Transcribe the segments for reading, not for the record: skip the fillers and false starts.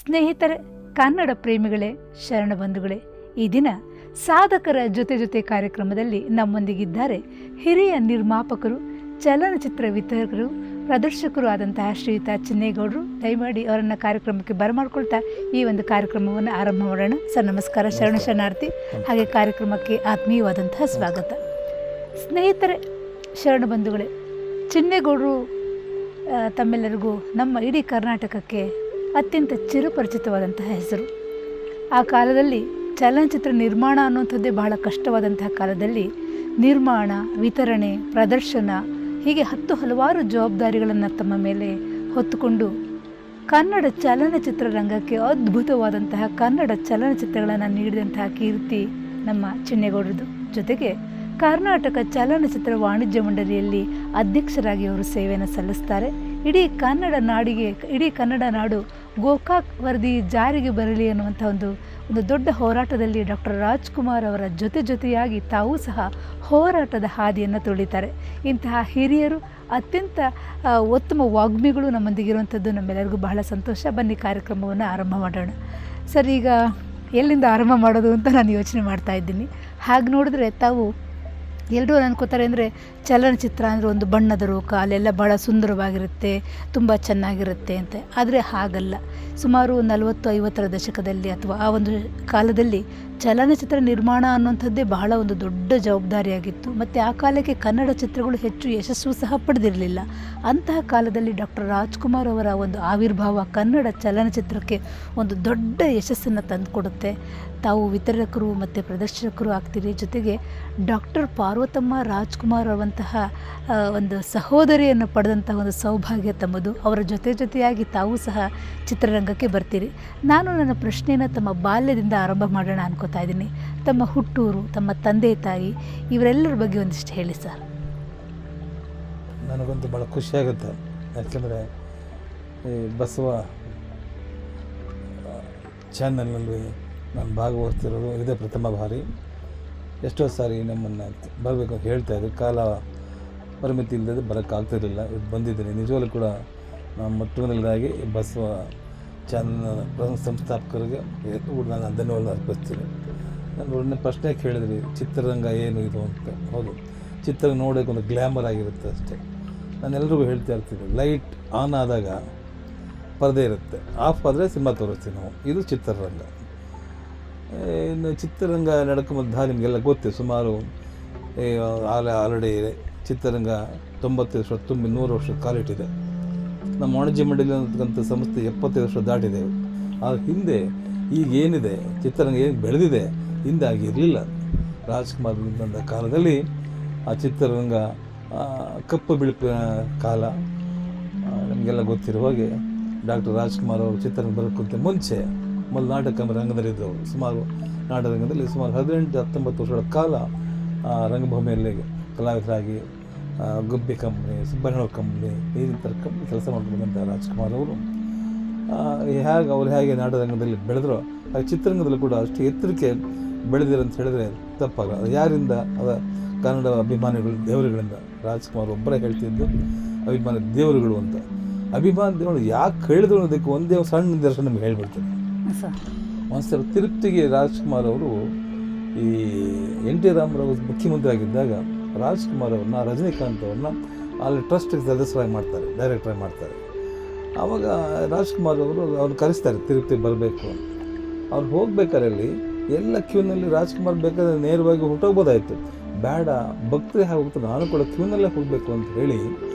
ಸ್ನೇಹಿತರೆ, ಕನ್ನಡ ಪ್ರೇಮಿಗಳೇ, ಶರಣ ಬಂಧುಗಳೇ, ಈ ದಿನ ಸಾಧಕರ ಜೊತೆ ಕಾರ್ಯಕ್ರಮದಲ್ಲಿ ನಮ್ಮೊಂದಿಗಿದ್ದಾರೆ ಹಿರಿಯ ನಿರ್ಮಾಪಕರು, ಚಲನಚಿತ್ರ ವಿತರಕರು, ಪ್ರದರ್ಶಕರು ಆದಂತಹ ಶ್ರೀಯುತ ಚಿನ್ನೇಗೌಡರು. ದಯಮಾಡಿ ಅವರನ್ನು ಕಾರ್ಯಕ್ರಮಕ್ಕೆ ಬರಮಾಡ್ಕೊಳ್ತಾ ಈ ಒಂದು ಕಾರ್ಯಕ್ರಮವನ್ನು ಆರಂಭ ಮಾಡೋಣ. ಸರ್ ನಮಸ್ಕಾರ, ಶರಣಾರ್ಥಿ. ಹಾಗೆ ಕಾರ್ಯಕ್ರಮಕ್ಕೆ ಆತ್ಮೀಯವಾದಂತಹ ಸ್ವಾಗತ. ಸ್ನೇಹಿತರೆ, ಶರಣ ಬಂಧುಗಳೇ, ಚಿನ್ನೇಗೌಡರು ತಮ್ಮೆಲ್ಲರಿಗೂ ನಮ್ಮ ಇಡೀ ಕರ್ನಾಟಕಕ್ಕೆ ಅತ್ಯಂತ ಚಿರಪರಿಚಿತವಾದಂತಹ ಹೆಸರು. ಆ ಕಾಲದಲ್ಲಿ ಚಲನಚಿತ್ರ ನಿರ್ಮಾಣ ಅನ್ನುವಂಥದ್ದೇ ಬಹಳ ಕಷ್ಟವಾದಂತಹ ಕಾಲದಲ್ಲಿ ನಿರ್ಮಾಣ, ವಿತರಣೆ, ಪ್ರದರ್ಶನ ಹೀಗೆ ಹಲವಾರು ಜವಾಬ್ದಾರಿಗಳನ್ನು ತಮ್ಮ ಮೇಲೆ ಹೊತ್ತುಕೊಂಡು ಕನ್ನಡ ಚಲನಚಿತ್ರ ರಂಗಕ್ಕೆ ಅದ್ಭುತವಾದಂತಹ ಕನ್ನಡ ಚಲನಚಿತ್ರಗಳನ್ನು ನೀಡಿದಂತಹ ಕೀರ್ತಿ ನಮ್ಮ ಚಿನ್ನೇಗೌಡರದು. ಜೊತೆಗೆ ಕರ್ನಾಟಕ ಚಲನಚಿತ್ರ ವಾಣಿಜ್ಯ ಮಂಡಳಿಯಲ್ಲಿ ಅಧ್ಯಕ್ಷರಾಗಿ ಅವರು ಸೇವೆಯನ್ನು ಸಲ್ಲಿಸ್ತಾರೆ. ಇಡೀ ಕನ್ನಡ ನಾಡು ಗೋಕಾಕ್ ವರದಿ ಜಾರಿಗೆ ಬರಲಿ ಅನ್ನುವಂಥ ಒಂದು ದೊಡ್ಡ ಹೋರಾಟದಲ್ಲಿ ಡಾಕ್ಟರ್ ರಾಜ್ಕುಮಾರ್ ಅವರ ಜೊತೆಯಾಗಿ ತಾವೂ ಸಹ ಹೋರಾಟದ ಹಾದಿಯನ್ನು ತುಳಿತಾರೆ. ಇಂತಹ ಹಿರಿಯರು, ಅತ್ಯಂತ ಉತ್ತಮ ವಾಗ್ಮಿಗಳು ನಮ್ಮೊಂದಿಗಿರುವಂಥದ್ದು ನಮ್ಮೆಲ್ಲರಿಗೂ ಬಹಳ ಸಂತೋಷ. ಬನ್ನಿ ಕಾರ್ಯಕ್ರಮವನ್ನು ಆರಂಭ ಮಾಡೋಣ. ಸರ್, ಈಗ ಎಲ್ಲಿಂದ ಆರಂಭ ಮಾಡೋದು ಅಂತ ನಾನು ಯೋಚನೆ ಮಾಡ್ತಾ ಇದ್ದೀನಿ. ಹಾಗೆ ನೋಡಿದ್ರೆ ತಾವು ಎಲ್ಲರೂ ಅನ್ಕೋತಾರೆ ಅಂದರೆ ಚಲನಚಿತ್ರ ಅಂದರೆ ಒಂದು ಬಣ್ಣದ ಲೋಕ, ಅಲ್ಲೆಲ್ಲ ಭಾಳ ಸುಂದರವಾಗಿರುತ್ತೆ, ತುಂಬ ಚೆನ್ನಾಗಿರುತ್ತೆ ಅಂತ. ಆದರೆ ಹಾಗಲ್ಲ. ಸುಮಾರು 40-50ರ ದಶಕದಲ್ಲಿ ಅಥವಾ ಆ ಒಂದು ಕಾಲದಲ್ಲಿ ಚಲನಚಿತ್ರ ನಿರ್ಮಾಣ ಅನ್ನುವಂಥದ್ದೇ ಬಹಳ ಒಂದು ದೊಡ್ಡ ಜವಾಬ್ದಾರಿಯಾಗಿತ್ತು. ಮತ್ತು ಆ ಕಾಲಕ್ಕೆ ಕನ್ನಡ ಚಿತ್ರಗಳು ಹೆಚ್ಚು ಯಶಸ್ಸು ಸಹ ಪಡೆದಿರಲಿಲ್ಲ. ಅಂತಹ ಕಾಲದಲ್ಲಿ ಡಾಕ್ಟರ್ ರಾಜ್ಕುಮಾರ್ ಅವರ ಒಂದು ಆವಿರ್ಭಾವ ಕನ್ನಡ ಚಲನಚಿತ್ರಕ್ಕೆ ಒಂದು ದೊಡ್ಡ ಯಶಸ್ಸನ್ನು ತಂದುಕೊಡುತ್ತೆ. ತಾವು ವಿತರಕರು ಮತ್ತು ಪ್ರದರ್ಶಕರು ಆಗ್ತೀರಿ. ಜೊತೆಗೆ ಡಾಕ್ಟರ್ ಪಾರ್ವತಮ್ಮ ರಾಜ್ಕುಮಾರ್ ಅವರಂತಹ ಒಂದು ಸಹೋದರಿಯನ್ನು ಪಡೆದಂತಹ ಒಂದು ಸೌಭಾಗ್ಯ ತಮ್ಮದು. ಅವರ ಜೊತೆಯಾಗಿ ತಾವು ಸಹ ಚಿತ್ರರಂಗಕ್ಕೆ ಬರ್ತೀರಿ. ನಾನು ನನ್ನ ಪ್ರಶ್ನೆಯನ್ನು ತಮ್ಮ ಬಾಲ್ಯದಿಂದ ಆರಂಭ ಮಾಡೋಣ ಅನ್ಕೋತಾ ಇದ್ದೀನಿ. ತಮ್ಮ ಹುಟ್ಟೂರು, ತಮ್ಮ ತಂದೆ ತಾಯಿ, ಇವರೆಲ್ಲರ ಬಗ್ಗೆ ಒಂದಿಷ್ಟು ಹೇಳಿ ಸರ್. ನನಗಂತೂ ಭಾಳ ಖುಷಿಯಾಗುತ್ತೆ. ಯಾಕೆಂದರೆ ಈ ಬಸವ ಚಾನಲ್ನಲ್ಲಿ ನಾನು ಭಾಗವಹಿಸ್ತಿರೋದು ಇದೇ ಪ್ರಥಮ ಬಾರಿ. ಎಷ್ಟೋ ಸಾರಿ ನಮ್ಮನ್ನು ಬರಬೇಕು ಅಂತ ಹೇಳ್ತಾಯಿದ್ರು. ಕಾಲ ಪರಿಮಿತಿ ಇಲ್ಲದೆ ಬರೋಕ್ಕಾಗ್ತಿರಲಿಲ್ಲ. ಇವತ್ತು ಬಂದಿದ್ದೀನಿ. ನಿಜವಾಗ್ಲೂ ಕೂಡ ನಾನು ಮೊಟ್ಟಮೊದಲದಾಗಿ ಬಸವ ಚಾನಲ್ ಸಂಸ್ಥಾಪಕರಿಗೆ ನಾನು ಧನ್ಯವಾದ ಅರ್ಪಿಸ್ತೀನಿ. ನಾನು ಒಳ್ಳೆ ಪ್ರಶ್ನೆ ಕೇಳಿದ್ರಿ, ಚಿತ್ರರಂಗ ಏನು ಇದು ಅಂತ. ಹೌದು, ಚಿತ್ರ ನೋಡೋಕ್ಕೆ ಒಂದು ಗ್ಲ್ಯಾಮರ್ ಆಗಿರುತ್ತೆ ಅಷ್ಟೇ. ನಾನೆಲ್ಲರಿಗೂ ಹೇಳ್ತಾ ಇರ್ತೀನಿ, ಲೈಟ್ ಆನ್ ಆದಾಗ ಪರದೆ ಇರುತ್ತೆ, ಆಫ್ ಆದರೆ ಸಿನಿಮಾ ತೋರಿಸ್ತೀವಿ ನಾವು. ಇದು ಚಿತ್ರರಂಗ. ಇನ್ನು ಚಿತ್ರರಂಗ ನಡ್ಕೊಂಬಂದ ದಾರಿ ನಿಮಗೆಲ್ಲ ಗೊತ್ತು. ಸುಮಾರು ಆಲ್ರೆಡಿ ಚಿತ್ರರಂಗ 90 ವರ್ಷ ತುಂಬಿ 100 ವರ್ಷ ಕಾಲಿಟ್ಟಿದೆ. ನಮ್ಮ ವಾಣಿಜ್ಯ ಮಂಡಳಿ ಅಂತಕ್ಕಂಥ ಸಂಸ್ಥೆ 75 ವರ್ಷ ದಾಟಿದೆ. ಆ ಹಿಂದೆ ಈಗೇನಿದೆ ಚಿತ್ರರಂಗ ಏನು ಬೆಳೆದಿದೆ ಹಿಂದೆ ಆಗಿರಲಿಲ್ಲ. ರಾಜ್ಕುಮಾರ್ ಬಂದ ಕಾಲದಲ್ಲಿ ಆ ಚಿತ್ರರಂಗ ಕಪ್ಪು ಬಿಳುಪಿನ ಕಾಲ. ನಮಗೆಲ್ಲ ಗೊತ್ತಿರುವ ಹಾಗೆ ಡಾಕ್ಟರ್ ರಾಜ್ಕುಮಾರ್ ಅವರು ಚಿತ್ರರಂಗ ಬರೋಕ್ಕಿಂತ ಮುಂಚೆ ಮೊದಲು ನಾಟಕ ರಂಗದಲ್ಲಿದ್ದವರು. ಸುಮಾರು ನಾಟಕ ರಂಗದಲ್ಲಿ ಸುಮಾರು 18-19 ವರ್ಷಗಳ ಕಾಲ ರಂಗಭೂಮಿಯಲ್ಲಿ ಕಲಾವಿದರಾಗಿ ಗುಬ್ಬಿ ಕಂಪ್ನಿ, ಸುಬ್ಬಣ್ಣವ್ರ ಕಂಪ್ನಿ, ಈ ಥರ ಕಂಪ್ನಿ ಕೆಲಸ ಮಾಡ್ಕೊಂಡಂಥ ರಾಜ್ಕುಮಾರ್ ಅವರು ಹೇಗೆ ನಾಟಕ ರಂಗದಲ್ಲಿ ಬೆಳೆದ್ರು ಹಾಗೆ ಚಿತ್ರರಂಗದಲ್ಲೂ ಕೂಡ ಅಷ್ಟು ಎತ್ತರಕ್ಕೆ ಬೆಳೆದಿರ ಅಂತ ಹೇಳಿದ್ರೆ ತಪ್ಪಾಗಲ್ಲ. ಯಾರಿಂದ? ಅದ ಕನ್ನಡ ಅಭಿಮಾನಿಗಳು, ದೇವರುಗಳಿಂದ. ರಾಜ್ಕುಮಾರ್ ಒಬ್ಬರೇ ಹೇಳ್ತಿದ್ದು ಅಭಿಮಾನಿ ದೇವರುಗಳು ಅಂತ. ಅಭಿಮಾನಿ ದೇವರು ಯಾಕೆ ಹೇಳಿದ್ರು ಅನ್ನೋದಕ್ಕೆ ಒಂದೇ ಸಣ್ಣ ನಿದರ್ಶನ ನಿಮ್ಗೆ ಹೇಳ್ಬಿಡ್ತೀನಿ. ಒಂದ್ಸಲ ತಿರುಪತಿಗೆ ರಾಜ್ಕುಮಾರ್ ಅವರು ಈ NT ರಾಮರಾವ್ ಮುಖ್ಯಮಂತ್ರಿ ಆಗಿದ್ದಾಗ ರಾಜ್ಕುಮಾರ್ ಅವ್ರನ್ನ, ರಜನಿಕಾಂತ್ ಅವ್ರನ್ನ ಅಲ್ಲಿ ಟ್ರಸ್ಟಿಗೆ ಸದಸ್ಯರಾಗಿ ಮಾಡ್ತಾರೆ, ಡೈರೆಕ್ಟರಾಗಿ ಮಾಡ್ತಾರೆ. ಆವಾಗ ರಾಜ್ಕುಮಾರ್ ಅವರು ಅವ್ರನ್ನ ಕರೆಸ್ತಾರೆ ತಿರುಪತಿಗೆ ಬರಬೇಕು. ಅವ್ರು ಹೋಗ್ಬೇಕಾರಲ್ಲಿ ಎಲ್ಲ ಕ್ಯೂನಲ್ಲಿ ರಾಜ್ಕುಮಾರ್ ಬೇಕಾದ್ರೆ ನೇರವಾಗಿ ಹೊರಟೋಗ್ಬೋದಾಯಿತು. ಬೇಡ, ಭಕ್ತರೇ ಹೋಗ್ತಾರೆ, ನಾನು ಕೂಡ ಕ್ಯೂನಲ್ಲೇ ಹೋಗಬೇಕು ಅಂತ ಹೇಳಿ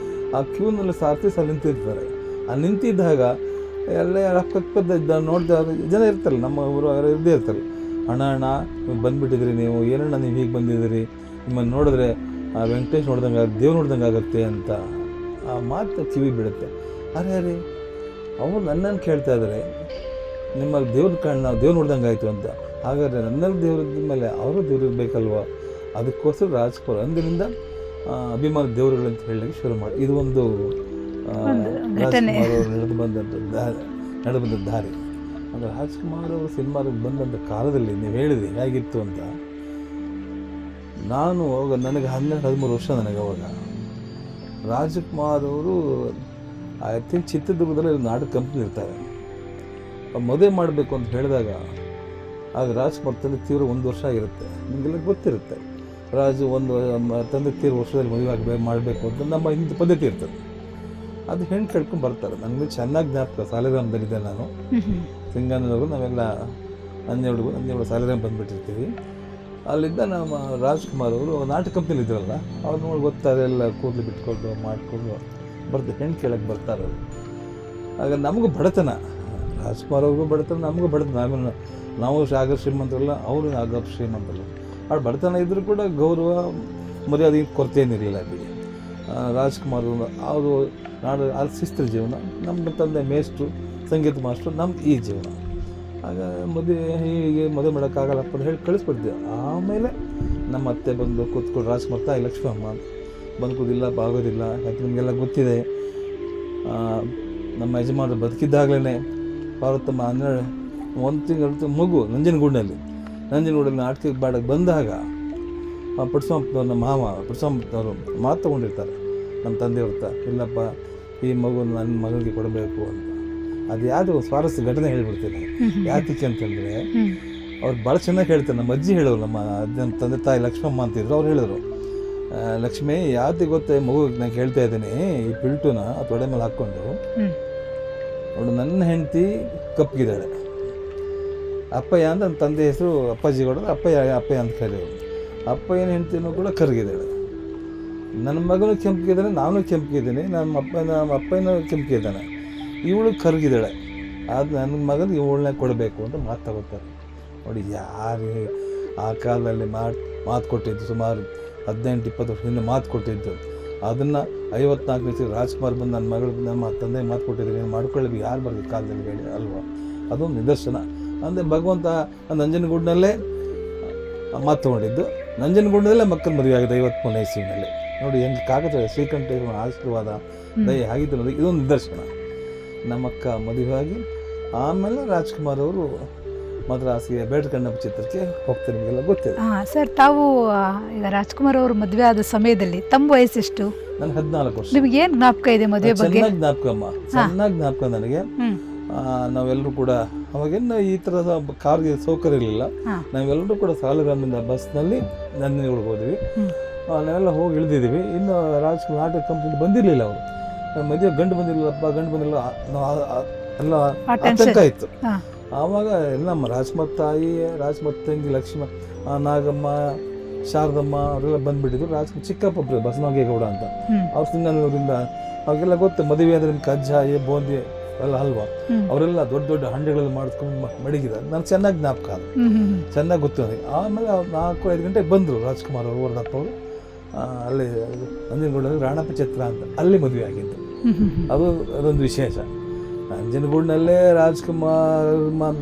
ಆ ಕ್ಯೂನಲ್ಲಿ ಸಾರ್ತಿ ಸಲ ನಿಂತಿರ್ತಾರೆ. ಆ ನಿಂತಿದ್ದಾಗ ಎಲ್ಲ ಅಕ್ಕಪಕ್ಕದ ನೋಡ್ತಾ ಜನ ಇರ್ತಾರೆ, ನಮ್ಮ ಊರು ಯಾರು ಇದ್ದೇ ಇರ್ತಾರೆ. ಅಣ್ಣ ನೀವು ಬಂದುಬಿಟ್ಟಿದ್ರಿ, ನೀವು ಏನಣ್ಣ ನೀವು ಹೀಗೆ ಬಂದಿದ್ದೀರಿ, ನಿಮ್ಮನ್ನು ನೋಡಿದ್ರೆ ವೆಂಕಟೇಶ್ ದೇವ್ರು ನೋಡ್ದಂಗೆ ಆಗುತ್ತೆ ಅಂತ ಆ ಮಾತು ಕಿವಿ ಬಿಡುತ್ತೆ. ಅರೆ ಅವರು ನನ್ನನ್ನು ಕೇಳ್ತಾ ಇದ್ದಾರೆ, ನಿಮ್ಮಲ್ಲಿ ನಾವು ದೇವ್ರು ನೋಡ್ದಂಗೆ ಆಯಿತು ಅಂತ. ಹಾಗಾದರೆ ನನ್ನಲ್ಲಿ ದೇವ್ರದ ಮೇಲೆ ಅವರು ದೇವ್ರು ಇರಬೇಕಲ್ವ? ಅದಕ್ಕೋಸ್ಕರ ರಾಜ್ಕುಮಾರ್ ಅಂದಿನಿಂದ ಅಭಿಮಾನಿ ದೇವರುಗಳು ಅಂತ ಹೇಳಲಿಕ್ಕೆ ಶುರು ಮಾಡಿ. ಇದು ಒಂದು ರಾಜ್ಕುಮಾರ್ ಅವರು ನಡೆದು ಬಂದ ದಾರಿ. ಅಂದರೆ ರಾಜ್ಕುಮಾರ್ ಅವರು ಸಿನಿಮಾಗೆ ಬಂದಂಥ ಕಾಲದಲ್ಲಿ ನೀವು ಹೇಳಿದ್ರಿ ಹೇಗಿತ್ತು ಅಂತ. ನಾನು ಅವಾಗ ನನಗೆ 12-13 ವರ್ಷ. ನನಗೆ ಅವಾಗ ರಾಜ್ಕುಮಾರ್ ಅವರು ಐ ಥಿಂಕ್ ಚಿತ್ರದುರ್ಗದಲ್ಲಿ ನಾಟಕ ಕಂಪ್ನಿ ಇರ್ತಾರೆ. ಮದುವೆ ಮಾಡಬೇಕು ಅಂತ ಹೇಳಿದಾಗ ಆಗ ರಾಜ್ಕುಮಾರ್ ತಂದೆ ತೀವ್ರ 1 ವರ್ಷ ಆಗಿರುತ್ತೆ. ನಿಮಗೆಲ್ಲ ಗೊತ್ತಿರುತ್ತೆ, ರಾಜು ತಂದೆ ತೀವ್ರ ವರ್ಷದಲ್ಲಿ ಮದುವೆ ಮಾಡಬೇಕು ಅಂತ ನಮ್ಮ ಹಿಂದೆ ಪದ್ಧತಿ ಇರ್ತದೆ. ಅದು ಹೆಣ್ಣು ಕೇಳ್ಕೊಂಡು ಬರ್ತಾರೆ. ನನಗೆ ಚೆನ್ನಾಗಿ ಜ್ಞಾಪಕ, ಸಾಲಿಗ್ರಾಮದಲ್ಲಿದ್ದೆ ನಾನು, ಸಿಂಗಾನವರು, ನಾವೆಲ್ಲ ನಂಜೇಗೌಡ ಸಾಲಿಗ್ರಾಮ ಬಂದುಬಿಟ್ಟಿರ್ತೀವಿ. ಅಲ್ಲಿದ್ದ ನಮ್ಮ ರಾಜ್ಕುಮಾರ್ ಅವರು ನಾಟಕ ಕಂಪ್ನಿಲಿ ಇದ್ರಲ್ಲ, ಅವ್ರು ನೋಡಿ ಗೊತ್ತಾರೆ, ಎಲ್ಲ ಕೂದಲು ಬಿಟ್ಕೊಂಡು ಮಾಡಿಕೊಂಡು ಬರ್ತಾರೆ, ಹೆಣ್ಣು ಕೇಳಕ್ಕೆ ಬರ್ತಾರೆ. ಆಗ ನಮಗೂ ಬಡತನ, ರಾಜ್ಕುಮಾರ್ ಅವ್ರಿಗೂ ಬಡತನ, ನಮಗೂ ಬಡತನ. ನಾವು ಆಗ ಶ್ರೀಮಂತರಲ್ಲ, ಅವರು ಆಗ ಶ್ರೀಮಂತರಲ್ಲ. ಅವ್ರು ಬಡತನ ಇದ್ದರೂ ಕೂಡ ಗೌರವ ಮರ್ಯಾದೆ ಕೊರತೆ ಏನಿರಲಿಲ್ಲ ಅಲ್ಲಿ. ರಾಜ್ಕುಮಾರ್ ಅವರು ಅದು ಶಿಸ್ತ್ರ ಜೀವನ, ನಮ್ಮ ತಂದೆ ಮೇಸ್ಟ್ರು, ಸಂಗೀತ ಮಾಸ್ಟ್ರು, ನಮ್ಮ ಈ ಜೀವನ. ಆಗ ಹೀಗೆ ಮದುವೆ ಮಾಡೋಕ್ಕಾಗಲ್ಲಪ್ಪ ಅಂತ ಹೇಳಿ ಕಳಿಸ್ಬಿಡ್ತೀವಿ. ಆಮೇಲೆ ನಮ್ಮ ಅತ್ತೆ ಬಂದು ಕೂತ್ಕೊಂಡು, ರಾಜ್ಕುಮಾರ್ ತಾಯಿ ಲಕ್ಷ್ಮಮ್ಮ ಬಂದು ಕೂದಿಲ್ಲಪ್ಪ ಆಗೋದಿಲ್ಲ, ಯಾಕೆ ನಿಮಗೆಲ್ಲ ಗೊತ್ತಿದೆ, ನಮ್ಮ ಯಜಮಾನರು ಬದುಕಿದ್ದಾಗಲೇ ಪಾರ್ವತಮ್ಮ 1 ತಿಂಗಳು ಮಗು ನಂಜನಗೂಡಿನಲ್ಲಿ ನಾಟಕಕ್ಕೆ ಬಾಡಕ್ಕೆ ಬಂದಾಗ ಪುಟ್ಸ್ವಾಮಪ್ಪನವ್ರು, ನಮ್ಮ ಮಾವ ಪುಟ್ಸ್ವಾಮಪ್ಪನವರು ಮಾತು ತೊಗೊಂಡಿರ್ತಾರೆ ನಮ್ಮ ತಂದೆಯವ್ರ ಇಲ್ಲಪ್ಪ ಈ ಮಗು ನನ್ನ ಮಗಳಿಗೆ ಕೊಡಬೇಕು ಅಂತ. ಅದು ಯಾವುದು ಸ್ವಾರಸ್ಯ ಘಟನೆ ಹೇಳ್ಬಿಡ್ತೀನಿ. ಯಾತಕ್ಕೆ ಅಂತಂದರೆ ಅವ್ರು ಭಾಳ ಚೆನ್ನಾಗಿ ಹೇಳ್ತಾರೆ. ನಮ್ಮ ಅಜ್ಜಿ ಹೇಳೋರು, ನಮ್ಮ ತಂದೆ ತಾಯಿ ಲಕ್ಷ್ಮಮ್ಮ ಅಂತಿದ್ರು. ಅವ್ರು ಹೇಳಿದ್ರು, ಲಕ್ಷ್ಮಿ ಯಾವ್ದು ಗೊತ್ತೇ ಮಗುಗೆ ನಾನು ಕೇಳ್ತಾ ಇದ್ದೀನಿ, ಈ ಪಿಲ್ಟುನ ತೊಡೆ ಮೇಲೆ ಹಾಕ್ಕೊಂಡು ಅವಳು ನನ್ನ ಹೆಂಡತಿ ಕಪ್ಪಗಿದ್ದಾಳೆ, ಅಪ್ಪಯ್ಯ ಅಂತ ನನ್ನ ತಂದೆ ಹೆಸರು ಅಪ್ಪಾಜಿ ಕೊಡೋದು, ಅಪ್ಪಯ್ಯ ಅಂತ ಕರೆಯೋರು. ಅಪ್ಪಯ್ಯನ ಹೆಂಡತಿನೂ ಕೂಡ ಕರಗಿದ್ದಾಳೆ, ನನ್ನ ಮಗನೂ ಕೆಂಪಗಿದ್ದಾನೆ, ನಾನು ಕೆಂಪಗಿದ್ದೀನಿ, ನಮ್ಮ ಅಪ್ಪಯ್ಯನೂ ಕೆಂಪಗಿದ್ದಾನೆ, ಇವಳು ಕರಗಿದ್ದಾಳೆ, ಅದು ನನ್ನ ಮಗನಿಗೆ ಇವಳನ್ನೇ ಕೊಡಬೇಕು ಅಂತ ಮಾತು ತಗೋತಾರೆ. ನೋಡಿ, ಯಾರು ಆ ಕಾಲದಲ್ಲಿ ಮಾತು ಕೊಟ್ಟಿದ್ದು, ಸುಮಾರು 18-20 ವರ್ಷದಿಂದ ಮಾತು ಕೊಟ್ಟಿದ್ದು, ಅದನ್ನು 54 ವರ್ಷ ರಾಜ್ಕುಮಾರ್ ಬಂದು ನನ್ನ ಮಗಳು, ನಮ್ಮ ತಂದೆ ಮಾತು ಕೊಟ್ಟಿದ್ದೀನಿ, ಮಾಡ್ಕೊಳ್ಳಿ, ಯಾರು ಬರಬೇಕು ಕಾಲದಲ್ಲಿ ಹೇಳಿ ಅಲ್ವಾ? ಅದೊಂದು ನಿದರ್ಶನ. ಅಂದರೆ ಭಗವಂತ ನಂಜನಗೂಡಿನಲ್ಲೇ ಮಾತು ತೊಗೊಂಡಿದ್ದು, ನಂಜನಗೂಡಿನಲ್ಲೇ ಮಕ್ಕಳು ಮದುವೆ ಆಗಿದೆ 53ನೇ ಇಸ್ವಿನಲ್ಲಿ. ನೋಡಿ ಹೆಂಗೆ ಕಾಗದ ಶ್ರೀಕಂಠೇಶ್ವರನ ಆಶೀರ್ವಾದ ದಯ ಆಗಿದ್ದು ನೋಡಿ, ಇದೊಂದು ನಿದರ್ಶನ. ನಮ್ಮಕ್ಕ ಮದುವೆಯಾಗಿ ಆಮೇಲೆ ರಾಜ್ಕುಮಾರ್ ಅವರು ಮದ್ರಾಸಿಗೆ ಬೇಟಕಣ್ಣಪ್ಪ ಚಿತ್ರಕ್ಕೆ ಹೋಗ್ತಾರೆ, ನಿಮಗೆಲ್ಲ ಗೊತ್ತಿದೆ. ಸರ್, ತಾವು ಈಗ ರಾಜ್ಕುಮಾರ್ ಅವರು ಮದುವೆ ಆದ ಸಮಯದಲ್ಲಿ ತಮ್ಮ ವಯಸ್ಸೆಷ್ಟು? ನನ್ನ 14 ವರ್ಷ. ನಿಮ್ಗೆ ಏನು ಜ್ಞಾಪಕ ಇದೆ ಮದುವೆ ಬಗ್ಗೆ? ಚೆನ್ನಾಗಿ ಜ್ಞಾಪಕಮ್ಮ, ಚೆನ್ನಾಗಿ ಜ್ಞಾಪಕ ನನಗೆ. ನಾವೆಲ್ಲರೂ ಕೂಡ ಅವಾಗೇನು ಈ ಥರದ ಕಾರ್ಗೆ ಸೌಕರ್ಯ ಇರಲಿಲ್ಲ. ನಾವೆಲ್ಲರೂ ಕೂಡ ಸಾಲಿಗ್ರಾಮದಿಂದ ಬಸ್ನಲ್ಲಿ ನಂಜನಗೂಡಿಗೆ ಹೋದ್ವಿ. ನಾವೆಲ್ಲ ಹೋಗಿ ಇಳಿದಿದ್ದೀವಿ. ಇನ್ನು ರಾಜ್ಕುಮಾರ್ ನಾಟಕ ಕಂಪ್ನಿ ಬಂದಿರಲಿಲ್ಲ. ಅವರು ಮದುವೆ ಗಂಡು ಬಂದಿಲ್ಲ ಎಲ್ಲ ಆತಂಕ ಇತ್ತು. ಆವಾಗ ಎಲ್ಲ ನಮ್ಮ ರಾಜ್ಕುಮಾರ್ ತಾಯಿ, ರಾಜ್ಕುಮಾರ್ ತಂಗಿ ಲಕ್ಷ್ಮಿ, ನಾಗಮ್ಮ, ಶಾರದಮ್ಮ ಅವರೆಲ್ಲ ಬಂದುಬಿಟ್ಟಿದ್ರು. ರಾಜ್ಕುಮಾರ್ ಚಿಕ್ಕಪ್ಪ ಬಸವನಗೇಗೌಡ ಅಂತ, ಅವ್ರು ಸಿಂಗನೂರಿಂದ, ಅವಾಗೆಲ್ಲ ಗೊತ್ತು ಮದುವೆ ಅಂದರೆ ಕಜ್ಜಾಯಿ ಬೋಂದಿ ಎಲ್ಲ ಅಲ್ವಾ. ಅವರೆಲ್ಲ ದೊಡ್ಡ ದೊಡ್ಡ ಹಂಡೆಗಳಲ್ಲಿ ಮಾಡಿಸ್ಕೊಂಡು ಮಡಗಿದ್ದಾರೆ. ನನಗೆ ಚೆನ್ನಾಗಿ ಜ್ಞಾಪಕ, ಅದು ಚೆನ್ನಾಗಿ ಗೊತ್ತು ನನಗೆ. ಆಮೇಲೆ 4-5 ಗಂಟೆಗೆ ಬಂದರು ರಾಜ್ಕುಮಾರ್ ಅವರು, ವರದಪ್ಪ ಅವರು. ಅಲ್ಲಿ ನಂಜನಗೂಡಲ್ಲಿ ರಾಣಪ್ಪ ಛತ್ರ ಅಂತ, ಅಲ್ಲಿ ಮದುವೆ ಆಗಿದ್ದು. ಅದೊಂದು ವಿಶೇಷ. ನಂಜನಗೂಡಿನಲ್ಲೇ ರಾಜ್ಕುಮಾರ್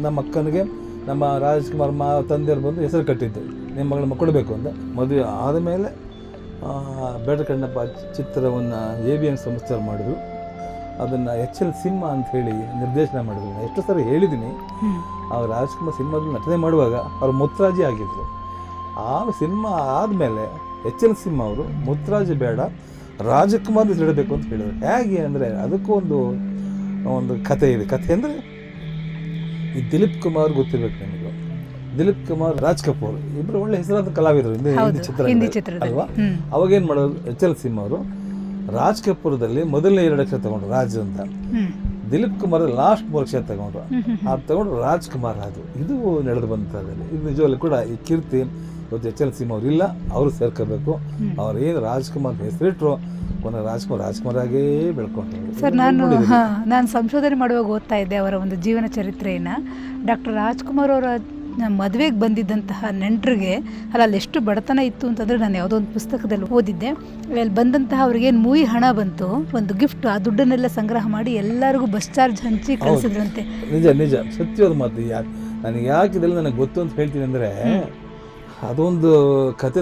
ನಮ್ಮ ಅಕ್ಕನಿಗೆ ನಮ್ಮ ರಾಜ್ಕುಮಾರ್ ತಂದೆಯವ್ರು ಬಂದು ಹೆಸರು ಕಟ್ಟಿದ್ದು, ನಿಮ್ಮ ಮಗಳನ್ನ ಕೊಡಬೇಕು ಅಂತ. ಮದುವೆ ಆದಮೇಲೆ ಬೇಟಕಣ್ಣಪ್ಪ ಚಿತ್ರವನ್ನು ABN ಸಂಸ್ಥೆಯವ್ರು ಮಾಡಿದ್ರು. ಅದನ್ನು HL ಸಿಂಹ ಅಂತ ಹೇಳಿ ನಿರ್ದೇಶನ ಮಾಡಿದ್ರು. ಎಷ್ಟು ಸರಿ ಹೇಳಿದ್ದೀನಿ, ಅವ್ರು ರಾಜ್ಕುಮಾರ್ ಸಿನಿಮಾದಲ್ಲಿ ನಟನೆ ಮಾಡುವಾಗ ಅವರು ಮುತ್ತರಾಜಿ ಆಗಿದ್ರು. ಆ ಸಿನಿಮಾ ಆದಮೇಲೆ HL ಸಿಂಹ ಅವರು ಮುತ್ತರಾಜಿ ಬೇಡ, ರಾಜಕುಮಾರ್ ಇಡಬೇಕು ಅಂತ ಹೇಳಿದ್ರು. ಹೇಗೆ ಅಂದರೆ ಅದಕ್ಕೂ ಒಂದು ಕಥೆ ಇದೆ. ಕಥೆ ಅಂದರೆ ಈ ದಿಲೀಪ್ ಕುಮಾರ್ ಗೊತ್ತಿರಬೇಕು ನಿಮಗೆ. ದಿಲೀಪ್ ಕುಮಾರ್, ರಾಜ್ ಕಪೂರ್ ಇಬ್ಬರು ಒಳ್ಳೆ ಹೆಸರಾದ ಕಲಾವಿದರು ಹಿಂದಿ ಚಿತ್ರ ಅಲ್ವಾ. ಅವಾಗೇನು ಮಾಡೋದು, HL ಸಿಂಹ ಅವರು ರಾಜ್ ಕಪೂರದಲ್ಲಿ ಮೊದಲನೇ 2 ಅಕ್ಷರ ತಗೊಂಡ್ರು, ರಾಜ್ ಅಂತ. ದಿಲೀಪ್ ಕುಮಾರ್ ಲಾಸ್ಟ್ 3 ಅಕ್ಷರ ತಗೊಂಡ್ರು, ಅದು ತಗೊಂಡ್ರು ರಾಜ್ಕುಮಾರ್. ಇದು ನಡೆದು ಬಂತದಲ್ಲಿ. ಇದು ನಿಜವಲ್ಲೂ ಕೂಡ ಈ ಕೀರ್ತಿ ಇವತ್ತು HL ಸಿಂಹ ಅವ್ರು ಇಲ್ಲ, ಅವರು ಸೇರ್ಕೋಬೇಕು. ಅವ್ರು ಏನು ರಾಜ್ಕುಮಾರ್ ಹೆಸರಿಟ್ರು, ರಾಜ್ಕುಮಾರ್ ಆಗೇ ಬೆಳ್ಕೊಂಡ್ರು. ಸರ್, ನಾನು ಸಂಶೋಧನೆ ಮಾಡುವಾಗ ಓದ್ತಾ ಇದ್ದೆ ಅವರ ಒಂದು ಜೀವನ ಚರಿತ್ರೆಯನ್ನು. ಡಾಕ್ಟರ್ ರಾಜ್ಕುಮಾರ್ ಅವರ ಮದುವೆಗೆ ಬಂದಿದ್ದಂತಹ ನೆಂಟರಿಗೆ ಅಲ್ಲಿ ಎಷ್ಟು ಬಡತನ ಇತ್ತು ಅಂತಂದರೆ, ನಾನು ಯಾವುದೋ ಒಂದು ಪುಸ್ತಕದಲ್ಲಿ ಓದಿದ್ದೆ. ಅಲ್ಲಿ ಬಂದಂತಹ ಅವ್ರಿಗೇನು ಮೂಯಿ ಹಣ ಬಂತು, ಒಂದು ಗಿಫ್ಟ್, ಆ ದುಡ್ಡನ್ನೆಲ್ಲ ಸಂಗ್ರಹ ಮಾಡಿ ಎಲ್ಲರಿಗೂ ಬಸ್ ಚಾರ್ಜ್ ಹಂಚಿ ಕಳಿಸಿದ್ರಂತೆ. ನಿಜ ಸತ್ಯವಾದ ಮಾತು. ನನಗೆ ಯಾಕೆ ಇದೆಲ್ಲ ನನಗೆ ಗೊತ್ತು ಅಂತ ಹೇಳ್ತೀನಿ ಅಂದರೆ, ಅದೊಂದು ಕತೆ.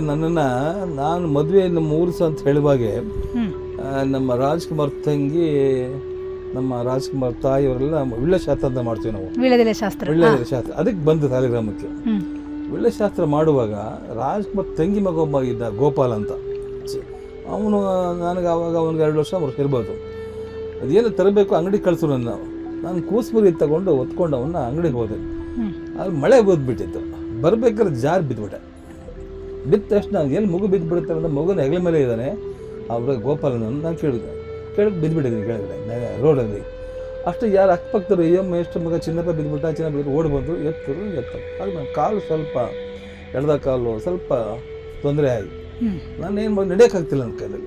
ನಾನು ಮದುವೆ ನಮ್ಮ ಊರು ಅಂತ ಹೇಳುವಾಗೆ ನಮ್ಮ ರಾಜ್ಕುಮಾರ್ ತಂಗಿ, ನಮ್ಮ ರಾಜ್ಕುಮಾರ್ ತಾಯಿಯವರೆಲ್ಲ ವಿಳ್ಯಶಾಸ್ತ್ರ ಅಂತ ಮಾಡ್ತೀವಿ ನಾವು. ವೀಳ್ಯದೆಲೆ ಶಾಸ್ತ್ರ, ಅದಕ್ಕೆ ಬಂದು ಸಾಲಿಗ್ರಾಮಕ್ಕೆ ವಿಳ್ಯಶಾಸ್ತ್ರ ಮಾಡುವಾಗ ರಾಜ್ಕುಮಾರ್ ತಂಗಿ ಮಗ ಒಬ್ಬ ಇದ್ದ, ಗೋಪಾಲ್ ಅಂತ. ಅವನು ನನಗೆ ಆವಾಗ ಅವ್ನಿಗೆ 2 ವರ್ಷ ಇರ್ಬೋದು. ಅದೇನು ತರಬೇಕು, ಅಂಗಡಿ ಕಳಿಸೋರು. ನಾವು ನಾನು ಕೂಸ್ಮುರಿ ತಗೊಂಡು ಹೊತ್ಕೊಂಡು ಅವನ್ನ ಅಂಗಡಿಗೆ ಹೋದೆ. ಅಲ್ಲಿ ಮಳೆ ಬಿದ್ದುಬಿಟ್ಟಿತ್ತು. ಬರ್ಬೇಕಾದ್ರೆ ಜಾರ್ ಬಿದ್ದುಬಿಟ್ಟೆ. ಬಿದ್ದ ತಕ್ಷಣ ಎಲ್ಲಿ ಮಗು ಬಿದ್ದುಬಿಡುತ್ತೆ ಅಂದರೆ ಮಗುನ ಹೆಗಲ ಮೇಲೆ ಇದ್ದಾನೆ ಅವ್ರ ಗೋಪಾಲನ. ನಾನು ಕೇಳಿದೆ ಬಿದ್ದುಬಿಟ್ಟಿದ್ದೀನಿ ಕೆಳಗಡೆ ರೋಡಲ್ಲಿ. ಅಷ್ಟು ಯಾರು ಅಕ್ಕಪಕ್ಕದವರು ಅಯ್ಯಮ್ಮ ಎಷ್ಟು ಮಗ ಚಿನ್ನಪ್ಪ ಬಿದ್ದುಬಿಟ್ಟ ಓಡಿ ಬಂದರು, ಎತ್ತರು ಆಗ ನನ್ನ ಕಾಲು ಸ್ವಲ್ಪ ಎಳ್ದ ಕಾಲು ಸ್ವಲ್ಪ ತೊಂದರೆ ಆಗಿ ನಾನು ಏನು ಮಾಡಿ ನಡೆಯೋಕ್ಕಾಗ್ತಿಲ್ಲ ನನ್ನ ಕೈಯಲ್ಲಿ,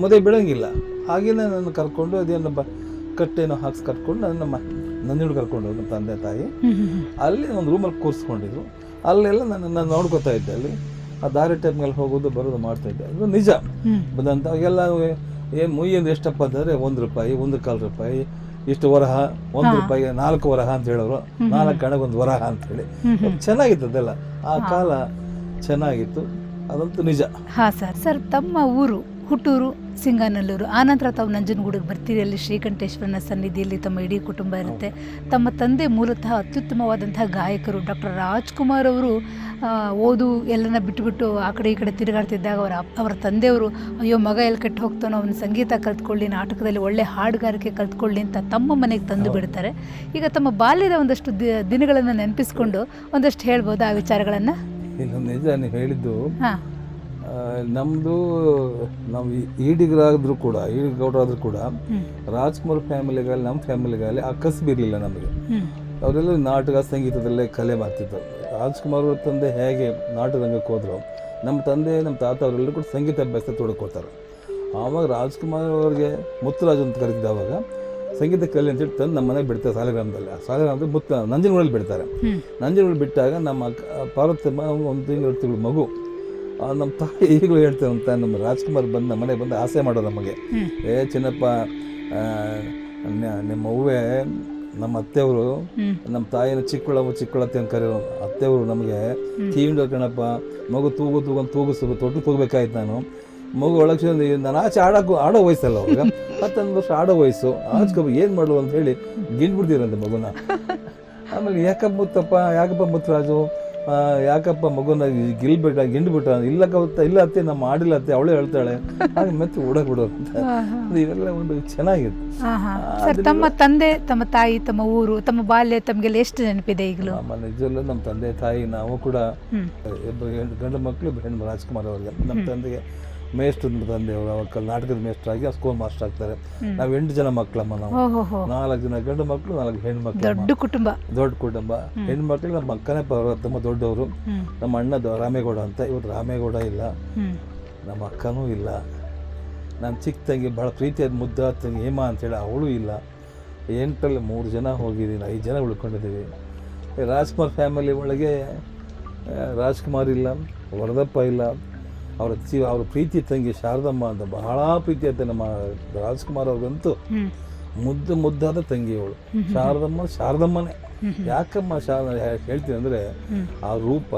ಮದುವೆ ಬಿಡೋಂಗಿಲ್ಲ. ಹಾಗೇನೆ ನನ್ನ ಕರ್ಕೊಂಡು ಅದೇನು ಕಟ್ಟೇನೋ ಹಾಕ್ಸಿ ಕರ್ಕೊಂಡು ನನ್ನ ಕರ್ಕೊಂಡು ನಮ್ಮ ತಂದೆ ತಾಯಿ ಅಲ್ಲಿ ಒಂದು ರೂಮಲ್ಲಿ ಕೂರಿಸ್ಕೊಂಡಿದ್ರು. ಅಲ್ಲೆಲ್ಲ ನಾನು ನೋಡ್ಕೋತಾ ಇದ್ದೆ. ಅಲ್ಲಿ ಆ ದಾರಿ ಟೈಪ್ ಮೇಲೆ ಹೋಗೋದು ಬರೋದು ಮಾಡ್ತಾ ಇದ್ದೆ. ಅದು ನಿಜ ಬಂದಂತ ಎಲ್ಲ ಮುಯ್ಯಿಂದ ಎಷ್ಟಪ್ಪ ಅಂತಂದರೆ ₹1, ₹1.25, ಇಷ್ಟು ವರಹ, ₹1, 4 ವರಹ ಅಂತ ಹೇಳೋರು. 4 ಕಣಗೆ 1 ವರಹ ಅಂತೇಳಿ ಚೆನ್ನಾಗಿತ್ತು ಅದೆಲ್ಲ. ಆ ಕಾಲ ಚೆನ್ನಾಗಿತ್ತು, ಅದಂತೂ ನಿಜ. ಹಾಂ ಸರ್, ತಮ್ಮ ಊರು ಹುಟ್ಟೂರು ಸಿಂಗಾನಲ್ಲೂರು. ಆನಂತರ ತಾವು ನಂಜನಗೂಡಿಗೆ ಬರ್ತೀರಿ. ಅಲ್ಲಿ ಶ್ರೀಕಂಠೇಶ್ವರನ ಸನ್ನಿಧಿಯಲ್ಲಿ ತಮ್ಮ ಇಡೀ ಕುಟುಂಬ ಇರುತ್ತೆ. ತಮ್ಮ ತಂದೆ ಮೂಲತಃ ಅತ್ಯುತ್ತಮವಾದಂತಹ ಗಾಯಕರು. ಡಾಕ್ಟರ್ ರಾಜ್ಕುಮಾರ್ ಅವರು ಓದು ಎಲ್ಲನ ಬಿಟ್ಟುಬಿಟ್ಟು ಆ ಕಡೆ ಈ ಕಡೆ ತಿರುಗಾಡ್ತಿದ್ದಾಗ ಅವರ ತಂದೆಯವರು ಅಯ್ಯೋ ಮಗ ಎಲ್ಲಿ ಕೆಟ್ಟು ಹೋಗ್ತಾನೋ, ಅವನು ಸಂಗೀತ ಕಲ್ತ್ಕೊಳ್ಳಿ, ನಾಟಕದಲ್ಲಿ ಒಳ್ಳೆ ಹಾಡುಗಾರಿಕೆ ಕಲ್ತ್ಕೊಳ್ಳಿ ಅಂತ ತಮ್ಮ ಮನೆಗೆ ತಂದು ಬಿಡ್ತಾರೆ. ಈಗ ತಮ್ಮ ಬಾಲ್ಯದ ಒಂದಷ್ಟು ದಿನಗಳನ್ನು ನೆನಪಿಸ್ಕೊಂಡು ಒಂದಷ್ಟು ಹೇಳ್ಬೋದು ಆ ವಿಚಾರಗಳನ್ನು? ಇಲ್ಲ, ನಿಜ ನೀವು ಹೇಳಿದ್ದು. ನಮ್ಮದು ನಾವು ಈಡಿಗರಾದರೂ ಕೂಡ, ಈಡಿಗೌಡರಾದರೂ ಕೂಡ ರಾಜ್ಕುಮಾರ್ ಫ್ಯಾಮಿಲಿಗಾಗಲಿ ನಮ್ಮ ಫ್ಯಾಮಿಲಿಗಾಗಲಿ ಆ ಕಸಬಿರಲಿಲ್ಲ ನಮಗೆ. ಅವರೆಲ್ಲ ನಾಟಕ ಸಂಗೀತದಲ್ಲೇ ಕಲೆ ಮಾಡ್ತಿದ್ದರು. ರಾಜ್ಕುಮಾರ್ ಅವ್ರ ತಂದೆ ಹೇಗೆ ನಾಟಕ ರಂಗಕ್ಕೆ ಹೋದ್ರು, ನಮ್ಮ ತಂದೆ ನಮ್ಮ ತಾತ ಅವರೆಲ್ಲರೂ ಕೂಡ ಸಂಗೀತ ಅಭ್ಯಾಸ ತೊಡಕೋತಾರೆ. ಆವಾಗ ರಾಜ್ಕುಮಾರ್ ಅವ್ರಿಗೆ ಮುತ್ತುರಾಜು ಅಂತ ಕರೀತಿದ್ದಾಗ ಸಂಗೀತ ಕಲೆ ಅಂತೇಳಿ ತಂದು ನಮ್ಮ ಮನೆಗೆ ಬಿಡ್ತಾರೆ. ಸಾಲಿಗ್ರಾಮದಲ್ಲಿ, ಸಾಲಿಗ್ರಾಮದಲ್ಲಿ ನಂಜನಗೂಡಲ್ಲಿ ಬಿಡ್ತಾರೆ. ನಂಜನಗೂಡಲ್ಲಿ ಬಿಟ್ಟಾಗ ನಮ್ಮ ಪಾರ್ವತಮ್ಮ 1 ತಿಂಗಳು ಮಗು. ನಮ್ಮ ತಾಯಿ ಈಗಲೂ ಹೇಳ್ತೇವೆ ಅಂತ, ನಮ್ಮ ರಾಜ್ಕುಮಾರ್ ಬಂದು ನಮ್ಮ ಮನೆಗೆ ಬಂದು ಆಸೆ ಮಾಡೋದು ನಮಗೆ. ಚಿನ್ನಪ್ಪ, ನಿಮ್ಮ ಅವ್ವೇ ನಮ್ಮ ಅತ್ತೆಯವರು ನಮ್ಮ ತಾಯಿನ ಚಿಕ್ಕಳತ್ತೆ ಅಂತ ಕರೆಯೋರು. ಅತ್ತೆಯವರು ನಮಗೆ ಕಿವಿಂಡ ಕಣಪ್ಪ, ಮಗು ತೂಗಿಸ್ಬೇಕು, ತೊಟ್ಟು ತೂಗಬೇಕಾಯ್ತು. ನಾನು ಮಗು ಒಳಗೆ ನಾನು ಆಚೆ ಆಡೋ ವಯಸ್ಸಲ್ಲ ಅವಾಗ, 11 ವರ್ಷ ಆಡೋ ವಯಸ್ಸು. ಆಚೆ ಏನು ಮಾಡೋದು ಅಂತ ಹೇಳಿ ಗಿಂಡ್ಬಿಡ್ತೀರಂತೆ ಮಗುನ. ಆಮೇಲೆ ಯಾಕಪ್ಪ ಮುತ್ತರಾಜು, ಯಾಕಪ್ಪ ಮಗುನ ಗಿಂಡ್ಬಿಟ್ಟ, ಇಲ್ಲ ಅತ್ತೆ ನಮ್ಮ ಆಡಿಲ್ಲ ಅತ್ತೆ, ಅವಳೇ ಹೇಳ್ತಾಳೆ, ಹಾಗೆ ಮತ್ತೆ ಬಿಡು ಅಂತ. ಇವೆಲ್ಲ ಒಂದು ಚೆನ್ನಾಗಿತ್ತು. ತಮ್ಮ ತಂದೆ, ತಮ್ಮ ತಾಯಿ, ತಮ್ಮ ಊರು, ತಮ್ಮ ಬಾಲ್ಯ ತಮಗೆಲ್ಲ ಎಷ್ಟು ನೆನಪಿದೆ ಈಗಲೂ? ನಿಜವಲ್ಲ, ನಮ್ಮ ತಂದೆ ತಾಯಿ ನಾವು ಕೂಡ ಗಂಡು ಮಕ್ಕಳು, ಹೆಣ್ಣು ರಾಜ್ಕುಮಾರ್ ಅವ್ರಿಗೆ. ನಮ್ಮ ತಂದೆಗೆ ಮೇಷ್ಟ್ರ ತಂದೆಯವರು ಅವಾಗ ನಾಟಕದ ಮೇಷ್ಟ್ರಾಗಿ ಸ್ಕೂಲ್ ಮಾಸ್ಟರ್ ಆಗ್ತಾರೆ. ನಾವು 8 ಜನ ಮಕ್ಕಳಮ್ಮ. ನಾವು 4 ಜನ ಗಂಡು ಮಕ್ಕಳು, 4 ಹೆಣ್ಣು ಮಕ್ಕಳು. ದೊಡ್ಡ ಕುಟುಂಬ. ಹೆಣ್ಮಕ್ಳು ನಮ್ಮ ಅಕ್ಕನೇ ತುಂಬ ದೊಡ್ಡವರು. ನಮ್ಮ ಅಣ್ಣ ರಾಮೇಗೌಡ ಅಂತ, ಇವತ್ತು ರಾಮೇಗೌಡ ಇಲ್ಲ, ನಮ್ಮ ಅಕ್ಕನೂ ಇಲ್ಲ. ನನ್ನ ಚಿಕ್ಕ ತಂಗಿ ಭಾಳ ಪ್ರೀತಿಯಾದ ಮುದ್ದಾದ ತಂಗಿ ಹೇಮಾ ಅಂತೇಳಿ, ಅವಳು ಇಲ್ಲ. 8ರಲ್ಲಿ 3 ಜನ ಹೋಗಿದ್ದೀನಿ, 5 ಜನ ಉಳ್ಕೊಂಡಿದ್ದೀವಿ. ರಾಜ್ಕುಮಾರ್ ಫ್ಯಾಮಿಲಿ ಒಳಗೆ ರಾಜ್ಕುಮಾರ್ ಇಲ್ಲ, ವರದಪ್ಪ ಇಲ್ಲ. ಅವ್ರ ಪ್ರೀತಿ ತಂಗಿ ಶಾರದಮ್ಮ ಅಂತ ಬಹಳ ಪ್ರೀತಿ ಆಯ್ತು ನಮ್ಮ ರಾಜ್ಕುಮಾರ್ ಅವ್ರಿಗಂತೂ. ಮುದ್ದಾದ ತಂಗಿಯವಳು ಶಾರದಮ್ಮನೇ. ಯಾಕಮ್ಮ ಹೇಳ್ತೀನಿ ಅಂದರೆ ಆ ರೂಪ,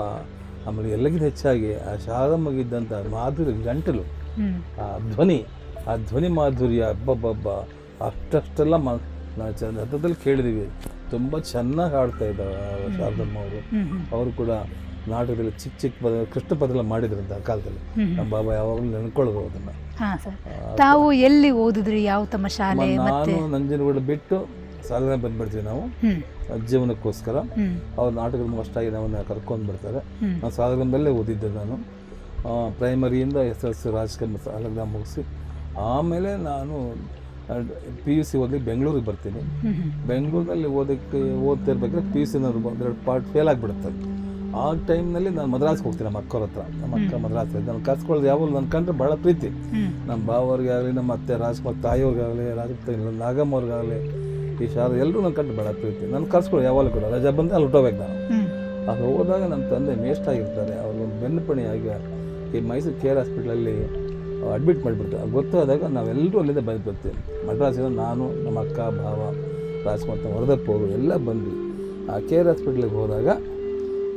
ಆಮೇಲೆ ಎಲ್ಲಕ್ಕಿಂತ ಹೆಚ್ಚಾಗಿ ಆ ಶಾರದಮ್ಮಗಿದ್ದಂಥ ಮಾಧುರ್ಯ ಗಂಟಲು, ಆ ಧ್ವನಿ ಮಾಧುರ್ಯ, ಹಬ್ಬ ಅಷ್ಟೆಲ್ಲ ಹತ್ತದಲ್ಲಿ ಕೇಳಿದೀವಿ. ತುಂಬ ಚೆನ್ನಾಗಿ ಹಾಡ್ತಾ ಇದ್ದಾರೆ ಶಾರದಮ್ಮ ಅವರು ಕೂಡ. ನಾಟಕದಲ್ಲಿ ಚಿಕ್ಕ ಕೃಷ್ಣ ಪದ ಮಾಡಿದ್ರಂತ ಆ ಕಾಲದಲ್ಲಿ. ನಮ್ಮ ಬಾಬಾ ಯಾವಾಗಲೂ ನೆನ್ಕೊಳ್ಳೋದು ಅದನ್ನ. ತಾವು ಎಲ್ಲಿ ಓದಿದ್ರಿ, ಯಾವ ತಮ್ಮ ಶಾಲೆ? ನಾನು ನಂಜನಗೂಡು ಬಿಟ್ಟು ಸಾಲಿಗ್ರಾಮ ಬಂದ್ಬಿಡ್ತೀವಿ ನಾವು ಜೀವನಕ್ಕೋಸ್ಕರ. ಅವ್ರು ನಾಟಕದ ಅಷ್ಟಾಗಿ ನಮ್ಮನ್ನ ಕರ್ಕೊಂಡು ಬರ್ತಾರೆ. ನಾನು ಸಾಲಿಗ್ರಾಮದಲ್ಲೇ ಓದಿದ್ದೆ. ನಾನು ಪ್ರೈಮರಿಯಿಂದ SSLC ರಾಜಕೀಯ ಸಾಲಿಗ್ರಾಮ ಮುಗಿಸಿ ಆಮೇಲೆ ನಾನು PUC ಓದಲಿಕ್ಕೆ ಬೆಂಗಳೂರಿಗೆ ಬರ್ತೀನಿ. ಬೆಂಗಳೂರಿನಲ್ಲಿ ಓದ್ತಾ ಇರ್ಬೇಕಾದ್ರೆ PUC 2 ಪಾರ್ಟ್ ಫೇಲ್ ಆಗಿಬಿಡುತ್ತೆ. ಆ ಟೈಮ್ನಲ್ಲಿ ನಾನು ಮದ್ರಾಸ್ಗೆ ಹೋಗ್ತೀನಿ ನಮ್ಮ ಅಕ್ಕವ್ರ ಹತ್ರ. ನಮ್ಮ ಅಕ್ಕ ಮದ್ರಾಸ್ ನಾನು ಕರ್ಸ್ಕೊಳ್ಳೋದು ಯಾವಾಗಲೂ ನನ್ನ ಕಂಡ್ರೆ ಭಾಳ ಪ್ರೀತಿ. ನಮ್ಮ ಬಾವವ್ರಿಗೆ ಆಗಲಿ, ನಮ್ಮ ಅತ್ತೆ ರಾಜ್ಕುಮಾರ್ ತಾಯಿಯವ್ರಿಗಾಗಲಿ, ನಾಗಮ್ಮ ಅವ್ರಿಗಾಗಲಿ, ಈ ಶಾಲೆ ಎಲ್ಲರೂ ನನ್ನ ಕಂಡ್ರೆ ಭಾಳ ಪ್ರೀತಿ. ನಾನು ಕರ್ಸ್ಕೊಳ್ಳೋದು ಯಾವಾಗಲೂ ಕೂಡ ರಜೆ ಬಂದರೆ ಅಲ್ಲಿ ಹೊಟ್ಟೋಗ್ಬೇಕು ನಾನು. ಅದು ಹೋದಾಗ ನಮ್ಮ ತಂದೆ ಮೇಷ್ಟಾಗಿರ್ತಾರೆ. ಅವ್ರಿಗೊಂದು ಬೆನ್ನುಪಣಿಯಾಗಿ ಈ ಮೈಸೂರು KR ಹಾಸ್ಪಿಟ್ಲಲ್ಲಿ ಅಡ್ಮಿಟ್ ಮಾಡಿಬಿಡ್ತಾರೆ. ಗೊತ್ತಾದಾಗ ನಾವೆಲ್ಲರೂ ಅಲ್ಲಿಂದ ಬರ್ತೀವಿ. ಮದ್ರಾಸಿಂದ ನಾನು, ನಮ್ಮ ಅಕ್ಕ, ಭಾವ, ರಾಜ್ಕುಮಾರ್, ವರದಪ್ಪ ಅವರು ಎಲ್ಲ ಬಂದ್ವಿ. ಆ KR ಹಾಸ್ಪಿಟ್ಲಿಗೆ ಹೋದಾಗ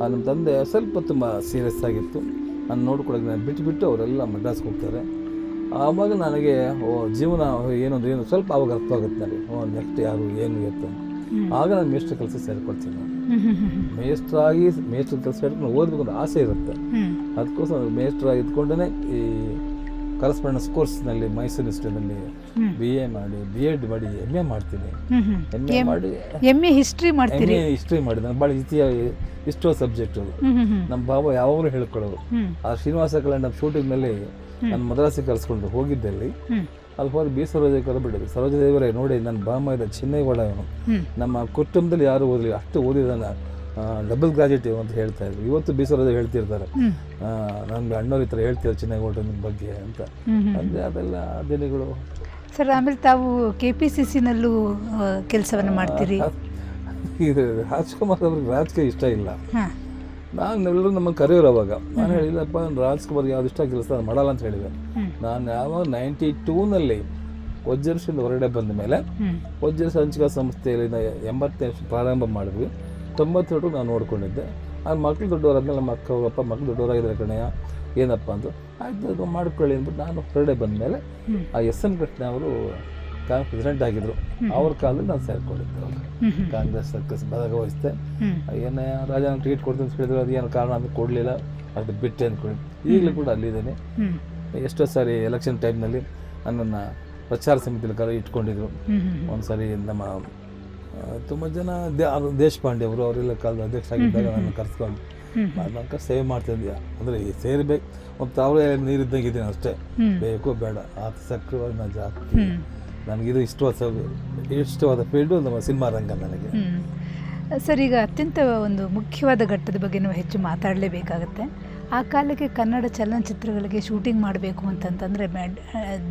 ನಮ್ಮ ತಂದೆ ಸ್ವಲ್ಪ ತುಂಬ ಸೀರಿಯಸ್ ಆಗಿತ್ತು. ನಾನು ನೋಡ್ಕೊಳಕ್ಕೆ ನಾನು ಬಿಟ್ಟು ಅವರೆಲ್ಲ ಮದ್ರಾಸ್ಗೆ ಹೋಗ್ತಾರೆ. ಆವಾಗ ನನಗೆ ಜೀವನ ಏನು ಸ್ವಲ್ಪ ಅವಾಗ ಅರ್ಥವಾಗುತ್ತೆ ನನಗೆ. ನೆಕ್ಸ್ಟ್ ಯಾರು ಏನು ಇತ್ತು. ಆಗ ನಾನು ಮೇಷ್ಟ್ರ ಕೆಲಸ ಸೇರ್ಕೊಳ್ತೀನಿ. ನಾನು ಮೇಷ್ಟ್ರ ಕೆಲಸ ಸೇರ್ಕೊಂಡು ಓದಬೇಕು ಅಂತ ಆಸೆ ಇರುತ್ತೆ. ಅದಕ್ಕೋಸ್ಕರ ಮೇಷ್ಟ್ರಾಗಿ ಇದ್ಕೊಂಡೇ ಈ ಕರೆಸ್ಪಾಂಡೆನ್ಸ್ ಕೋರ್ಸ್ನಲ್ಲಿ ಮೈಸೂರು ಯೂನಿವರ್ಸಿಟಿನಲ್ಲಿ BA ಮಾಡಿ BEd ಮಾಡಿ MA ಮಾಡ್ತೀನಿ. MA ಮಾಡಿ MA ಹಿಸ್ಟ್ರಿ ಮಾಡ್ತೀರಿ? MA ಹಿಸ್ಟ್ರಿ ಮಾಡಿದೆ. ನಾನು ಭಾಳ ಇಷ್ಟೋ ಸಬ್ಜೆಕ್ಟ್ ಅದು. ನಮ್ಮ ಬಾಬಾ ಯಾವಾಗಲೂ ಹೇಳ್ಕೊಡೋರು. ಆ ಶ್ರೀನಿವಾಸ ಕಲ್ಯಾಣ ನಮ್ಮ ಶೂಟಿಂಗ್ನಲ್ಲಿ ನಾನು ಮದ್ರಾಸಿಗೆ ಕರೆಸ್ಕೊಂಡು ಹೋಗಿದ್ದೆ. ಅಲ್ಲಿ ಹೋಗಿ B ಸರೋಜ ಬಿಡೋದು. ಸರೋಜ ದೇವರೇ ನೋಡಿ ನನ್ನ ಬಾಮ ಇದೆ ಚಿನ್ನೇಗೌಡ ಅವನು, ನಮ್ಮ ಕುಟುಂಬದಲ್ಲಿ ಯಾರು ಓದಲಿಲ್ಲ, ಅಷ್ಟು ಓದಿದಾನ, ಡಬಲ್ ಗ್ರಾಜುಯೇಟ್ ಅಂತ ಹೇಳ್ತಾ ಇದ್ರು. ಇವತ್ತು B ಸರೋಜ ಹೇಳ್ತಿರ್ತಾರೆ, ನಮ್ಗೆ ಅಣ್ಣವ್ರ ಈ ಥರ ಹೇಳ್ತಿದ್ರು ಚಿನ್ನೇಗೌಡನ ಬಗ್ಗೆ ಅಂತ. ಅಂದರೆ ಅದೆಲ್ಲ ದಿನಗಳು. ಸರ್, ಆಮೇಲೆ ತಾವು KPCCನಲ್ಲೂ ಕೆಲಸವನ್ನು ಮಾಡ್ತೀರಿ. ಇದು ರಾಜ್ಕುಮಾರ್ ಅವ್ರಿಗೆ ರಾಜಕೀಯ ಇಷ್ಟ ಇಲ್ಲ. ನಾನೆಲ್ಲರೂ ನಮಗೆ ಕರೆಯೋರು ಅವಾಗ. ನಾನು ಹೇಳಿಲ್ಲಪ್ಪ, ನಾನು ರಾಜ್ಕುಮಾರ್ ಯಾವ್ದು ಇಷ್ಟ ಕೆಲಸ ಮಾಡಲ್ಲ ಅಂತ ಹೇಳಿದೆ. ನಾನು ಯಾವಾಗ 92ನಲ್ಲಿ ವಜ್ರಶ್ರೀ ಹೊರಗಡೆ ಬಂದ ಮೇಲೆ ವಜ್ರಶ್ರೀ ಹಂಚಿಕೆ ಸಂಸ್ಥೆಯಲ್ಲಿ 80ನೇ ವರ್ಷ ಪ್ರಾರಂಭ ಮಾಡಿದ್ವಿ. 92 ನಾನು ನೋಡ್ಕೊಂಡಿದ್ದೆ. ಆ ಮಕ್ಳು ದೊಡ್ಡವರಾದ್ಮೇಲೆ ನಮ್ಮ ಅಕ್ಕ ಅಪ್ಪ ಮಕ್ಳು ದೊಡ್ಡವರಾಗಿದ್ದಾರೆ ಕಣಯ್ಯ, ಏನಪ್ಪ ಅಂದರು. ಆಯ್ತು ಅದು ಮಾಡ್ಕೊಳ್ಳಿ ಅಂದ್ಬಿಟ್ಟು ನಾನು ಹೊರಗಡೆ ಬಂದ ಮೇಲೆ ಆ SM ಕೃಷ್ಣ ಅವರು ಪ್ರೆಸಿಡೆಂಟ್ ಆಗಿದ್ರು. ಅವ್ರ ಕಾಲದಲ್ಲಿ ನಾನು ಸೇರ್ಕೊಂಡಿದ್ದೆ. ಅವರು ಕಾಂಗ್ರೆಸ್ ಸರ್ಕಸ್ ಭಾಗವಹಿಸಿದೆ. ಏನೇ ರಾಜನ ಟ್ರೀಟ್ ಕೊಡ್ತೀನಿ ಅಂತ ಹೇಳಿದ್ರು, ಅದು ಏನು ಕಾರಣ ಅಂತ ಕೊಡಲಿಲ್ಲ, ಅದು ಬಿಟ್ಟೆ ಅಂದ್ಕೊಂಡು ಈಗಲೂ ಕೂಡ ಅಲ್ಲಿದ್ದೇನೆ. ಎಷ್ಟೋ ಸಾರಿ ಎಲೆಕ್ಷನ್ ಟೈಮ್ನಲ್ಲಿ ನನ್ನನ್ನು ಪ್ರಚಾರ ಸಮಿತಿಯಲ್ಲಿ ಇಟ್ಕೊಂಡಿದ್ರು. ಒಂದು ಸಾರಿ ನಮ್ಮ ತುಂಬ ಜನ ದೇಶಪಾಂಡೆ ಅವರು ಅವರೆಲ್ಲ ಕಾಲದ ಅಧ್ಯಕ್ಷ ಆಗಿದ್ದಾಗ ನನ್ನ ಕರೆಸ್ಕೊಂಡು ನಾನು ಸೇವೆ ಮಾಡ್ತಿದ್ದೆ. ಅಂದರೆ ಸೇರ್ಬೇಕು ಮತ್ತು ಅವರೇ ನೀರಿದ್ದಂಗೆ ಇದ್ದೀನಿ ಅಷ್ಟೇ, ಬೇಕು ಬೇಡ ಆಸಕ್ತವಾಗಿ ನಾನು ಜಾಸ್ತಿ. ನನಗಿದು ಇಷ್ಟವಾದ ಫೀಲ್ಡು ನಮ್ಮ ಸಿನಿಮಾ ರಂಗ ನನಗೆ. ಸರ್, ಈಗ ಅತ್ಯಂತ ಒಂದು ಮುಖ್ಯವಾದ ಘಟ್ಟದ ಬಗ್ಗೆ ನಾವು ಹೆಚ್ಚು ಮಾತಾಡಲೇಬೇಕಾಗತ್ತೆ. ಆ ಕಾಲಕ್ಕೆ ಕನ್ನಡ ಚಲನಚಿತ್ರಗಳಿಗೆ ಶೂಟಿಂಗ್ ಮಾಡಬೇಕು ಅಂತಂತಂದರೆ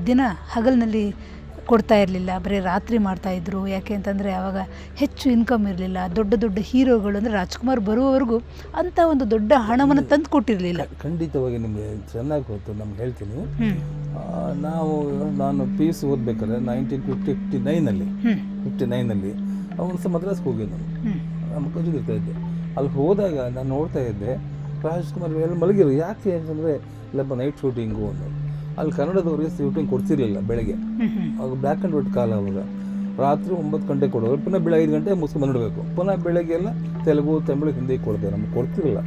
ದಿನ ಹಗಲಿನಲ್ಲಿ ಕೊಡ್ತಾ ಇರಲಿಲ್ಲ, ಬರೀ ರಾತ್ರಿ ಮಾಡ್ತಾಯಿದ್ರು. ಯಾಕೆ ಅಂತಂದರೆ ಆವಾಗ ಹೆಚ್ಚು ಇನ್ಕಮ್ ಇರಲಿಲ್ಲ. ದೊಡ್ಡ ದೊಡ್ಡ ಹೀರೋಗಳು ಅಂದರೆ ರಾಜ್ಕುಮಾರ್ ಬರುವವರೆಗೂ ಅಂಥ ಒಂದು ದೊಡ್ಡ ಹಣವನ್ನು ತಂದು ಕೊಟ್ಟಿರಲಿಲ್ಲ. ಖಂಡಿತವಾಗಿ ನಿಮಗೆ ಚೆನ್ನಾಗಿ ಗೊತ್ತು. ನಮ್ಗೆ ಹೇಳ್ತೀನಿ, ನಾನು PUC ಓದ್ಬೇಕಾದ್ರೆ 1959ನಲ್ಲಿ ಅವನು ಸಹ ಮದ್ರಾಸ್ಗೆ ಹೋಗಿದ್ದೆ. ನಾನು ಕಂಜೂರು ಇರ್ತಾ ಇದ್ದೆ. ಅಲ್ಲಿ ಹೋದಾಗ ನಾನು ನೋಡ್ತಾ ಇದ್ದೆ ರಾಜ್ಕುಮಾರ್ ಎಲ್ಲ ಮಲಗಿರು. ಯಾಕೆ ಅಂತಂದರೆ ಇಲ್ಲಪ್ಪ ನೈಟ್ ಶೂಟಿಂಗು ಅನ್ನೋದು. ಅಲ್ಲಿ ಕನ್ನಡದವ್ರಿಗೆ ಶೂಟಿಂಗ್ ಕೊಡ್ತಿರ್ಲಿಲ್ಲ. ಬೆಳಗ್ಗೆ ಅವಾಗ ಬ್ಲ್ಯಾಕ್ ಆ್ಯಂಡ್ ವೈಟ್ ಕಾಲ. ಅವಾಗ ರಾತ್ರಿ 9 ಗಂಟೆಗೆ ಕೊಡೋರು, ಪುನಃ ಬೆಳಗ್ಗೆ 5 ಗಂಟೆ ಮುಗಿಸ್ಕೊಂಡು ಬಂದಿಡಬೇಕು. ಪುನಃ ಬೆಳಗ್ಗೆ ಎಲ್ಲ ತೆಲುಗು ತಮಿಳು ಹಿಂದಿ ಕೊಡ್ತೇವೆ, ನಮ್ಗೆ ಕೊಡ್ತಿರಲಿಲ್ಲ.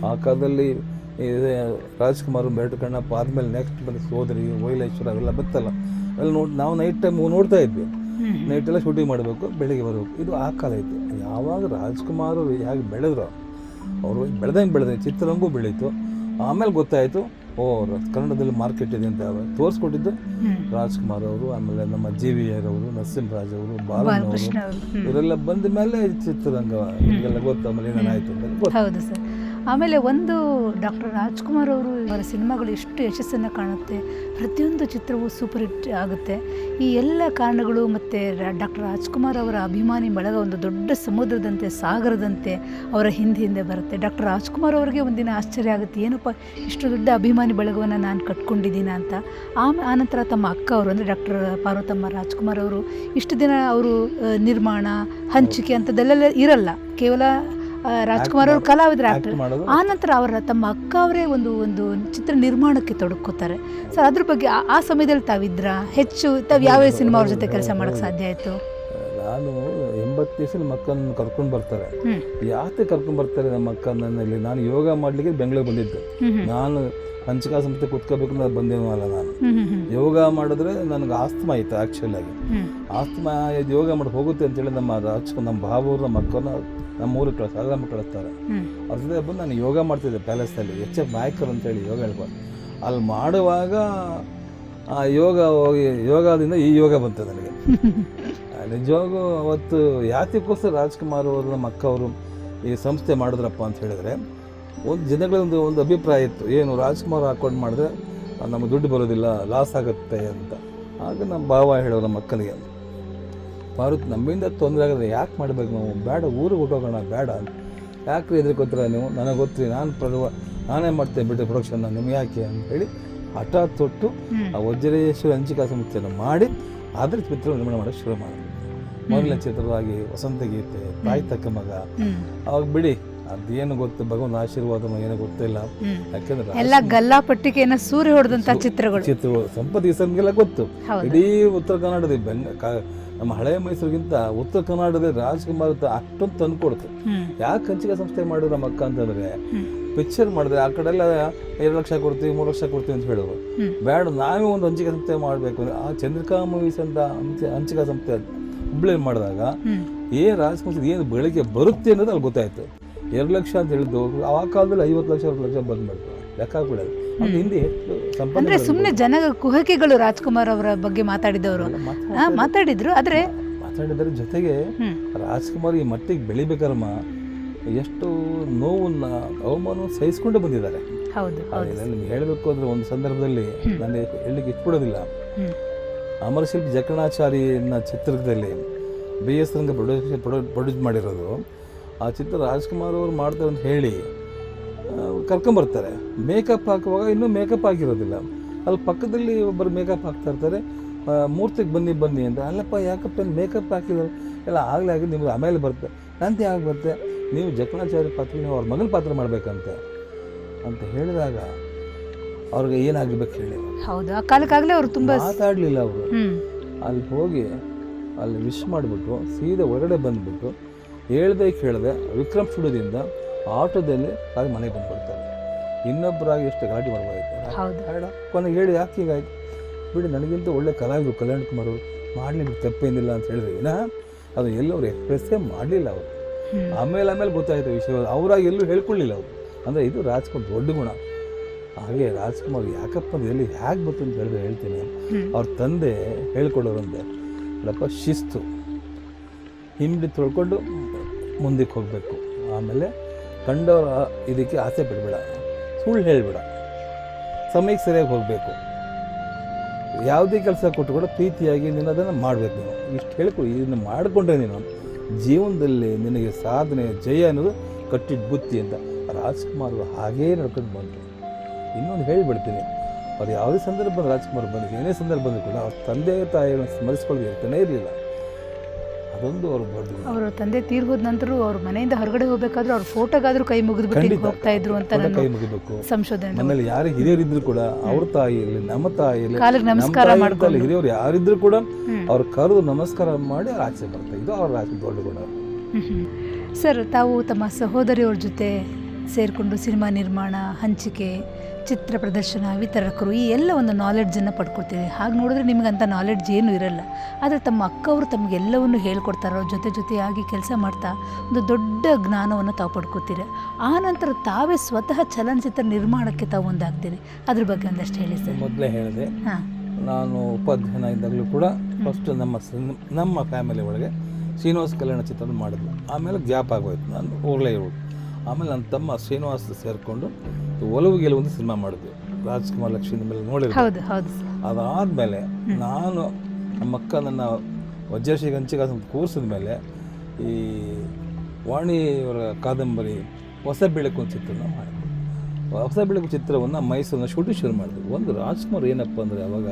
ಆ ಕಾಲದಲ್ಲಿ ರಾಜ್ಕುಮಾರ್ ಬೆರಟು ಕಣ್ಣಪ್ಪ ಆದಮೇಲೆ ನೆಕ್ಸ್ಟ್ ಬಂದು ಸೋದರಿ ವೈಲೇಶ್ವರ ಅವೆಲ್ಲ ಬತ್ತಲ್ಲ, ಅಲ್ಲಿ ನಾವು ನೈಟ್ ಟೈಮ್ ನೋಡ್ತಾ ಇದ್ವಿ. ನೈಟೆಲ್ಲ ಶೂಟಿಂಗ್ ಮಾಡಬೇಕು, ಬೆಳಗ್ಗೆ ಬರಬೇಕು. ಇದು ಆ ಕಾಲ ಇತ್ತು. ಯಾವಾಗ ರಾಜ್ಕುಮಾರ್ ಹೇಗೆ ಬೆಳೆದ್ರು, ಅವರು ಬೆಳೆದಂಗೆ ಚಿತ್ರರಂಗೂ ಬೆಳೀತು. ಆಮೇಲೆ ಗೊತ್ತಾಯಿತು, ಕನ್ನಡದಲ್ಲಿ ಮಾರ್ಕೆಟ್ ಇದೆ ಅಂತ ತೋರಿಸ್ಕೊಟ್ಟಿದ್ದು ರಾಜ್ಕುಮಾರ್ ಅವರು. ಆಮೇಲೆ ನಮ್ಮ GVR ಅವರು, ನರಸಿಂಹರಾಜ್ ಅವರು, ಬಾಲನವರು, ಇವರೆಲ್ಲ ಬಂದ ಮೇಲೆ ಚಿತ್ರರಂಗ ಎಲ್ಲ ಗೊತ್ತು. ಆಮೇಲೆ ಏನೇನಾಯಿತು ಅಂತ ಗೊತ್ತು. ಹೌದು ಸರ್. ಆಮೇಲೆ ಒಂದು ಡಾಕ್ಟರ್ ರಾಜ್ಕುಮಾರ್ ಅವರು ಅವರ ಸಿನಿಮಾಗಳು ಎಷ್ಟು ಯಶಸ್ಸನ್ನು ಕಾಣುತ್ತೆ, ಪ್ರತಿಯೊಂದು ಚಿತ್ರವೂ ಸೂಪರ್ ಹಿಟ್ ಆಗುತ್ತೆ. ಈ ಎಲ್ಲ ಕಾರಣಗಳು ಮತ್ತು ಡಾಕ್ಟರ್ ರಾಜ್ಕುಮಾರ್ ಅವರ ಅಭಿಮಾನಿ ಬಳಗ ಒಂದು ದೊಡ್ಡ ಸಮುದ್ರದಂತೆ, ಸಾಗರದಂತೆ ಅವರ ಹಿಂದೆ ಬರುತ್ತೆ. ಡಾಕ್ಟರ್ ರಾಜ್ಕುಮಾರ್ ಅವರಿಗೆ ಒಂದಿನ ಆಶ್ಚರ್ಯ ಆಗುತ್ತೆ, ಏನಪ್ಪ ಇಷ್ಟು ದೊಡ್ಡ ಅಭಿಮಾನಿ ಬಳಗವನ್ನು ನಾನು ಕಟ್ಕೊಂಡಿದ್ದೀನಿ ಅಂತ. ಆನಂತರ ತಮ್ಮ ಅಕ್ಕ ಅವರು ಅಂದರೆ ಡಾಕ್ಟರ್ ಪಾರ್ವತಮ್ಮ ರಾಜ್ಕುಮಾರ್ ಅವರು ಇಷ್ಟು ದಿನ ಅವರು ನಿರ್ಮಾಣ, ಹಂಚಿಕೆ ಅಂಥದ್ದೆಲ್ಲ ಇರಲ್ಲ, ಕೇವಲ ರಾಜ್ಕುಮಾರ್ ಅವರು ಕಲಾವಿದರು, ಆಕ್ಟರ್. ಆನಂತರ ತಮ್ಮ ಅಕ್ಕ ಅವರೇ ಒಂದು ಚಿತ್ರ ನಿರ್ಮಾಣಕ್ಕೆ ತೊಡಕೋತಾರೆ. ಸರ್, ಅದ್ರ ಬಗ್ಗೆ ಆ ಸಮಯದಲ್ಲಿ ತಾವಿದ್ರ ಹೆಚ್ಚು ಯಾವ ಸಿನಿಮಾ ಅವ್ರ ಜೊತೆ ಕೆಲಸ ಮಾಡೋಕ್ಕೆ ಸಾಧ್ಯ ಆಯಿತು? ನಾನು 80 ದಿವಸ ನಮ್ಮ ಅಕ್ಕನ ಕರ್ಕೊಂಡು ಬರ್ತಾರೆ. ಯಾಕೆ ಕರ್ಕೊಂಡು ಬರ್ತಾರೆ ನಮ್ಮ ಅಕ್ಕನಲ್ಲಿ? ನಾನು ಯೋಗ ಮಾಡಲಿಕ್ಕೆ ಬೆಂಗಳೂರು ಬಂದಿದ್ದೆ. ನಾನು ಹಂಚಿಕಾ ಸಂಸ್ಥೆ ಕೂತ್ಕೋಬೇಕು ಅಂತ ಬಂದೇನಲ್ಲ. ನಾನು ಯೋಗ ಮಾಡಿದ್ರೆ ನನಗೆ ಆಸ್ತಮಾ ಇತ್ತು. ಆ್ಯಕ್ಚುಲಾಗಿ ಆಸ್ತಮಾ ಯೋಗ ಮಾಡಿ ಹೋಗುತ್ತೆ ಅಂತೇಳಿ ನಮ್ಮ ಭಾವರು ನಮ್ಮ ಅಕ್ಕನ ನಮ್ಮ ಊರಿಗೆ ಕಳಿಸ್ತಾರೆ. ಅವ್ರ ಜೊತೆ ಬಂದು ನಾನು ಯೋಗ ಮಾಡ್ತಿದ್ದೆ ಪ್ಯಾಲೇಸಲ್ಲಿ. HF ನಾಯ್ಕರ್ ಅಂತೇಳಿ ಯೋಗ ಹೇಳ್ಬೋದು. ಅಲ್ಲಿ ಮಾಡುವಾಗ ಆ ಯೋಗದಿಂದ ಈ ಯೋಗ ಬಂತು ನನಗೆ. ನಿಜವಾಗೂ ಅವತ್ತು ಯಾತಕ್ಕೋಸ್ಕರ ರಾಜ್ಕುಮಾರ್ ಅವರು ನಮ್ಮ ಅಕ್ಕ ಅವರು ಈ ಸಂಸ್ಥೆ ಮಾಡಿದ್ರಪ್ಪ ಅಂತ ಹೇಳಿದ್ರೆ, ಒಂದು ಜನಗಳೊಂದು ಅಭಿಪ್ರಾಯ ಇತ್ತು, ಏನು ರಾಜ್ಕುಮಾರ್ ಹಾಕೊಂಡು ಮಾಡಿದ್ರೆ ನಮಗೆ ದುಡ್ಡು ಬರೋದಿಲ್ಲ, ಲಾಸ್ ಆಗುತ್ತೆ ಅಂತ. ಆಗ ನಮ್ಮ ಭಾವ ಹೇಳೋರು ನಮ್ಮ ಅಕ್ಕನಿಗೆ, ಭಾರತ್ ನಮ್ಮಿಂದ ತೊಂದರೆ ಆಗೋದ್ರೆ ಯಾಕೆ ಮಾಡಬೇಕು ನಾವು, ಬೇಡ ಊರಿಗೆ ಹೊಟ್ಟೋಗೋಣ ಬೇಡ ಅಂತ. ಯಾಕ್ರಿ ಎದುರ್ಕೋತೀರ ನೀವು, ನನಗೆ ಗೊತ್ತಿರಿ, ನಾನೇ ಮಾಡ್ತೇನೆ ಬಿಟ್ಟರೆ ಪ್ರೊಡಕ್ಷನ್, ನಿಮ್ಗೆ ಯಾಕೆ ಅಂತ ಹೇಳಿ ಹಠ ತೊಟ್ಟು ಆ ವಜ್ರೇಶ್ವರಿ ಹಂಚಿಕಾ ಸಂಸ್ಥೆಯನ್ನು ಮಾಡಿ ಅದ್ರ ಚಿತ್ರ ನಿರ್ಮಾಣ ಮಾಡೋಕ್ಕೆ ಶುರು ಮಾಡಿದ್ರು. ಮೊದಲನೇ ಚಿತ್ರವಾಗಿ ವಸಂತ ಗೀತೆ, ತಾಯಿ ತಕ್ಕ ಮಗ. ಅವಾಗ ಬಿಡಿ ಅದೇನು ಗೊತ್ತು, ಭಗವಂತ ಆಶೀರ್ವಾದ ಏನೋ ಗೊತ್ತಿಲ್ಲ. ಯಾಕೆಂದ್ರೆ ಎಲ್ಲ ಗಲ್ಲಾಪಟ್ಟಿಗೆನ ಸೂರ್ಯ ಹೊಡೆದಂತ ಚಿತ್ರಗಳು ಸಂಪತ್ತಿ ಹೆಸರಿಗೆಲ್ಲ ಗೊತ್ತು. ಇಡೀ ಉತ್ತರ ಕನ್ನಡದ ನಮ್ಮ ಹಳೆಯ ಮೈಸೂರಿಗಿಂತ ಉತ್ತರ ಕನ್ನಡದ ರಾಜ್ಕುಮಾರ್ ಅಷ್ಟೊಂದು ತಂದು ಕೊಡ್ತು. ಯಾಕೆ ಹಂಚಿಕೆ ಸಂಸ್ಥೆ ಮಾಡಿದ್ರು ನಮ್ಮ ಅಕ್ಕ ಅಂತಂದ್ರೆ, ಪಿಕ್ಚರ್ ಮಾಡಿದ್ರೆ ಆ ಕಡೆ ಎಲ್ಲ 2 ಲಕ್ಷ ಕೊಡ್ತೀವಿ 3 ಲಕ್ಷ ಕೊಡ್ತೀವಿ ಅಂತ ಹೇಳೋರು. ಬೇಡ, ನಾವೇ ಒಂದು ಹಂಚಿಕೆ ಸಂಸ್ಥೆ ಮಾಡಬೇಕು. ಆ ಚಂದ್ರಿಕಾ ಮೂವೀಸ್ ಅಂತ ಹಂಚಿಕೆ ಸಂಸ್ಥೆ ಹುಬ್ಳಿಯಲ್ಲಿ ಮಾಡಿದಾಗ ರಾಜಕುಮಾರ್ ಏನು ಬೆಳಗ್ಗೆ ಬರುತ್ತೆ ಅನ್ನೋದು ಅಲ್ಲಿ ಗೊತ್ತಾಯ್ತು. 2 ಲಕ್ಷ ಅಂತ ಹೇಳಿದ್ದು ಆ ಕಾಲದಲ್ಲಿ 50 ಲಕ್ಷ 60 ಲಕ್ಷ ಬಂದ್ಬಿಡ್ತು, ಲೆಕ್ಕ ಹಾಕ್ಬಿಡೋದು. ಅದು ಹಿಂದೆ ಅಂದ್ರೆ ಸುಮ್ಮನೆ ಜನ ಕುಹಕಿಗಳು ರಾಜ್ಕುಮಾರ್ ಅವರ ಬಗ್ಗೆ ಮಾತಾಡಿದವರು ಮಾತಾಡಿದ್ರು. ಆದ್ರೆ ಮಾತಾಡಿದ್ರ ಜೊತೆಗೆ ರಾಜ್ಕುಮಾರ್ ಈ ಮಟ್ಟಿಗೆ ಬೆಳಿಬೇಕಮ್ಮ ಎಷ್ಟು ನೋವನ್ನ ಅವಮಾನವನ್ನು ಸಹಿಸ್ಕೊಂಡು ಬಂದಿದ್ದಾರೆ. ನಿಮ್ಗೆ ಹೇಳಬೇಕು ಅಂದ್ರೆ ಒಂದು ಸಂದರ್ಭದಲ್ಲಿ ನಾನು ಹೇಳಲಿಕ್ಕೆ ಇಟ್ಬಿಡೋದಿಲ್ಲ. ಅಮರಶಿಲ್ಪಿ ಜಕಣಾಚಾರಿನ ಚಿತ್ರದಲ್ಲಿ BS ರಂಗ ಪ್ರೊಡ್ಯೂಸ್ ಮಾಡಿರೋದು. ಆ ಚಿತ್ರ ರಾಜ್ಕುಮಾರ್ ಅವರು ಮಾಡ್ತಾರೆ ಅಂತ ಹೇಳಿ ಕರ್ಕೊಂಬರ್ತಾರೆ. ಮೇಕಪ್ ಹಾಕುವಾಗ ಇನ್ನೂ ಮೇಕಪ್ ಆಗಿರೋದಿಲ್ಲ. ಅಲ್ಲಿ ಪಕ್ಕದಲ್ಲಿ ಒಬ್ಬರು ಮೇಕಪ್ ಹಾಕ್ತಾ ಇರ್ತಾರೆ. ಮೂರ್ತಿಗೆ ಬನ್ನಿ ಅಂತ. ಅಲ್ಲಪ್ಪ ಯಾಕಪ್ಪ ಮೇಕಪ್ ಹಾಕಿದ್ರು ಎಲ್ಲ ಆಗಲೇ ಆಗಿ ನಿಮ್ಗೆ ಆಮೇಲೆ ಬರುತ್ತೆ. ನಂತೆ ಯಾಕೆ ಬರುತ್ತೆ, ನೀವು ಜಕಣಾಚಾರ್ಯ ಪಾತ್ರ ನೀವು ಅವ್ರ ಮಗನ ಪಾತ್ರ ಮಾಡಬೇಕಂತೆ ಅಂತ ಹೇಳಿದಾಗ ಅವ್ರಿಗೆ ಏನಾಗಬೇಕು ಹೇಳಿ. ಹೌದು, ಆ ಕಾಲಕ್ಕಾಗಲೇ ಅವರು ತುಂಬ ಮಾತಾಡಲಿಲ್ಲ. ಅವರು ಅಲ್ಲಿ ಹೋಗಿ ಅಲ್ಲಿ ವಿಶ್ ಮಾಡಿಬಿಟ್ಟು ಸೀದಾ ಹೊರಗಡೆ ಬಂದುಬಿಟ್ಟು ಕೇಳದೆ ವಿಕ್ರಮ್ ಸ್ಟುಡಿಯೋದಿಂದ ಆಟೋದಲ್ಲಿ ಆಗಿ ಮನೆಗೆ ಬಂದುಬಿಡ್ತಾರೆ. ಇನ್ನೊಬ್ಬರಾಗಿ ಎಷ್ಟು ಗಲಾಟೆ ಮಾಡ್ಬೋದಾಯ್ತು. ಕೊನೆಗೆ ಹೇಳಿ ಯಾಕೆ ಹೀಗಾಯ್ತು ಬಿಡಿ, ನನಗಿಂತ ಒಳ್ಳೆ ಕಲಾವಿದರು ಕಲ್ಯಾಣ್ ಕುಮಾರ್ ಅವರು ಮಾಡಲಿಕ್ಕೆ ತಪ್ಪೇನಿಲ್ಲ ಅಂತ ಹೇಳಿದ್ರೆ ಅದು ಎಲ್ಲವರು ಎಕ್ಸ್ಪ್ರೆಸ್ಸೇ ಮಾಡಲಿಲ್ಲ ಅವರು. ಆಮೇಲೆ ಗೊತ್ತಾಯಿತು ವಿಷಯ. ಅವರಾಗಿ ಎಲ್ಲೂ ಹೇಳ್ಕೊಳ್ಳಿಲ್ಲ ಅವರು. ಅಂದರೆ ಇದು ರಾಜ್ಕುಮಾರ್ ದೊಡ್ಡ ಗುಣ. ಹಾಗೆ ರಾಜ್ಕುಮಾರ್ ಯಾಕಪ್ಪ ಎಲ್ಲಿ ಹೇಗೆ ಬಂತು ಅಂತ ಹೇಳಿದ್ರೆ ಹೇಳ್ತೀನಿ. ಅವ್ರ ತಂದೆ ಹೇಳ್ಕೊಡೋರಂತೆ, ಅಲ್ಲಪ್ಪ ಶಿಸ್ತು, ಹಿಂದೆ ತೊಳ್ಕೊಂಡು ಮುಂದಕ್ಕೆ ಹೋಗಬೇಕು. ಆಮೇಲೆ ಕಂಡವರ ಇದಕ್ಕೆ ಆಸೆ ಬಿಡಬೇಡ, ಸುಳ್ಳು ಹೇಳಬೇಡ, ಸಮಯಕ್ಕೆ ಸರಿಯಾಗಿ ಹೋಗಬೇಕು, ಯಾವುದೇ ಕೆಲಸ ಕೊಟ್ಟು ಕೂಡ ಪ್ರೀತಿಯಾಗಿ ನೀನು ಅದನ್ನು ಮಾಡಬೇಕು. ನೀನು ಇಷ್ಟು ಹೇಳ್ಕೊಡಿ. ಇದನ್ನು ಮಾಡಿಕೊಂಡ್ರೆ ನೀನು ಜೀವನದಲ್ಲಿ ನಿನಗೆ ಸಾಧನೆ ಜಯ ಅನ್ನೋದು ಕಟ್ಟಿಟ್ಟು ಬುತ್ತಿ ಅಂತ ರಾಜ್ಕುಮಾರ್ ಹಾಗೇ ನಡ್ಕೊಂಡು ಬಂದರು. ಇನ್ನೊಂದು ಹೇಳಿಬಿಡ್ತೀನಿ, ಅವ್ರು ಯಾವುದೇ ಸಂದರ್ಭ ರಾಜ್ಕುಮಾರ್ ಬಂದಿದ್ದು ಏನೇ ಸಂದರ್ಭ ಬಂದರೂ ಕೂಡ ಅವ್ರ ತಂದೆ ತಾಯಿಯನ್ನು ಸ್ಮರಿಸ್ಕೊಳ್ಳಿ ಇರ್ತಾನೆ ಇರಲಿಲ್ಲ. ಅದೊಂದು ಅವ್ರ ದೊಡ್ಡ. ಅವರ ತಂದೆ ತೀರ್ಹೋದ ನಂತರ ಅವ್ರ ಮನೆಯಿಂದ ಹೊರಗಡೆ ಹೋಗಬೇಕಾದ್ರೂ ಅವ್ರ ಫೋಟೋಗಾದ್ರೂ ಕೈ ಮುಗಿದ್ಬಿಟ್ಟು ಹೋಗ್ತಾ ಇದ್ರು ಅಂತ ಕೈ ಮುಗಿಬೇಕು. ಸಂಶೋಧನೆ ಮನೇಲಿ ಯಾರು ಹಿರಿಯರಿದ್ರು ಕೂಡ ಅವ್ರ ತಾಯಿಯಲ್ಲಿ ನಮ್ಮ ತಾಯಿಯಲ್ಲಿ ನಮಸ್ಕಾರ ಮಾಡ್ಕೊಳ್ಳಿ. ಹಿರಿಯವರು ಯಾರಿದ್ರು ಕೂಡ ಅವ್ರ ಕರೆದು ನಮಸ್ಕಾರ ಮಾಡಿ ಆಚೆ ಬರ್ತಾರೆ. ಇದು ಅವ್ರ ದೊಡ್ಡ ಗುಣ. ಸರ್, ತಾವು ತಮ್ಮ ಸಹೋದರಿಯವ್ರ ಜೊತೆ ಸೇರಿಕೊಂಡು ಸಿನಿಮಾ ನಿರ್ಮಾಣ, ಹಂಚಿಕೆ, ಚಿತ್ರ ಪ್ರದರ್ಶನ, ವಿತರಕರು ಈ ಎಲ್ಲ ಒಂದು ನಾಲೆಡ್ಜನ್ನು ಪಡ್ಕೊಳ್ತೀವಿ. ಹಾಗೆ ನೋಡಿದ್ರೆ ನಿಮಗಂಥ ನಾಲೆಡ್ಜ್ ಏನೂ ಇರಲ್ಲ. ಆದರೆ ತಮ್ಮ ಅಕ್ಕವರು ತಮಗೆಲ್ಲವನ್ನು ಹೇಳ್ಕೊಡ್ತಾರೆ. ಅವ್ರ ಜೊತೆಯಾಗಿ ಕೆಲಸ ಮಾಡ್ತಾ ಒಂದು ದೊಡ್ಡ ಜ್ಞಾನವನ್ನು ತಾವು ಪಡ್ಕೊತೀರಿ. ಆ ನಂತರ ತಾವೇ ಸ್ವತಃ ಚಲನಚಿತ್ರ ನಿರ್ಮಾಣಕ್ಕೆ ತಾವು ಮುಂದಾಗ್ತೀರಿ. ಅದ್ರ ಬಗ್ಗೆ ಒಂದಷ್ಟು ಹೇಳಿ ಸರ್. ಮೊದಲೇ ಹೇಳಿದೆ, ನಾನು ಉಪಾಧ್ಯಾಯನ ಇದ್ದಾಗಲೂ ಕೂಡ ಫಸ್ಟ್ ನಮ್ಮ ಫ್ಯಾಮಿಲಿ ಒಳಗೆ ಶ್ರೀನಿವಾಸ ಕಲ್ಯಾಣ ಚಿತ್ರ ಮಾಡಿದ್ರು. ಆಮೇಲೆ ಗ್ಯಾಪ್ ಆಗೋಯ್ತು, ನಾನು ಹೋಗಲೇ ಇರೋದು. ಆಮೇಲೆ ನನ್ನ ತಮ್ಮ ಶ್ರೀನಿವಾಸ್ ಸೇರಿಕೊಂಡು ಒಲವು ಗೆಲುವು ಒಂದು ಸಿನಿಮಾ ಮಾಡಿದ್ವಿ. ರಾಜ್ಕುಮಾರ್ ಲಕ್ಷ್ಮೀ ಮೇಲೆ ನೋಡಿದ್ರು. ಅದಾದಮೇಲೆ ನಾನು ನಮ್ಮ ಅಕ್ಕ ನನ್ನ ವಜ್ರಶ್ರೀ ಹಂಚಿಕೆ ಕೂರಿಸಿದ ಮೇಲೆ ಈ ವಾಣಿಯವರ ಕಾದಂಬರಿ ಹೊಸ ಬೆಳಕು ಚಿತ್ರನ ಮಾಡಿದ್ವಿ. ಹೊಸ ಬೆಳಕು ಚಿತ್ರವನ್ನು ಮೈಸೂರಿನ ಶೂಟಿಂಗ್ ಶುರು ಮಾಡಿದ್ವಿ. ಒಂದು ರಾಜ್ಕುಮಾರ್ ಏನಪ್ಪ ಅಂದರೆ ಅವಾಗ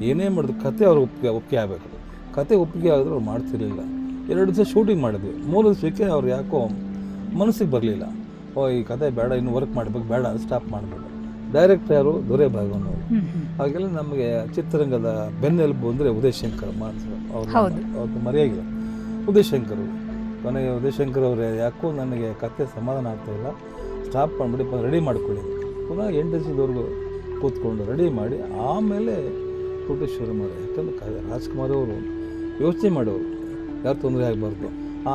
ಏನೇ ಮಾಡಿದ್ರು ಕತೆ ಅವ್ರು ಒಪ್ಪಿಗೆ ಆಗಬೇಕು. ಕತೆ ಒಪ್ಪಿಗೆ ಆಗಿದ್ರು ಅವ್ರು ಮಾಡ್ತಿರ್ಲಿಲ್ಲ. 2 ದಿವಸ ಶೂಟಿಂಗ್ ಮಾಡಿದ್ವಿ. 3 ದಿವಸಕ್ಕೆ ಅವ್ರು ಯಾಕೋ ಮನಸ್ಸಿಗೆ ಬರಲಿಲ್ಲ. ಈ ಕತೆ ಬೇಡ, ಇನ್ನು ವರ್ಕ್ ಮಾಡಬೇಕು, ಬೇಡ ಸ್ಟಾಪ್ ಮಾಡಬೇಕು. ಡೈರೆಕ್ಟರ್ ಯಾರು? ದೊರೆ ಭಾಗವನ್ ಅವರು. ಹಾಗೆಲ್ಲ ನಮಗೆ ಚಿತ್ರರಂಗದ ಬೆನ್ನೆಲುಬು ಅಂದರೆ ಉದಯ್ ಶಂಕರ್ ಅವ್ರು ಮರೆಯಾಗಿಲ್ಲ. ಉದಯ್ ಶಂಕರ್ ಕೊನೆಗೆ ಉದಯ್ ಶಂಕರ್ ಅವರೇ ಯಾಕೋ ನನಗೆ ಕತೆ ಸಮಾಧಾನ ಆಗ್ತಾಯಿಲ್ಲ, ಸ್ಟಾಪ್ ಮಾಡಿಬಿಟ್ಟು ರೆಡಿ ಮಾಡ್ಕೊಳ್ಳಿ. ಪುನಃ 8 ದಿವಸದವರೆಗೂ ಕೂತ್ಕೊಂಡು ರೆಡಿ ಮಾಡಿ ಆಮೇಲೆ ಶೂಟಿಂಗ್ ಶುರು ಮಾಡಿ. ಯಾಕಂದ್ರೆ ರಾಜ್ಕುಮಾರ್ ಅವರು ಯೋಚನೆ ಮಾಡೋರು ಯಾರು ತೊಂದರೆ ಆಗಬಾರ್ದು. ಆ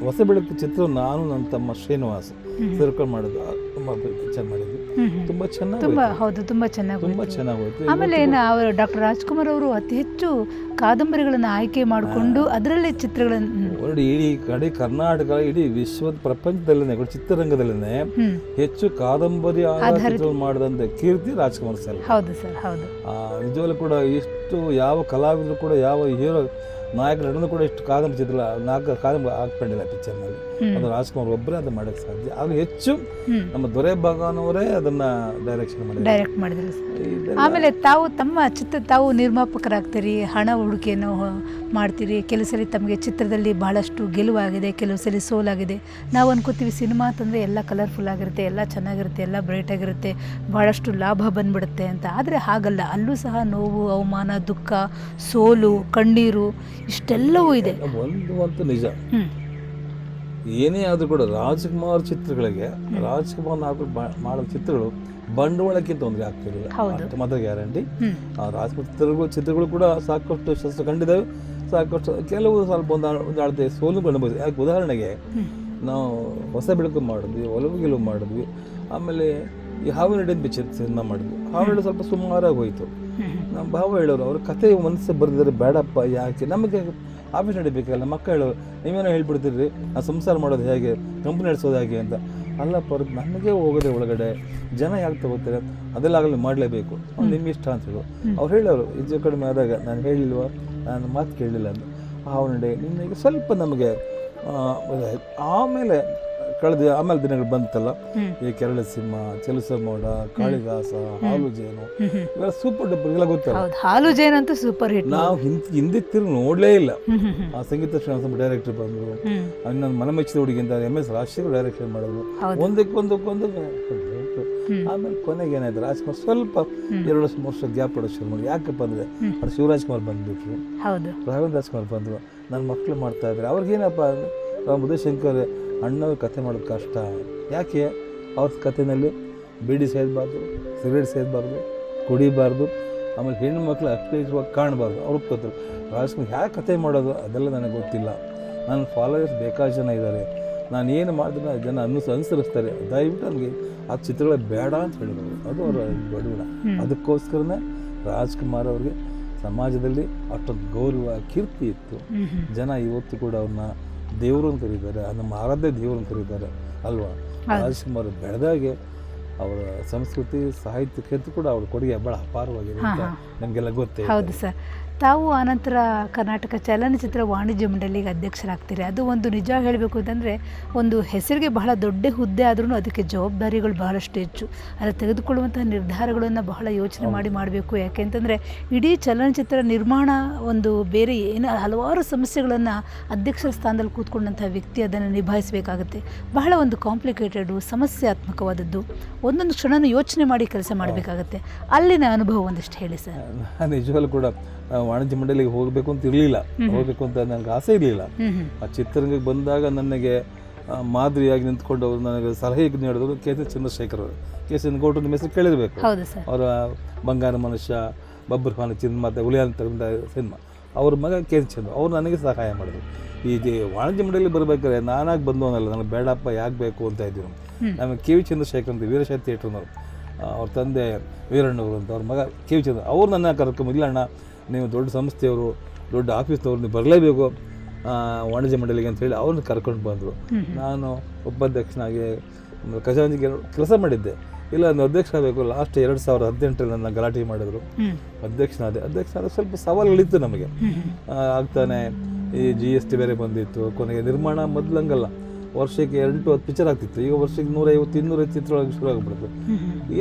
ಹೊಸ ಬೆಳಕು ಚಿತ್ರ ನಾನು ನನ್ನ ತಮ್ಮ ಶ್ರೀನಿವಾಸ್ ಸೇರ್ಕೊಂಡು ಮಾಡೋದು ತುಂಬ ಪಿಕ್ಚರ್ ಮಾಡಿದ್ವಿ. ತುಂಬ ಚೆನ್ನಾಗಿ. ಆಮೇಲೆ ಅವರು ಡಾಕ್ಟರ್ ರಾಜ್ಕುಮಾರ್ ಅವರು ಅತಿ ಹೆಚ್ಚು ಕಾದಂಬರಿಗಳನ್ನು ಆಯ್ಕೆ ಮಾಡಿಕೊಂಡು ಅದರಲ್ಲೇ ಚಿತ್ರಗಳನ್ನು ಇಡೀ ಕರ್ನಾಟಕ, ಇಡೀ ವಿಶ್ವದ ಪ್ರಪಂಚದಲ್ಲೇ ಚಿತ್ರರಂಗದಲ್ಲೇ ಹೆಚ್ಚು ಕಾದಂಬರಿ ಮಾಡಿದಂಥ ಕೀರ್ತಿ ರಾಜ್ಕುಮಾರ್ ಸರ್. ಹೌದು ಸರ್, ಹೌದು. ನಿಜವಾಗ್ಲೂ ಕೂಡ ಇಷ್ಟು ಯಾವ ಕಲಾವಿದರು ಕೂಡ ಯಾವ ಹೀರೋ ನಾಯಕರು ಕೂಡ ಇಷ್ಟು ಕಾದಂಬರಿ ಚಿತ್ರ 4 ಕಾದಂಬರಿ ಹಾಕ್ಕೊಂಡಿಲ್ಲ ಪಿಕ್ಚರ್ನಲ್ಲಿ. ಅದು ರಾಜ್ಕುಮಾರ್ ಒಬ್ಬರೇ ಅದು ಮಾಡೋಕ್ಕೆ ಸಾಧ್ಯ. ಅದು ಹೆಚ್ಚು ನಮ್ಮ ದೊರೆ ಭಾಗವನವರೇ ಅದನ್ನು ಡೈರೆಕ್ಟ್ ಮಾಡಿದ್ರು. ಆಮೇಲೆ ತಾವು ನಿರ್ಮಾಪಕರಾಗ್ತೀರಿ, ಹಣ ಹೂಡಿಕೆಯನ್ನು ಮಾಡ್ತೀರಿ. ಕೆಲವು ಸಲ ತಮಗೆ ಚಿತ್ರದಲ್ಲಿ ಬಹಳಷ್ಟು ಗೆಲುವಾಗಿದೆ, ಕೆಲವು ಸಲ ಸೋಲಾಗಿದೆ. ನಾವು ಅನ್ಕೋತೀವಿ ಸಿನಿಮಾ ಅಂತಂದರೆ ಎಲ್ಲ ಕಲರ್ಫುಲ್ ಆಗಿರುತ್ತೆ, ಎಲ್ಲ ಚೆನ್ನಾಗಿರುತ್ತೆ, ಎಲ್ಲ ಬ್ರೈಟ್ ಆಗಿರುತ್ತೆ, ಬಹಳಷ್ಟು ಲಾಭ ಬಂದ್ಬಿಡುತ್ತೆ ಅಂತ. ಆದರೆ ಹಾಗಲ್ಲ, ಅಲ್ಲೂ ಸಹ ನೋವು, ಅವಮಾನ, ದುಃಖ, ಸೋಲು, ಕಣ್ಣೀರು ಇಷ್ಟೆಲ್ಲವೂ ಇದೆ. ಒಂದು ನಿಜ, ಏನೇ ಆದರೂ ಕೂಡ ರಾಜ್ಕುಮಾರ್ ಚಿತ್ರಗಳಿಗೆ ರಾಜ್ಕುಮಾರ್ ಮಾಡೋ ಚಿತ್ರಗಳು ಬಂಡವಾಳಕ್ಕಿಂತ ತೊಂದರೆ ಆಗ್ತಿರಲಿಲ್ಲ, ಅಷ್ಟು ಮಾತ್ರ ಗ್ಯಾರಂಟಿ. ರಾಜ್ಕುಮಾರ್ ಚಿತ್ರಗಳು ಕೂಡ ಸಾಕಷ್ಟು ಯಶಸ್ಸು ಕಂಡಿದ್ದಾವೆ, ಸಾಕಷ್ಟು ಕೆಲವು ಸ್ವಲ್ಪ ಒಂದು ಅಳತೆ ಸೋಲು ಅನುಭವಿಸಿದೆ. ಯಾಕೆ ಉದಾಹರಣೆಗೆ ನಾವು ಹೊಸ ಬೆಳಕು ಮಾಡಿದ್ವಿ, ಒಲವು ಗೆಲುವು ಮಾಡಿದ್ವಿ, ಆಮೇಲೆ ಈ ಹಾವಿನಡಿ ಸಿನಿಮಾ ಮಾಡಿದ್ವಿ. ಹಾವಿನಡಿ ಸ್ವಲ್ಪ ಸುಮಾರಾಗಿ ಹೋಯಿತು. ನಮ್ಮ ಭಾವ ಹೇಳೋರು ಅವ್ರ ಕಥೆ ಮನಸ್ಸು ಬರೆದಿದ್ದಾರೆ, ಬೇಡಪ್ಪ ಯಾಕೆ ನಮಗೆ ಆಫೀಸ್ ನಡಿಬೇಕಲ್ಲ. ಮಕ್ಕಳು ಹೇಳೋರು ನೀವೇನೋ ಹೇಳ್ಬಿಡ್ತೀರಿ ನಾವು ಸಂಸಾರ ಮಾಡೋದು ಹೇಗೆ, ಕಂಪ್ನಿ ನಡೆಸೋದು ಹೇಗೆ ಅಂತ. ಅಲ್ಲಪ್ಪ ಅವ್ರಿಗೆ ನಮಗೆ ಹೋಗೋದೆ ಒಳಗಡೆ ಜನ ಯಾಕೆ ತಗೋತಾರೆ, ಅದೆಲ್ಲ ಆಗಲಿ ಮಾಡಲೇಬೇಕು, ನಿಮ್ಗೆ ಇಷ್ಟ ಅಂತ ಹೇಳೋರು. ಅವ್ರು ಹೇಳೋರು ಹೆಚ್ಚು ಕಡಿಮೆ ಆದಾಗ ನಾನು ಹೇಳಿಲ್ವ, ನಾನು ಮಾತು ಕೇಳಲಿಲ್ಲ ಅಂತ. ಹಾವಿನಡಿ ನಿಮಗೆ ಸ್ವಲ್ಪ ನಮಗೆ ಆಮೇಲೆ ದಿನಗಳು ಬಂತಲ್ಲ, ಈ ಕೆರಳ ಸಿಂಹ, ಕೆಲಸ ಮೋಡ, ಕಾಳಿದಾಸ, ಹಾಲು ಜೇನು, ಇವೆಲ್ಲ ಸೂಪರ್ ಡೂಪರ್ ಎಲ್ಲ ಗೊತ್ತಲ್ಲ. ಹಾಲು ಜೇನು ಅಂತ ಸೂಪರ್ ಹಿಟ್. ನಾವು ಹಿಂದೆ ತಿರುಗಿ ನೋಡಲೇ ಇಲ್ಲ. ಆ ಸಂಗೀತ ಶ್ರೀನಿವಾಸ ಡೈರೆಕ್ಟರ್ ಬಂದರು, ಇನ್ನೊಂದು ಮನಮೆಚ್ಚಿದ ಹುಡುಗಿ ಅಂತ MS ರಾಜಶೇಖರ್ ಡೈರೆಕ್ಷನ್ ಮಾಡೋದು, ಒಂದಕ್ಕೊಂದು. ಆಮೇಲೆ ಕೊನೆಗೆ ಏನಾಯ್ತು, ರಾಜ್ಕುಮಾರ್ ಸ್ವಲ್ಪ 2 ವರ್ಷ 3 ವರ್ಷ ಗ್ಯಾಪ್ ಕೊಡೋ ಶುರು ಮಾಡಿ. ಯಾಕಪ್ಪ ಅಂದರೆ ಅದು ಶಿವರಾಜ್ಕುಮಾರ್ ಬಂದ್ಬಿಟ್ರು, ರಾಘವೇಂದ್ರ ರಾಜ್ಕುಮಾರ್ ಬಂದರು, ನನ್ನ ಮಕ್ಕಳು ಮಾಡ್ತಾ ಇದ್ದಾರೆ. ಅವ್ರಿಗೇನಪ್ಪ ಉದಯಶಂಕರ್ ಅಣ್ಣವ್ರ ಕತೆ ಮಾಡೋದು ಕಷ್ಟ. ಯಾಕೆ ಅವ್ರ ಕಥೆಯಲ್ಲಿ ಬೀಡಿ ಸೇದಬಾರ್ದು, ಸಿಗರೇಟ್ ಸೇದಬಾರ್ದು, ಕುಡಿಬಾರ್ದು, ಆಮೇಲೆ ಹೆಣ್ಣು ಮಕ್ಕಳು ಅಶ್ಲೀಲವಾಗಿ ಕಾಣಬಾರ್ದು. ಅವ್ರು ಒಪ್ಕೋತಾರೆ. ರಾಜ್ಕುಮಾರ್ ಯಾಕೆ ಕತೆ ಮಾಡೋದು ಅದೆಲ್ಲ ನನಗೆ ಗೊತ್ತಿಲ್ಲ, ನನ್ನ ಫಾಲೋವರ್ಸ್ ಬೇಕಾದ ಜನ ಇದ್ದಾರೆ, ನಾನು ಏನು ಮಾಡಿದ್ರೆ ಜನ ಅನುಸರಿಸ್ತಾರೆ, ದಯವಿಟ್ಟು ನನಗೆ ಆ ಚಿತ್ರಗಳ ಬೇಡ ಅಂತ ಹೇಳಿದ್ರು. ಅದು ಅವರ ಬಡವಣ. ಅದಕ್ಕೋಸ್ಕರನೇ ರಾಜ್ಕುಮಾರ್ ಅವ್ರಿಗೆ ಸಮಾಜದಲ್ಲಿ ಅಷ್ಟೊಂದು ಗೌರವ ಕೀರ್ತಿ ಇತ್ತು. ಜನ ಇವತ್ತು ಕೂಡ ಅವ್ರನ್ನ ದೇವರು ಅಂತ ಕರೀತಾರೆ, ನಮ್ಮ ಆರಾಧ್ಯ ದೇವರು ಅಂತ ಕರೀತಾರೆ ಅಲ್ವಾ. ರಾಜ್ಕುಮಾರ್ ಬೆಳೆದಾಗೆ ಅವರ ಸಂಸ್ಕೃತಿ ಸಾಹಿತ್ಯಕ್ಕೆ ಕೂಡ ಅವ್ರ ಕೊಡುಗೆ ಭಾಳ ಅಪಾರವಾಗಿದೆ ಅಂತ ನಮಗೆಲ್ಲ ಗೊತ್ತೇ. ಹೌದು ಸರ್. ತಾವು ಆನಂತರ ಕರ್ನಾಟಕ ಚಲನಚಿತ್ರ ವಾಣಿಜ್ಯ ಮಂಡಳಿಗೆ ಅಧ್ಯಕ್ಷರಾಗ್ತೀರಿ. ಅದು ಒಂದು ನಿಜ ಹೇಳಬೇಕು ಅಂತಂದರೆ ಒಂದು ಹೆಸರಿಗೆ ಬಹಳ ದೊಡ್ಡ ಹುದ್ದೆ ಆದ್ರೂ ಅದಕ್ಕೆ ಜವಾಬ್ದಾರಿಗಳು ಬಹಳಷ್ಟು ಹೆಚ್ಚು. ಅದನ್ನು ತೆಗೆದುಕೊಳ್ಳುವಂತಹ ನಿರ್ಧಾರಗಳನ್ನು ಬಹಳ ಯೋಚನೆ ಮಾಡಿ ಮಾಡಬೇಕು. ಯಾಕೆಂತಂದರೆ ಇಡೀ ಚಲನಚಿತ್ರ ನಿರ್ಮಾಣ ಒಂದು ಬೇರೆ ಏನು ಹಲವಾರು ಸಮಸ್ಯೆಗಳನ್ನು ಅಧ್ಯಕ್ಷರ ಸ್ಥಾನದಲ್ಲಿ ಕೂತ್ಕೊಂಡಂಥ ವ್ಯಕ್ತಿ ಅದನ್ನು ನಿಭಾಯಿಸಬೇಕಾಗುತ್ತೆ. ಬಹಳ ಒಂದು ಕಾಂಪ್ಲಿಕೇಟೆಡು, ಸಮಸ್ಯಾತ್ಮಕವಾದದ್ದು, ಒಂದೊಂದು ಕ್ಷಣನೂ ಯೋಚನೆ ಮಾಡಿ ಕೆಲಸ ಮಾಡಬೇಕಾಗತ್ತೆ. ಅಲ್ಲಿನ ಅನುಭವ ಒಂದಿಷ್ಟು ಹೇಳಿ ಸರ್. ನಿಜವಾಗ್ಲೂ ಕೂಡ ವಾಣಿಜ್ಯ ಮಂಡಳಿಗೆ ಹೋಗಬೇಕು ಅಂತ ಇರಲಿಲ್ಲ, ಹೋಗಬೇಕು ಅಂತ ನನಗೆ ಆಸೆ ಇರಲಿಲ್ಲ. ಆ ಚಿತ್ರರಂಗಕ್ಕೆ ಬಂದಾಗ ನನಗೆ ಮಾದರಿಯಾಗಿ ನಿಂತ್ಕೊಂಡು ಅವರು ನನಗೆ ಸಲಹೆ ನೀಡಿದವರು KC ಚಂದ್ರಶೇಖರ್ ಅವರು. KC ಚಂದ್ರಗೌಡರು ನಿಮ್ಮ ಹೆಸರು ಕೇಳಿರಬೇಕು. ಅವರ ಬಂಗಾರ ಮನುಷ್ಯ, ಬಬ್ಬರ್ ಖಾನ್ ಮತ್ತು ಹುಲಿಯಾನ್ ತಗೊಂಡ ಸಿನಿಮಾ, ಅವ್ರ ಮಗ KC ಚಂದ್ರ ಅವರು ನನಗೆ ಸಹಾಯ ಮಾಡಿದ್ರು. ಈ ವಾಣಿಜ್ಯ ಮಂಡಳಿಗೆ ಬರಬೇಕಾದ್ರೆ ನಾನಾಗಿ ಬಂದವನಲ್ಲ, ನನಗೆ ಬೇಡಪ್ಪ ಯಾಕೆ ಬೇಕು ಅಂತ ಇದ್ದೀವಿ. ನಮಗೆ KV ಚಂದ್ರಶೇಖರ್ ಅಂತ ವೀರಶೈವ ಥಿಯೇಟ್ರ್ನವರು, ಅವ್ರ ತಂದೆ ವೀರಣ್ಣವರು ಅಂತ, ಅವ್ರ ಮಗ KV ಚಂದ್ರ, ಅವ್ರು ನನ್ನ ಕರ್ಕೊಂಡು ಇಲ್ಲ ಅಣ್ಣ ನೀವು ದೊಡ್ಡ ಸಂಸ್ಥೆಯವರು, ದೊಡ್ಡ ಆಫೀಸ್ನವ್ರು, ನೀವು ಬರಲೇಬೇಕು ವಾಣಿಜ್ಯ ಮಂಡಳಿಗೆ ಅಂತೇಳಿ ಅವ್ರನ್ನ ಕರ್ಕೊಂಡು ಬಂದರು. ನಾನು ಉಪಾಧ್ಯಕ್ಷನಾಗಿ ಖಜಾಂಚಿಗೆ ಕೆಲಸ ಮಾಡಿದ್ದೆ. ಇಲ್ಲ ನಾನು ಅಧ್ಯಕ್ಷ ಆಗಬೇಕು. ಲಾಸ್ಟ್ 2018 ನನ್ನ ಗಲಾಟೆ ಮಾಡಿದ್ರು, ಅಧ್ಯಕ್ಷನಾದೆ. ಸ್ವಲ್ಪ ಸವಾಲುಗಳಿತ್ತು ನಮಗೆ. ಆಗ್ತಾನೆ ಈ GST ಬೇರೆ ಬಂದಿತ್ತು. ಕೊನೆಗೆ ನಿರ್ಮಾಣ ಮೊದಲಂಗಲ್ಲ, ವರ್ಷಕ್ಕೆ 8-10 ಪಿಕ್ಚರ್ ಆಗ್ತಿತ್ತು. ಈಗ ವರ್ಷಕ್ಕೆ 150-200 ಚಿತ್ರಗಳಿಗೆ ಶುರು ಆಗಿಬಿಡ್ತು.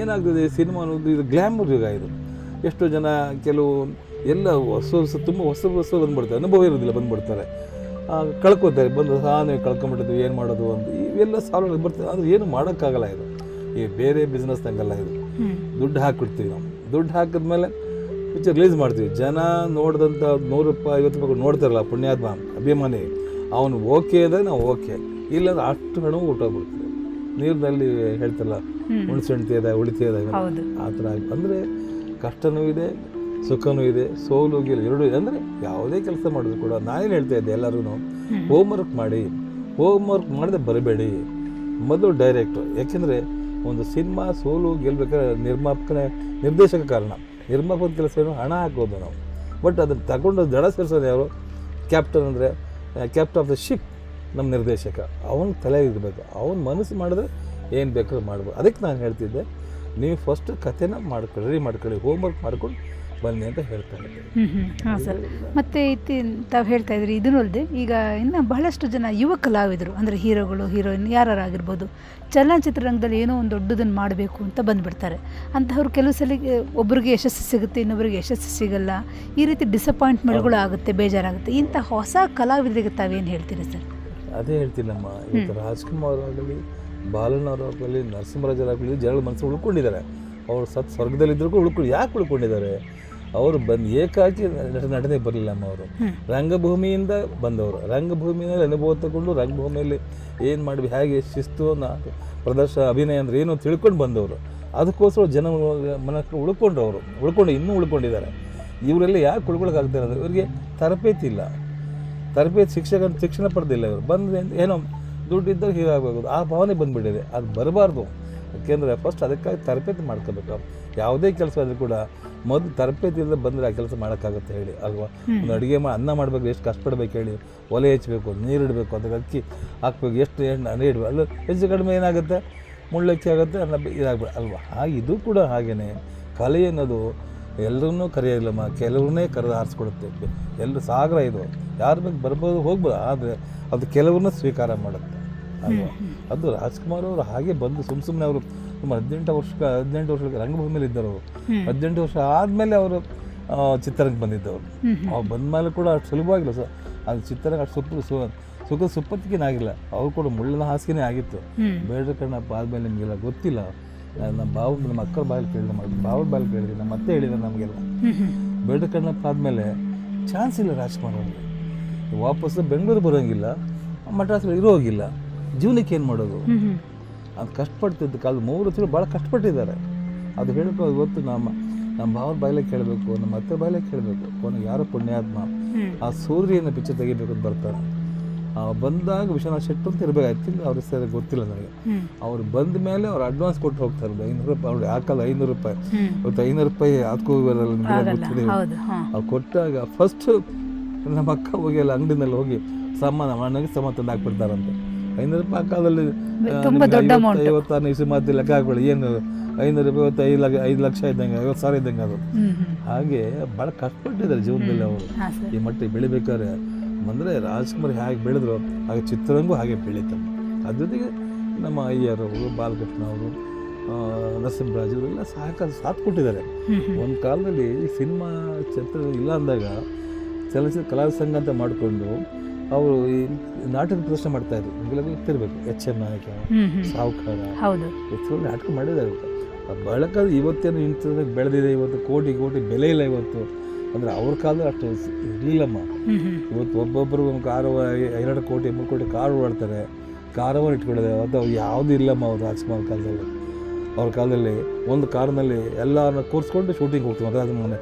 ಏನಾಗ್ತದೆ, ಸಿನಿಮಾ ಅನ್ನೋದು ಇದು ಗ್ಲ್ಯಾಮರ್ ಯುಗ. ಇದು ಎಷ್ಟೋ ಜನ ಕೆಲವು ಎಲ್ಲ ತುಂಬ ಹೊಸ ಬಂದ್ಬಿಡ್ತಾರೆ, ಅನುಭವ ಇರೋದಿಲ್ಲ, ಬಂದ್ಬಿಡ್ತಾರೆ, ಕಳ್ಕೊತಾರೆ. ಬಂದು ನೀವು ಕಳ್ಕೊಂಬಿಟ್ಟಿದ್ವಿ, ಏನು ಮಾಡೋದು ಅಂತ ಇವೆಲ್ಲ ಸಾಲ ಬರ್ತದೆ. ಆದರೆ ಏನು ಮಾಡೋಕ್ಕಾಗಲ್ಲ. ಇದು ಈ ಬೇರೆ ಬಿಸ್ನೆಸ್ದಂಗಲ್ಲ. ಇದು ದುಡ್ಡು ಹಾಕಿಬಿಡ್ತೀವಿ ನಾವು. ದುಡ್ಡು ಹಾಕಿದ್ಮೇಲೆ ಪಿಕ್ಚರ್ ರಿಲೀಸ್ ಮಾಡ್ತೀವಿ. ಜನ ನೋಡಿದಂಥ 100 ರೂಪಾಯಿ 50 ರೂಪಾಯಿ ನೋಡ್ತಾರಲ್ಲ, ಪುಣ್ಯಾತ್ಮ ಅಭಿಮಾನಿ, ಅವನು ಓಕೆ ಅಂದರೆ ನಾವು ಓಕೆ, ಇಲ್ಲಾಂದ್ರೆ ಅಷ್ಟು ಹಣವು ಊಟೋಗ್ಬಿಡ್ತೀವಿ. ನೀರಿನಲ್ಲಿ ಹೇಳ್ತಾರಲ್ಲ ಉಳಿಸಿಣ್ತಿಯದ ಉಳಿತಿಯದ, ಆ ಥರ. ಅಂದರೆ ಕಷ್ಟನೂ ಇದೆ, ಸುಖನೂ ಇದೆ, ಸೋಲು ಗೆಲು ಎರಡೂ ಇದೆ. ಅಂದರೆ ಯಾವುದೇ ಕೆಲಸ ಮಾಡಿದ್ರು ಕೂಡ ನಾನೇನು ಹೇಳ್ತಾ ಇದ್ದೆ ಎಲ್ಲರೂ, ಹೋಮ್ವರ್ಕ್ ಮಾಡಿ, ಹೋಮ್ವರ್ಕ್ ಮಾಡದೆ ಬರಬೇಡಿ. ಮೊದಲು ಡೈರೆಕ್ಟ್ರು. ಯಾಕೆಂದರೆ ಒಂದು ಸಿನಿಮಾ ಸೋಲು ಗೆಲ್ಬೇಕಾದ್ರೆ ನಿರ್ದೇಶಕ ಕಾರಣ. ನಿರ್ಮಾಪಕ ಕೆಲಸ ಏನು, ಹಣ ಹಾಕೋದು ನಾವು. ಬಟ್ ಅದನ್ನು ತಗೊಂಡು ದಡ ಸೇರಿಸೋದು ಯಾರು? ಕ್ಯಾಪ್ಟನ್. ಅಂದರೆ ಕ್ಯಾಪ್ಟನ್ ಆಫ್ ದ ಶಿಪ್ ನಮ್ಮ ನಿರ್ದೇಶಕ. ಅವನ ತಲೆ ಇರಬೇಕು. ಅವನ ಮನಸ್ಸು ಮಾಡಿದ್ರೆ ಏನು ಬೇಕಾದ್ರೂ ಮಾಡ್ಬೋದು. ಅದಕ್ಕೆ ನಾನು ಹೇಳ್ತಿದ್ದೆ, ನೀವು ಫಸ್ಟ್ ಕಥೆನ ಮಾಡ್ಕೊಳ್ಳಿ, ರೆಡಿ ಮಾಡ್ಕೊಳ್ಳಿ, ಹೋಮ್ವರ್ಕ್ ಮಾಡ್ಕೊಂಡು ಬನ್ನಿ ಅಂತ ಹೇಳ್ತಾರೆ. ಹಾಂ ಸರ್. ಮತ್ತು ತಾವು ಹೇಳ್ತಾ ಇದ್ರಿ, ಇದನ್ನಲ್ಲದೆ ಈಗ ಇನ್ನು ಬಹಳಷ್ಟು ಜನ ಯುವ ಕಲಾವಿದರು, ಅಂದರೆ ಹೀರೋಗಳು, ಹೀರೋಯಿನ್ ಯಾರಾಗಿರ್ಬೋದು, ಚಲನಚಿತ್ರರಂಗದಲ್ಲಿ ಏನೋ ಒಂದು ದೊಡ್ಡದನ್ನು ಮಾಡಬೇಕು ಅಂತ ಬಂದುಬಿಡ್ತಾರೆ. ಅಂತಹವ್ರು ಕೆಲವು ಸಲ ಒಬ್ಬರಿಗೆ ಯಶಸ್ಸು ಸಿಗುತ್ತೆ, ಇನ್ನೊಬ್ಬರಿಗೆ ಯಶಸ್ಸು ಸಿಗಲ್ಲ. ಈ ರೀತಿ ಡಿಸಪಾಯಿಂಟ್ಮೆಂಟ್ಗಳು ಆಗುತ್ತೆ, ಬೇಜಾರಾಗುತ್ತೆ. ಇಂಥ ಹೊಸ ಕಲಾವಿದರಿಗೆ ತಾವೇನು ಹೇಳ್ತೀರಿ ಸರ್? ಅದೇ ಹೇಳ್ತೀನಮ್ಮ. ಇವತ್ತು ರಾಜ್ಕುಮಾರ್ ಆಗಲಿ, ಬಾಲಣ್ಣವರಾಗಲಿ, ನರಸಿಂಹರಾಜರಾಗಲಿ, ಜನರ ಮನಸ್ಸು ಉಳ್ಕೊಂಡಿದ್ದಾರೆ. ಅವರು ಸ್ವರ್ಗದಲ್ಲಿದ್ದರೂ ಯಾಕೆ ಉಳ್ಕೊಂಡಿದ್ದಾರೆ? ಅವರು ಬಂದು ಏಕಾಕಿ ನಟನೆ ಬರಲಿಲ್ಲಮ್ಮ. ಅವರು ರಂಗಭೂಮಿಯಿಂದ ಬಂದವರು, ರಂಗಭೂಮಿಯಲ್ಲಿ ಅನುಭವ ತಗೊಂಡು ರಂಗಭೂಮಿಯಲ್ಲಿ ಏನು ಮಾಡಿ ಹೇಗೆ ಶಿಸ್ತು ಪ್ರದರ್ಶನ ಅಭಿನಯ ಅಂದರೆ ಏನು ತಿಳ್ಕೊಂಡು ಬಂದವರು. ಅದಕ್ಕೋಸ್ಕರ ಜನ ಮನಕ್ಕೆ ಉಳ್ಕೊಂಡು ಇನ್ನೂ ಉಳ್ಕೊಂಡಿದ್ದಾರೆ. ಇವರೆಲ್ಲ ಯಾಕೆ ಉಳ್ಕೊಳಕ್ಕಾಗ್ತಾರೆ ಅಂದರೆ ಇವರಿಗೆ ತರಬೇತಿ ಇಲ್ಲ, ತರಬೇತಿ ಶಿಕ್ಷಣ ಪಡೆದಿಲ್ಲ. ಇವರು ಬಂದರೆ ಏನೋ ದುಡ್ಡಿದ್ದಾಗ ಹೀಗಾಗಬೇಕು ಆ ಭಾವನೆ ಬಂದುಬಿಟ್ಟಿದೆ. ಅದು ಬರಬಾರ್ದು. ಯಾಕೆಂದರೆ ಫಸ್ಟ್ ಅದಕ್ಕಾಗಿ ತರಬೇತಿ ಮಾಡ್ಕೋಬೇಕು. ಯಾವುದೇ ಕೆಲಸ ಆದರೂ ಕೂಡ ಮೊದಲು ತರಬೇತಿ ಇಲ್ಲದೆ ಬಂದರೆ ಆ ಕೆಲಸ ಮಾಡೋಕ್ಕಾಗುತ್ತೆ ಹೇಳಿ ಅಲ್ವಾ? ಒಂದು ಅಡುಗೆ ಅನ್ನ ಮಾಡಬೇಕು, ಎಷ್ಟು ಕಷ್ಟಪಡ್ಬೇಕು ಹೇಳಿ. ಒಲೆ ಹೆಚ್ಚಬೇಕು, ನೀರಿಡಬೇಕು, ಅದಕ್ಕೆ ಅಕ್ಕಿ ಹಾಕ್ಬೇಕು, ಎಷ್ಟು ಎಣ್ಣೆ ಇಡಬೇಕು. ಅಲ್ಲ ಹೆಚ್ಚು ಕಡಿಮೆ ಏನಾಗುತ್ತೆ, ಮುಳ್ಳಕ್ಕಿ ಆಗುತ್ತೆ, ಅನ್ನ ಇದಾಗ್ಬಿಡು ಅಲ್ವಾ? ಇದು ಕೂಡ ಹಾಗೆಯೇ ಕಲೆ ಅನ್ನೋದು ಎಲ್ಲರನ್ನೂ ಕರೆಯೋದಿಲ್ಲಮ್ಮ, ಕೆಲವ್ರನ್ನೇ ಕರೆದು ಆರಿಸ್ಕೊಡುತ್ತೆ. ಎಲ್ಲರೂ ಸಾಗರ ಇದು, ಯಾರ ಬಗ್ಗೆ ಬರ್ಬೋದು ಹೋಗ್ಬೋದು, ಆದರೆ ಅದು ಕೆಲವ್ರನ್ನ ಸ್ವೀಕಾರ ಮಾಡುತ್ತೆ ಅಲ್ವಾ? ಅದು ರಾಜ್ಕುಮಾರ್ ಅವರು ಹಾಗೆ ಬಂದು ಸುಮ್ಮನೆ ಅವರು 18 ವರ್ಷಕ್ಕೆ ರಂಗಭೂಮಿಯಲ್ಲಿ ಇದ್ದರು. 18 ವರ್ಷ ಆದಮೇಲೆ ಅವರು ಚಿತ್ರರಂಗಕ್ಕೆ ಬಂದಿದ್ದವರು. ಅವ್ರು ಬಂದ ಮೇಲೆ ಕೂಡ ಅಷ್ಟು ಸುಲಭವಾಗಿಲ್ಲ ಸರ್. ಅದು ಚಿತ್ರರಂಗ ಅಷ್ಟು ಸುಪ್ಪತ್ತಿಗೇನಾಗಿಲ್ಲ. ಅವ್ರು ಕೂಡ ಮುಳ್ಳಿನ ಹಾಸಿಗೆನೇ ಆಗಿತ್ತು. ಬೇಡ್ರ ಕಣ್ಣಪ್ಪ ಆದಮೇಲೆ ನಿಮಗೆಲ್ಲ ಗೊತ್ತಿಲ್ಲ. ನಮ್ಮ ಅಕ್ಕರ ಬಾಯಲ್ಲಿ ಕೇಳಿದೆ, ಬಾವಳ ಬಾಯಲ್ಲಿ ಕೇಳಿದೆ, ನಮ್ಮ ಅತ್ತೆ ಹೇಳಿದ್ರು ನಮಗೆಲ್ಲ. ಬೇಡ್ರ ಕಣ್ಣಪ್ಪ ಆದಮೇಲೆ ಚಾನ್ಸ್ ಇಲ್ಲ ರಾಜ್ಕುಮಾರ್ ಅವ್ರಿಗೆ. ವಾಪಸ್ಸು ಬೆಂಗಳೂರು ಬರೋಂಗಿಲ್ಲ, ಮಡ್ರಾಸಲ್ಲಿ ಇರೋಗಿಲ್ಲ. ಜೀವನಕ್ಕೆ ಏನು ಮಾಡೋದು? ಅದು ಕಷ್ಟಪಡ್ತಿದ್ದು ಕಾಲ 3 ತಿಂಗಳು ಭಾಳ ಕಷ್ಟಪಟ್ಟಿದ್ದಾರೆ. ಅದು ಹೇಳಬೇಕು. ಇವತ್ತು ನಮ್ಮ ಭಾವನ ಬಾಯಲ್ಲೇ ಕೇಳಬೇಕು, ನಮ್ಮ ಅತ್ತೆ ಬಾಯಲ್ಲೇ ಕೇಳಬೇಕು. ಕೊನೆಗೆ ಯಾರೋ ಪುಣ್ಯಾತ್ಮ ಆ ಸೂರ್ಯನ ಪಿಕ್ಚರ್ ತೆಗಿಬೇಕು ಅಂತ ಬರ್ತಾರೆ. ಬಂದಾಗ ವಿಶ್ವನಾಥ್ ಶೆಟ್ಟಿ ಅಂತ ಇರಬೇಕಾಯ್ತು, ಅವ್ರ ಹೆಸರು ಗೊತ್ತಿಲ್ಲ ನನಗೆ. ಅವ್ರು ಬಂದ ಮೇಲೆ ಅವ್ರು ಅಡ್ವಾನ್ಸ್ ಕೊಟ್ಟು ಹೋಗ್ತಾರೆ. 500 ರೂಪಾಯಿ ಅವ್ರಿಗೆ ಹಾಕಲ್ಲ. 500 ರೂಪಾಯಿ ಇವತ್ತು 500 ರೂಪಾಯಿ ಅದಕ್ಕೂ ಗೊತ್ತಿದೆ. ಅವ್ರು ಕೊಟ್ಟಾಗ ಫಸ್ಟ್ ನಮ್ಮ ಅಕ್ಕ ಹೋಗಿ ಎಲ್ಲ ಅಂಗಡಿನಲ್ಲಿ ಹೋಗಿ ನನಗೆ ಸಾಮಾನು ತಂದು ಹಾಕ್ಬಿಡ್ತಾರಂತೆ. 500 ರೂಪಾಯಿ ಹಾಕೋದ್ರಲ್ಲಿ 56 ಇಸು ಮಾತು ಲೆಕ್ಕ ಹಾಕೊಳ್ಳಿ. ಏನು 500 ರೂಪಾಯಿ ಇವತ್ತು 5 ಲಕ್ಷ ಇದ್ದಂಗೆ, 50,000 ಇದ್ದಂಗೆ ಅದು. ಹಾಗೆ ಭಾಳ ಕಷ್ಟಪಟ್ಟಿದ್ದಾರೆ ಜೀವನದಲ್ಲಿ ಅವರು ಈ ಮಟ್ಟಿಗೆ ಬೆಳಿಬೇಕಾದ್ರೆ. ಅಂದರೆ ರಾಜ್ಕುಮಾರ್ ಹೇಗೆ ಬೆಳೆದ್ರು ಹಾಗೆ ಚಿತ್ರರಂಗೂ ಹಾಗೆ ಬೆಳೀತಾರೆ. ಅದ್ರ ಜೊತೆಗೆ ನಮ್ಮ ಅಯ್ಯರವರು, ಬಾಲಕೃಷ್ಣ ಅವರು, ನರಸಿಂಹರಾಜ್ ಇವರೆಲ್ಲ ಸಾಥ್ ಕೊಟ್ಟಿದ್ದಾರೆ. ಒಂದು ಕಾಲದಲ್ಲಿ ಸಿನಿಮಾ ಚಿತ್ರ ಇಲ್ಲ ಅಂದಾಗ ಚಲನಚಿತ್ರ ಕಲಾವಿದ ಸಂಘ ಅಂತ ಮಾಡಿಕೊಂಡು ಅವರು ಈ ನಾಟಕ ಪ್ರದರ್ಶನ ಮಾಡ್ತಾಯಿದ್ರು. ನಿಮಗೆಲ್ಲ ಗೊತ್ತಿರಬೇಕು. HM ನಾಯಕ, ಸಾವುಕಾರ, ಹೆಚ್ಚು ನಾಟಕ ಮಾಡಿದ್ದಾರೆ. ಬಳಕ ಇವತ್ತೇನು ಇಂಥದ್ದು ಬೆಳೆದಿದೆ. ಇವತ್ತು ಕೋಟಿ ಬೆಲೆ ಇಲ್ಲ ಇವತ್ತು. ಅಂದರೆ ಅವ್ರ ಕಾಲದಲ್ಲಿ ಅಷ್ಟು ಇರಲಿಲ್ಲಮ್ಮ. ಇವತ್ತು ಒಬ್ಬೊಬ್ಬರು ಒಂದು ಕಾರು 2 ಕೋಟಿ 3 ಕೋಟಿ ಕಾರು ಓಡ್ತಾರೆ, ಕಾರವನ್ನು ಇಟ್ಕೊಳ್ಳೋದೆ. ಅದು ಯಾವುದೂ ಇಲ್ಲಮ್ಮ ಅವ್ರು ರಾಜ್ಕುಮಾರ್ ಕಾಲದಲ್ಲಿ. ಅವ್ರ ಕಾಲದಲ್ಲಿ ಒಂದು ಕಾರಿನಲ್ಲಿ ಎಲ್ಲರನ್ನ ಕೂರಿಸ್ಕೊಂಡು ಶೂಟಿಂಗ್ ಹೋಗ್ತೀವಿ. ಅದಾದ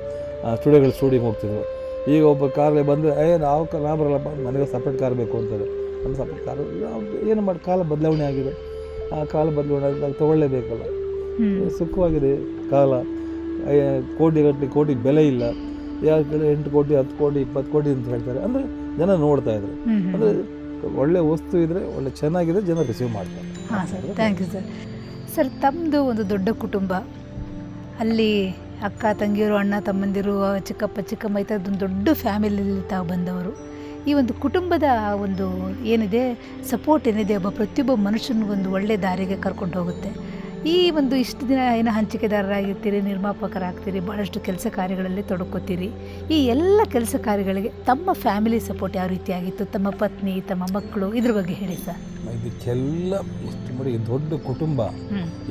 ಸ್ಟುಡಿಯೋಗಳು ಶೂಟಿಂಗ್ ಹೋಗ್ತಿದ್ರು. ಈಗ ಒಬ್ಬ ಕಾರಲ್ಲಿ ಬಂದರೆ ನಾ ಬರಲ್ಲಪ್ಪ, ನನಗೆ ಸಪ್ರೇಟ್ ಕಾರ್ ಬೇಕು ಅಂತಾರೆ. ನಮ್ಮ ಸಪ್ರೇಟ್ ಕಾರು ಏನು ಮಾಡಿ ಕಾಲ ಬದಲಾವಣೆ ಆಗಿದೆ. ಆ ಕಾಲ ಬದಲಾವಣೆ ಆಗಿ ತೊಗೊಳ್ಳೇಬೇಕಲ್ಲ. ಸುಖವಾಗಿದೆ ಕಾಲ. ಕೋಟಿ ಬೆಲೆ ಇಲ್ಲ. ಯಾರು ಕೇಳಿ 8 ಕೋಟಿ 10 ಕೋಟಿ 20 ಕೋಟಿ ಅಂತ ಹೇಳ್ತಾರೆ. ಅಂದರೆ ಜನ ನೋಡ್ತಾ ಇದ್ದಾರೆ. ಅಂದರೆ ಒಳ್ಳೆ ವಸ್ತು ಇದ್ದರೆ ಒಳ್ಳೆ ಚೆನ್ನಾಗಿದೆ, ಜನ ರಿಸೀವ್ ಮಾಡ್ತಾರೆ. ಹಾಂ sir, thank you sir. Sir, ತಮ್ಮದು ಒಂದು ದೊಡ್ಡ ಕುಟುಂಬ. ಅಲ್ಲಿ ಅಕ್ಕ ತಂಗಿಯರು, ಅಣ್ಣ ತಮ್ಮಂದಿರು, ಚಿಕ್ಕಪ್ಪ ಚಿಕ್ಕಮ್ಮ ಈ ಥರದ್ದೊಂದು ದೊಡ್ಡ ಫ್ಯಾಮಿಲಿಯಲ್ಲಿ ತಾವು ಬಂದವರು. ಈ ಒಂದು ಕುಟುಂಬದ ಒಂದು ಏನಿದೆ ಸಪೋರ್ಟ್ ಏನಿದೆ, ಪ್ರತಿಯೊಬ್ಬ ಮನುಷ್ಯನಿಗೊಂದು ಒಳ್ಳೆಯ ದಾರಿಗೆ ಕರ್ಕೊಂಡು ಹೋಗುತ್ತೆ. ಈ ಒಂದು ಇಷ್ಟು ದಿನ ಏನೋ ಹಂಚಿಕೆದಾರರಾಗಿರ್ತೀರಿ, ನಿರ್ಮಾಪಕರಾಗ್ತೀರಿ, ಭಾಳಷ್ಟು ಕೆಲಸ ಕಾರ್ಯಗಳಲ್ಲಿ ತೊಡಕೋತೀರಿ. ಈ ಎಲ್ಲ ಕೆಲಸ ಕಾರ್ಯಗಳಿಗೆ ತಮ್ಮ ಫ್ಯಾಮಿಲಿ ಸಪೋರ್ಟ್ ಯಾವ ರೀತಿಯಾಗಿತ್ತು? ತಮ್ಮ ಪತ್ನಿ, ತಮ್ಮ ಮಕ್ಕಳು, ಇದ್ರ ಬಗ್ಗೆ ಹೇಳಿ ಸರ್. ಇದಕ್ಕೆಲ್ಲ ಇಷ್ಟು ಮಾಡಿ ದೊಡ್ಡ ಕುಟುಂಬ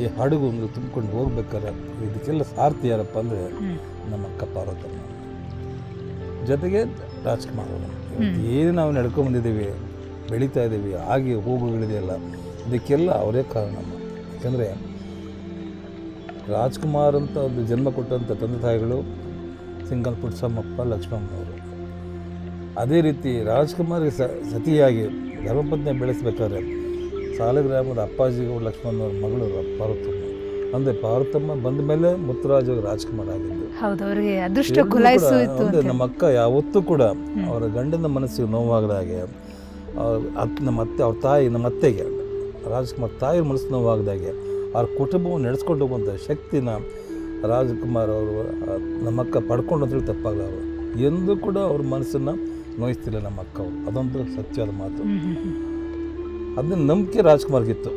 ಈ ಹಡಗು ತುಂಬಿಕೊಂಡು ಹೋಗ್ಬೇಕಾದ್ರೆ ಇದಕ್ಕೆಲ್ಲ ಸಾರ್ಥಿ ಯಾರಪ್ಪ ಅಂದರೆ ನಮ್ಮ ಅಕ್ಕ ಪಾರ್ವತಮ್ಮ, ಜೊತೆಗೆ ರಾಜ್ಕುಮಾರ್ ಅವರು. ಏನು ನಾವು ನಡ್ಕೊಂಬಂದಿದ್ದೀವಿ, ಬೆಳೀತಾ ಇದ್ದೀವಿ, ಹಾಗೆ ಹೋಗುಗಳಿದೆಯಲ್ಲ, ಇದಕ್ಕೆಲ್ಲ ಅವರೇ ಕಾರಣಮ್ಮ. ಯಾಕಂದರೆ ರಾಜ್ಕುಮಾರ್ ಅಂತ ಒಂದು ಜನ್ಮ ಕೊಟ್ಟಂಥ ತಂದೆ ತಾಯಿಗಳು ಸಿಂಗಲ್ ಪುಟ್ಸಮ್ಮಪ್ಪ, ಲಕ್ಷ್ಮಮ್ಮನವರು. ಅದೇ ರೀತಿ ರಾಜ್ಕುಮಾರ್ಗೆ ಸತಿಯಾಗಿ ಧರ್ಮಪತ್ನಿ ಬೆಳೆಸಬೇಕಾದ್ರೆ ಸಾಲಿಗ್ರಾಮದ ಅಪ್ಪಾಜಿಗೂ ಲಕ್ಷ್ಮಣ್ಣವ್ರ ಮಗಳು ಪಾರ್ವತಮ್ಮ. ಅಂದರೆ ಪಾರ್ವತಮ್ಮ ಬಂದ ಮೇಲೆ ಮುತ್ತುರಾಜ್ ರಾಜ್ಕುಮಾರ್ ಆಗಿದ್ದು. ಅಂದರೆ ನಮ್ಮ ಅಕ್ಕ ಯಾವತ್ತೂ ಕೂಡ ಅವರ ಗಂಡನ ಮನಸ್ಸಿಗೆ ನೋವಾಗದ ಹಾಗೆ, ಅವ್ರ ತಾಯಿ ನಮ್ಮ ಅತ್ತೆಗೆ ರಾಜ್ಕುಮಾರ್ ತಾಯಿ ಮನಸ್ಸು ನೋವಾಗದಾಗೆ ಅವ್ರ ಕುಟುಂಬವನ್ನು ನಡೆಸ್ಕೊಂಡು ಹೋಗುವಂಥ ಶಕ್ತಿನ ರಾಜ್ಕುಮಾರ್ ಅವರು ನಮ್ಮಕ್ಕ ಪಡ್ಕೊಂಡು ಅಂತೇಳಿ ತಪ್ಪಾಗಲ್ಲ. ಅವರು ಎಂದೂ ಕೂಡ ಅವ್ರ ಮನಸ್ಸನ್ನು ನೋಯಿಸ್ತಿಲ್ಲ ನಮ್ಮ ಅಕ್ಕ ಅವರು. ಅದೊಂದು ಸತ್ಯವಾದ ಮಾತು. ಅದನ್ನ ನಂಬಿಕೆ ರಾಜ್ಕುಮಾರ್ಗಿತ್ತು.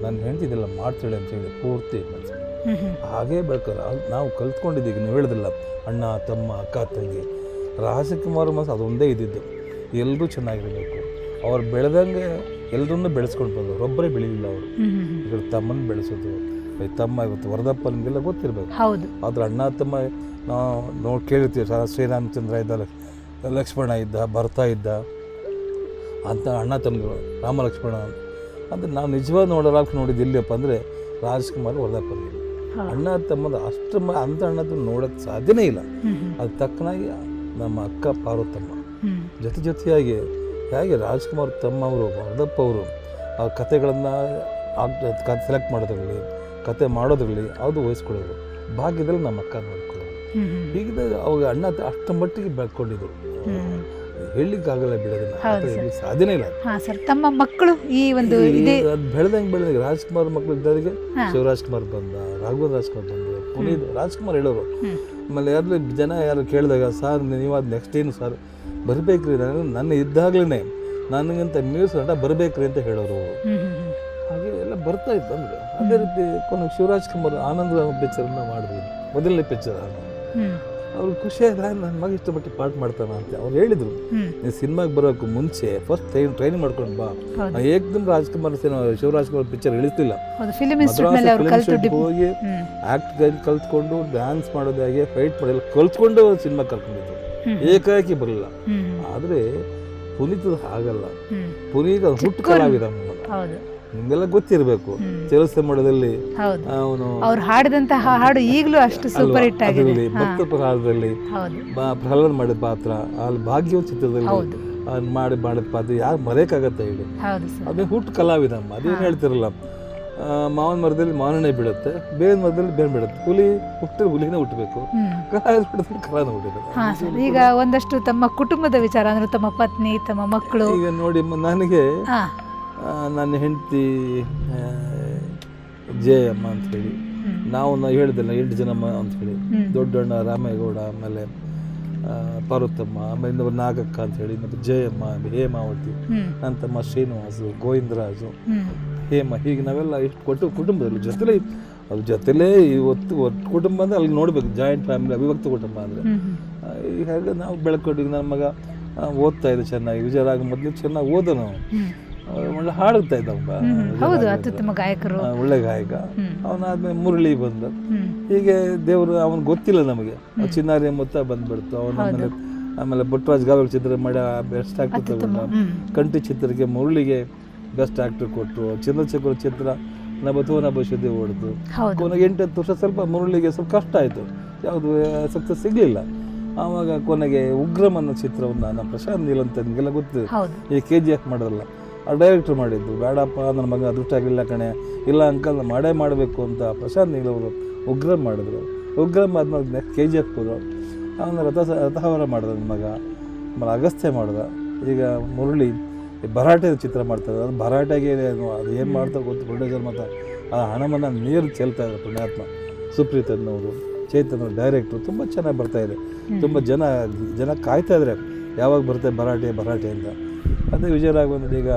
ನನ್ನ ಹೆಂಡ್ತಿದೆಲ್ಲ ಮಾಡ್ತಾಳೆ ಅಂತೇಳಿ ಪೂರ್ತಿ ಮನಸ್ಸು ಹಾಗೇ ಬೆಳ್ತಾರೆ. ನಾವು ಕಲ್ತ್ಕೊಂಡಿದ್ದೀವಿ. ನೀವು ಹೇಳಿದ್ರಲ್ಲ, ಅಣ್ಣ ತಮ್ಮ ಅಕ್ಕ ತಂಗಿ. ರಾಜ್ಕುಮಾರ್ ಮನಸ್ಸು ಅದೊಂದೇ ಇದ್ದಿದ್ದು, ಎಲ್ಲರೂ ಚೆನ್ನಾಗಿರಬೇಕು. ಅವ್ರು ಬೆಳೆದಂಗೆ ಎಲ್ಲರನ್ನೂ ಬೆಳೆಸ್ಕೊಂಡು ಬಂದರು. ಒಬ್ಬರೇ ಬೆಳೀಲಿಲ್ಲ ಅವರು. ಈಗ ತಮ್ಮನ್ನು ಬೆಳೆಸೋದು, ತಮ್ಮ ಇವತ್ತು ವರದಪ್ಪ ನಿಮಗೆಲ್ಲ ಗೊತ್ತಿರಬೇಕು. ಆದ್ರೆ ಅಣ್ಣ ತಮ್ಮ ನಾವು ಕೇಳಿರ್ತೀವಿ ಶ್ರೀರಾಮಚಂದ್ರ ಇದ್ದ, ಲಕ್ಷ್ಮಣ ಇದ್ದ, ಭರತ ಇದ್ದ ಅಂತ ಅಣ್ಣ ತಮ್ಮಗಳು, ರಾಮ ಲಕ್ಷ್ಮಣ ಅಂದರೆ ನಾವು ನಿಜವಾದ ನೋಡಿದ್ದು ಎಲ್ಲಿಯಪ್ಪ ಅಂದರೆ ರಾಜ್ಕುಮಾರ್ ವರ್ಧಪ್ಪಲ್ಲಿ. ಅಣ್ಣ ತಮ್ಮದು ಅಷ್ಟು ಅಂಥ ಅಣ್ಣ ತಮ್ಮ ನೋಡೋಕ್ಕೆ ಸಾಧ್ಯನೇ ಇಲ್ಲ. ಅದು ತಕ್ಕನಾಗಿ ನಮ್ಮ ಅಕ್ಕ ಪಾರ್ವತಮ್ಮ ಜೊತೆಯಾಗಿ ಹೇಗೆ ರಾಜ್ಕುಮಾರ್ ತಮ್ಮ ಅವರು ವರ್ಧಪ್ಪ ಅವರು ಆ ಕತೆಗಳನ್ನು ಸೆಲೆಕ್ಟ್ ಮಾಡೋದ್ರಲ್ಲಿ, ಕತೆ ಮಾಡೋದ್ರಲ್ಲಿ ಅದು ವಹಿಸ್ಕೊಳ್ಳೋದು, ಭಾಗ್ಯದಲ್ಲಿ ನಮ್ಮ ಅಕ್ಕ ನೋಡ್ಕೊಳ್ಳೋದು. ಹೀಗಿದ್ದಾಗ ಅವಾಗ ಅಣ್ಣ ಅಷ್ಟು ಮಟ್ಟಿಗೆ ಬೆಳ್ಕೊಂಡಿದ್ರು, ಹೇಳಲಿಕ್ಕಾಗಲ್ಲ, ಬಿಡೋದನ್ನ ಸಾಧ್ಯನೇ ಇಲ್ಲ. ತಮ್ಮ ಮಕ್ಕಳು ಈ ಒಂದು ಅದು ಬೆಳೆದಂಗೆ ರಾಜ್ಕುಮಾರ್ ಮಕ್ಕಳು ಇದ್ದವರಿಗೆ ಶಿವರಾಜ್ ಕುಮಾರ್ ಬಂದ, ರಾಘವೇಂದ್ರ ರಾಜ್ಕುಮಾರ್ ಬಂದರು, ಪುನೀತ್ ರಾಜ್ಕುಮಾರ್ ಹೇಳೋರು. ಆಮೇಲೆ ಯಾರು ಜನ ಯಾರು ಕೇಳಿದಾಗ ಸರ್ ನೀವು ಅದು ನೆಕ್ಸ್ಟ್ ಏನು ಸರ್ ಬರಬೇಕ್ರಿ, ನನ್ನ ಇದ್ದಾಗಲೇ ನನಗಂತ ಮ್ಯೂಸ್ ನಟ ಬರಬೇಕ್ರಿ ಅಂತ ಹೇಳೋರು. ಹಾಗೆ ಎಲ್ಲ ಬರ್ತಾ ಇತ್ತು. ಅಂದರೆ ಅದೇ ರೀತಿ ಕೊನೆಗೆ ಶಿವರಾಜ್ ಕುಮಾರ್ ಆನಂದ ಪಿಕ್ಚರನ್ನ ಮಾಡಿದ್ರು, ಮೊದಲನೇ ಪಿಕ್ಚರ್. ಅವ್ರಿಗೆ ಖುಷಿ ಆಯ್ತು, ನನ್ನ ಮಗ ಇಷ್ಟಪಟ್ಟು ಪಾಠ ಮಾಡ್ತಾನ ಅಂತ ಅವ್ರು ಹೇಳಿದ್ರು. ನೀವು ಸಿನಿಮಾಗೆ ಬರೋಕ್ಕೂ ಮುಂಚೆ ಫಸ್ಟ್ ಟ್ರೈನಿಂಗ್ ಮಾಡ್ಕೊಂಡು ಬಾ. ಏಕದಮ್ ರಾಜ್ಕುಮಾರ್ ಶಿವರಾಜ್ ಕುಮಾರ್ ಪಿಕ್ಚರ್ ಇಳಿಸ್ತಿಲ್ಲ, ಹೋಗಿ ಆಕ್ಟ್ ಕಲ್ತ್ಕೊಂಡು ಡ್ಯಾನ್ಸ್ ಮಾಡೋದಾಗೆ ಫೈಟ್ ಮಾಡೋಲ್ಲ ಕಲ್ತ್ಕೊಂಡು ಸಿನಿಮಾ ಕರ್ಕೊಂಡಿದ್ರು, ಏಕಾಏಕಿ ಬರಲಿಲ್ಲ. ಆದರೆ ಪುನೀತ್ ಹಾಗಲ್ಲ, ಪುನೀತ್ ಹುಟ್ಟು ಕಲಾವಿದ, ನಿಮ್ಗೆಲ್ಲ ಗೊತ್ತಿರಬೇಕು. ಕೆಲಸ ಮಾಡೋದಲ್ಲಿ ಅವನು ಅವ್ರು ಹಾಡಿದಂತಹ ಹಾಡು ಈಗಲೂ ಅಷ್ಟು ಸೂಪರ್ ಹಿಟ್ ಆಗಿದೆ. ಭಕ್ತ ಪ್ರಹಾರದಲ್ಲಿ ಪ್ರಹ್ಲಾದ್ ಮಾಡಿದ ಪಾತ್ರ, ಅಲ್ಲಿ ಭಾಗ್ಯ ಚಿತ್ರದಲ್ಲಿ ಮಾಡಿದ ಪಾತ್ರ ಯಾರು ಮರೆಯಕ್ಕಾಗತ್ತೆ ಹೇಳಿ. ಅದೇ ಹುಟ್ಟು ಕಲಾವಿದಮ್ಮ. ಅದೇನು ಹೇಳ್ತಿರಲ್ಲ, ಮಾವನ ಮರದಲ್ಲಿ ಮಾವನೇ ಬಿಡುತ್ತೆ, ಬೇವಿನ ಮರದಲ್ಲಿ ಬೇನ್ ಬಿಡುತ್ತೆ, ಹುಲಿನೇ ಹುಟ್ಟಬೇಕು, ಕಲಾವಿದ ಬಿಡುತ್ತೆ ಕಲಾನ ಹುಟ್ಟಿದೆ. ಈಗ ಒಂದಷ್ಟು ತಮ್ಮ ಕುಟುಂಬದ ವಿಚಾರ ಅಂದ್ರೆ ತಮ್ಮ ಪತ್ನಿ, ತಮ್ಮ ಮಕ್ಕಳು. ಈಗ ನೋಡಿ, ನನಗೆ ನನ್ನ ಹೆಂಡತಿ ಜಯಮ್ಮ ಅಂಥೇಳಿ, ನಾವು ಹೇಳಿದೆಲ್ಲ 8 ಜನಮ್ಮ ಅಂಥೇಳಿ, ದೊಡ್ಡಣ್ಣ ರಾಮೇಗೌಡ, ಆಮೇಲೆ ಪಾರ್ವತಮ್ಮ, ಆಮೇಲೆ ಇನ್ನೊಬ್ಬರು ನಾಗಕ್ಕ ಅಂಥೇಳಿ, ಇನ್ನೊಬ್ಬರು ಜಯಮ್ಮ, ಹೇಮಾವತಿ, ನನ್ನ ತಮ್ಮ ಶ್ರೀನಿವಾಸು, ಗೋವಿಂದರಾಜು, ಹೇಮ, ಹೀಗೆ ನಾವೆಲ್ಲ ಇಷ್ಟು ಕುಟುಂಬದಲ್ಲಿ ಜೊತೆಲೇ ಇವತ್ತು ಕುಟುಂಬ ಅಂದರೆ ಅಲ್ಲಿ ನೋಡ್ಬೇಕು. ಜಾಯಿಂಟ್ ಫ್ಯಾಮಿಲಿ, ಅವಿಭಕ್ತ ಕುಟುಂಬ ಅಂದರೆ. ಹಾಗೆ ನಾವು ಬೆಳ್ಕೊಂಡು ನನ್ನ ಮಗ ಓದ್ತಾ ಇದ್ದ ಚೆನ್ನಾಗಿ, ವಿಜಯರಾಗ ಮೊದಲು ಚೆನ್ನಾಗಿ ಓದ, ನಾವು ಒಳ್ಳೆ ಹಾಡುತ್ತಾ ಇದ್ದ, ಅತ್ಯುತ್ತಮ ಗಾಯಕರು, ಒಳ್ಳೆ ಗಾಯಕ. ಅವನಾದ್ಮೇಲೆ ಮುರಳಿ ಬಂದ. ಹೀಗೆ ದೇವರು ಅವನು ಗೊತ್ತಿಲ್ಲ ನಮಗೆ, ಚಿನ್ನಾರಿ ಮೊತ್ತ ಬಂದ್ಬಿಡ್ತು ಅವನ. ಆಮೇಲೆ ಪುಟ್ಟರಾಜ್ ಗಾವಲ್ ಚಿತ್ರ ಮಾಡಿ ಬೆಸ್ಟ್ ಆಕ್ಟರ್ ತಗೊಂಡ, ಕಂಠಿ ಚಿತ್ರಕ್ಕೆ ಮುರಳಿಗೆ ಬೆಸ್ಟ್ ಆಕ್ಟರ್ ಕೊಟ್ಟರು. ಚಂದ್ರಶೇಖರ್ ಚಿತ್ರ ನಭಶುದ್ಧಿ ಓಡಿತು. ಕೊನೆಗೆ 8 ವರ್ಷ ಸ್ವಲ್ಪ ಮುರಳಿಗೆ ಸ್ವಲ್ಪ ಕಷ್ಟ ಆಯಿತು, ಯಾವುದು ಸಕ್ಸಸ್ ಸಿಗಲಿಲ್ಲ. ಆವಾಗ ಕೊನೆಗೆ ಉಗ್ರಂ ಅನ್ನೋ ಚಿತ್ರವನ್ನು ನಮ್ಮ ಪ್ರಶಾಂತ್ ನೀಲ್ ಅಂತ ನಿಮಗೆಲ್ಲ ಗೊತ್ತಿದೆ, ಈ KGF ಮಾಡಿದ್ರಲ್ಲ, ಆ ಡೈರೆಕ್ಟ್ರ್ ಮಾಡಿದ್ದು. ಬೇಡಪ್ಪ ನನ್ನ ಮಗ ಅದೃಷ್ಟ ಆಗಿಲ್ಲ ಕಣೆ, ಇಲ್ಲ ಅಂಕಲ್ ಮಾಡೇ ಮಾಡಬೇಕು ಅಂತ ಪ್ರಶಾಂತ್ ನೀಲ್ ಅವರು ಉಗ್ರಂ ಮಾಡಿದ್ರು. ಉಗ್ರಂ ಆದ್ಮೇಲೆ ನೆಕ್ಸ್ಟ್ KGF ಬರೋ, ಅವನ ರಥಹಾರ ಮಾಡಿದ ನನ್ನ ಮಗ. ಆಮೇಲೆ ಅಗಸ್ತ್ಯ ಮಾಡ್ದ. ಈಗ ಮುರಳಿ ಭರಾಟೆ ಚಿತ್ರ ಮಾಡ್ತಾರೆ. ಅದು ಭರಾಟೆಗೆ ಅದು ಏನು ಮಾಡ್ತಾರೆ ಗೊತ್ತು, ಪ್ರೊಡ್ಯೂಸರ್ ಮತ್ತು ಆ ಹಣವನ್ನು ನೀರು ಚೆಲ್ತಾ ಇದ್ದಾರೆ ಪುಣ್ಯಾತ್ಮ. ಸುಪ್ರೀತ್ ಅನ್ನೋರು, ಚೇತನ್ ಡೈರೆಕ್ಟ್ರು, ತುಂಬ ಚೆನ್ನಾಗಿ ಬರ್ತಾಯಿದೆ. ತುಂಬ ಜನ ಕಾಯ್ತಾ ಇದ್ದಾರೆ ಯಾವಾಗ ಬರುತ್ತೆ ಭರಾಟೆ ಅಂತ. ಅದೇ ವಿಜಯರಾಘವೇಂದ್ರ ಈಗ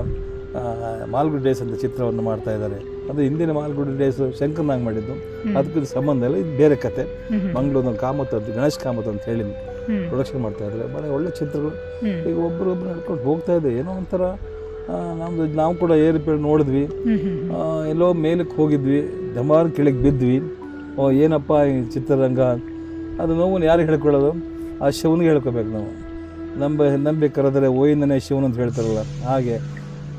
ಮಾಲ್ಗುಡಿ ಡೇಸ್ ಅಂತ ಚಿತ್ರವನ್ನು ಮಾಡ್ತಾ ಇದ್ದಾರೆ. ಅದು ಹಿಂದಿನ ಮಾಲ್ಗುಡಿ ಡೇಸ್ ಶಂಕರ್ನಾಗ್ ಮಾಡಿದ್ದು, ಅದಕ್ಕೆ ಸಂಬಂಧ ಇಲ್ಲ, ಇದು ಬೇರೆ ಕತೆ. ಮಂಗಳೂರಿನ ಕಾಮತ್ ಅಂತ, ಗಣೇಶ್ ಕಾಮತ್ ಅಂತ ಹೇಳಿ ಪ್ರೊಡಕ್ಷನ್ ಮಾಡ್ತಾ ಇದ್ದಾರೆ. ಭಾಳ ಒಳ್ಳೆ ಚಿತ್ರಗಳು. ಈಗ ಒಬ್ಬರೊಬ್ಬರು ನಡ್ಕೊಂಡು ಹೋಗ್ತಾ ಇದೆ. ಏನೋ ಒಂಥರ ನಾವು ಕೂಡ ಏರಿಪೇರು ನೋಡಿದ್ವಿ, ಎಲ್ಲೋ ಮೇಲಕ್ಕೆ ಹೋಗಿದ್ವಿ, ಧಮಾರ್ ಕೆಳಗೆ ಬಿದ್ವಿ. ಏನಪ್ಪ ಈ ಚಿತ್ರರಂಗ, ಅದು ನೋವನ್ನು ಯಾರು ಹೇಳ್ಕೊಳ್ಳೋದು? ಆ ಶಿವನಿಗೆ ಹೇಳ್ಕೊಬೇಕು ನಾವು. ನಂಬಿ ಕರೆದರೆ ಓಯಿಂದನೇ ಶಿವನು ಅಂತ ಹೇಳ್ತಾರಲ್ಲ, ಹಾಗೆ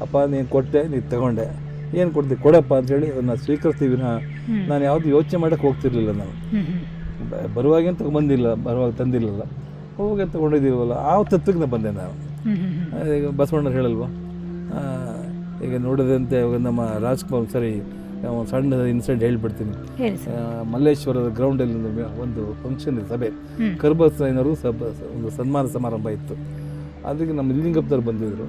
ಅಪ್ಪ ನೀನು ಕೊಟ್ಟೆ, ನೀನು ತಗೊಂಡೆ, ಏನು ಕೊಡ್ತೀವಿ ಕೊಡಪ್ಪ ಅಂಥೇಳಿ ಅದನ್ನು ಸ್ವೀಕರಿಸ್ತೀವಿ. ನಾನು ಯಾವುದು ಯೋಚನೆ ಮಾಡೋಕ್ಕೆ ಹೋಗ್ತಿರ್ಲಿಲ್ಲ. ನಾವು ಬರುವಾಗೇನು ತೊಗೊಂಬಂದಿಲ್ಲ, ಬರುವಾಗ ತಂದಿಲ್ಲಲ್ಲ, ಹೋಗಿ ತೊಗೊಂಡಿದ್ದೀವಲ್ಲ, ಆ ತತ್ವಕ್ಕೆ ಬಂದೆ ನಾವು. ಈಗ ಬಸವಣ್ಣ ಹೇಳಲ್ವ, ಈಗ ನೋಡಿದಂತೆ ನಮ್ಮ ರಾಜ್ಕುಮಾರ್ ಸರಿ ಸಣ್ಣ ಇನ್ಸಿಡೆಂಟ್ ಹೇಳ್ಬಿಡ್ತೀನಿ. ಮಲ್ಲೇಶ್ವರದ ಗ್ರೌಂಡಲ್ಲಿ ಒಂದು ಫಂಕ್ಷನ್ ಸಭೆ, ಕರ್ಬಸೈನವರು ಒಂದು ಸನ್ಮಾನ ಸಮಾರಂಭ ಇತ್ತು. ಅದಕ್ಕೆ ನಮ್ಮ ಲಿಂಗಪ್ಪದವ್ರು ಬಂದಿದ್ದರು,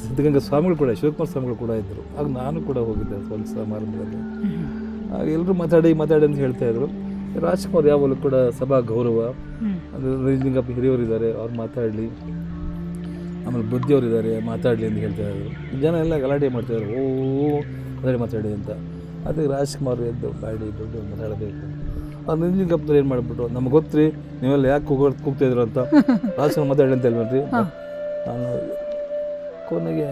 ಸಿದ್ಧಗಂಗಾ ಸ್ವಾಮಿಗಳು ಕೂಡ, ಶಿವಕುಮಾರ್ ಸ್ವಾಮಿಗಳು ಕೂಡ ಇದ್ದರು. ಆಗ ನಾನು ಕೂಡ ಹೋಗಿದ್ದೆ ಒಂದು ಸಮಾರಂಭದಲ್ಲಿ. ಆಗ ಎಲ್ಲರೂ ಮಾತಾಡಿ ಅಂತ ಹೇಳ್ತಾಯಿದ್ರು. ರಾಜ್ಕುಮಾರ್ ಯಾವಾಗಲೂ ಕೂಡ ಸಭಾ ಗೌರವ, ಅಂದರೆ ಲಿಂಗಪ್ಪ ಹಿರಿಯವರಿದ್ದಾರೆ, ಅವ್ರು ಮಾತಾಡಲಿ, ಆಮೇಲೆ ಬುದ್ಧಿಯವರಿದ್ದಾರೆ ಮಾತಾಡಲಿ ಅಂತ ಹೇಳ್ತಾಯಿದ್ರು. ಜನ ಎಲ್ಲ ಗಲಾಟೆ ಮಾಡ್ತಾಯಿದ್ರು, ಮಾತಾಡಿ ಅಂತ. ಅದಕ್ಕೆ ರಾಜ್ಕುಮಾರ್ ಎದ್ದು ಬಾಡಿ ದೊಡ್ಡ ಮಾತಾಡಬೇಕು. ಅದು ನಿಜಲಿಂಗಪ್ಪದವ್ರು ಏನು ಮಾಡಿಬಿಟ್ರು, ನಮ್ಗೆ ಗೊತ್ತ್ರಿ ನೀವೆಲ್ಲ ಯಾಕೆ ಕೂಗ್ತಾಯಿದ್ರು ಅಂತ, ರಾಜ್ಕುಮಾರ್ ಮಾತಾಡಿ ಅಂತ ಹೇಳ್ಬೇಡ್ರಿ. ನಾನು ಕೊನೆಗೆ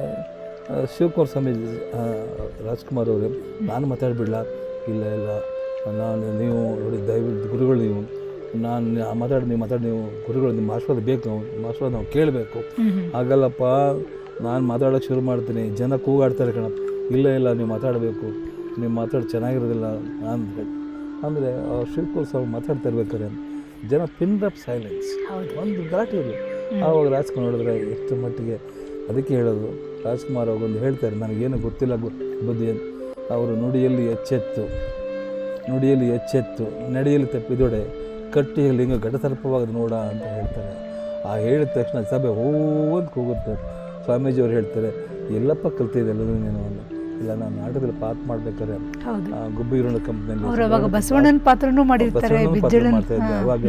ಶಿವಕುಮಾರ್ ಸ್ವಾಮಿ ರಾಜ್ಕುಮಾರ್ ಅವರು, ನಾನು ಮಾತಾಡ್ಬಿಡ್ಲ, ಇಲ್ಲ ನಾನು ನೀವು ನೋಡಿ ದಯವಿಟ್ಟು ಗುರುಗಳು, ನೀವು ನಾನು ಮಾತಾಡಿ ನೀವು ಗುರುಗಳು ನಿಮ್ಮ ಆಶೀರ್ವಾದ ಬೇಕು, ನಿಮ್ಮ ಆಶೀರ್ವಾದ ನಾವು ಕೇಳಬೇಕು. ಹಾಗಲ್ಲಪ್ಪ ನಾನು ಮಾತಾಡೋಕ್ಕೆ ಶುರು ಮಾಡ್ತೀನಿ, ಜನ ಕೂಗಾಡ್ತಾರೆ ಕಣಪ್ಪ, ಇಲ್ಲ ನೀವು ಮಾತಾಡಬೇಕು, ನೀವು ಮಾತಾಡಿ ಚೆನ್ನಾಗಿರೋದಿಲ್ಲ ಅಂದರೆ ಶಿವಕೋತ್ಸವ ಮಾತಾಡ್ತಾ ಇರ್ಬೇಕಾರೆ ಜನ ಪಿನ್ ಡ್ರಾಪ್ ಸೈಲೆನ್ಸ್, ಒಂದು ಗಲಾಟೆ ಇಲ್ಲ. ಆವಾಗ ರಾಜ್ಕುಮಾರ್ ನೋಡಿದ್ರೆ ಎಷ್ಟು ಮಟ್ಟಿಗೆ, ಅದಕ್ಕೆ ಹೇಳೋದು ರಾಜ್ಕುಮಾರ್ ಒಂದು ಹೇಳ್ತಾರೆ, ನನಗೇನು ಗೊತ್ತಿಲ್ಲ ಬುದ್ಧಿ ಅಂತ. ಅವರು ನುಡಿಯಲ್ಲಿ ಎಚ್ಚೆತ್ತು ನಡೆಯಲ್ಲಿ ತಪ್ಪಿದೊಡೆ ಕಟ್ಟಿಯಲ್ಲಿ ಹಿಂಗೆ ಘಟಸರ್ಪವಾದ ನೋಡ ಅಂತ ಹೇಳ್ತಾರೆ. ಆ ಹೇಳಿದ ತಕ್ಷಣ ಸಭೆ ಹೋಗೋದು ಕೂಗುತ್ತೆ. ಸ್ವಾಮೀಜಿಯವ್ರು ಹೇಳ್ತಾರೆ, ಎಲ್ಲಪ್ಪ ಕಲ್ತಿದ್ದೆಲ್ಲದೂ ನೀನು. ಇಲ್ಲ, ನಾನು ನಾಟಕದಲ್ಲಿ ಪಾತ್ರ ಮಾಡ್ಬೇಕಾದ್ರೆ ಗುಬ್ಬಿ ಇರೋಣ ಕಂಪ್ನಿಯಲ್ಲಿ ಬಸವಣ್ಣನ ಪಾತ್ರನೂ ಮಾಡ್ತಾ ಇದ್ದೆ. ಅವಾಗ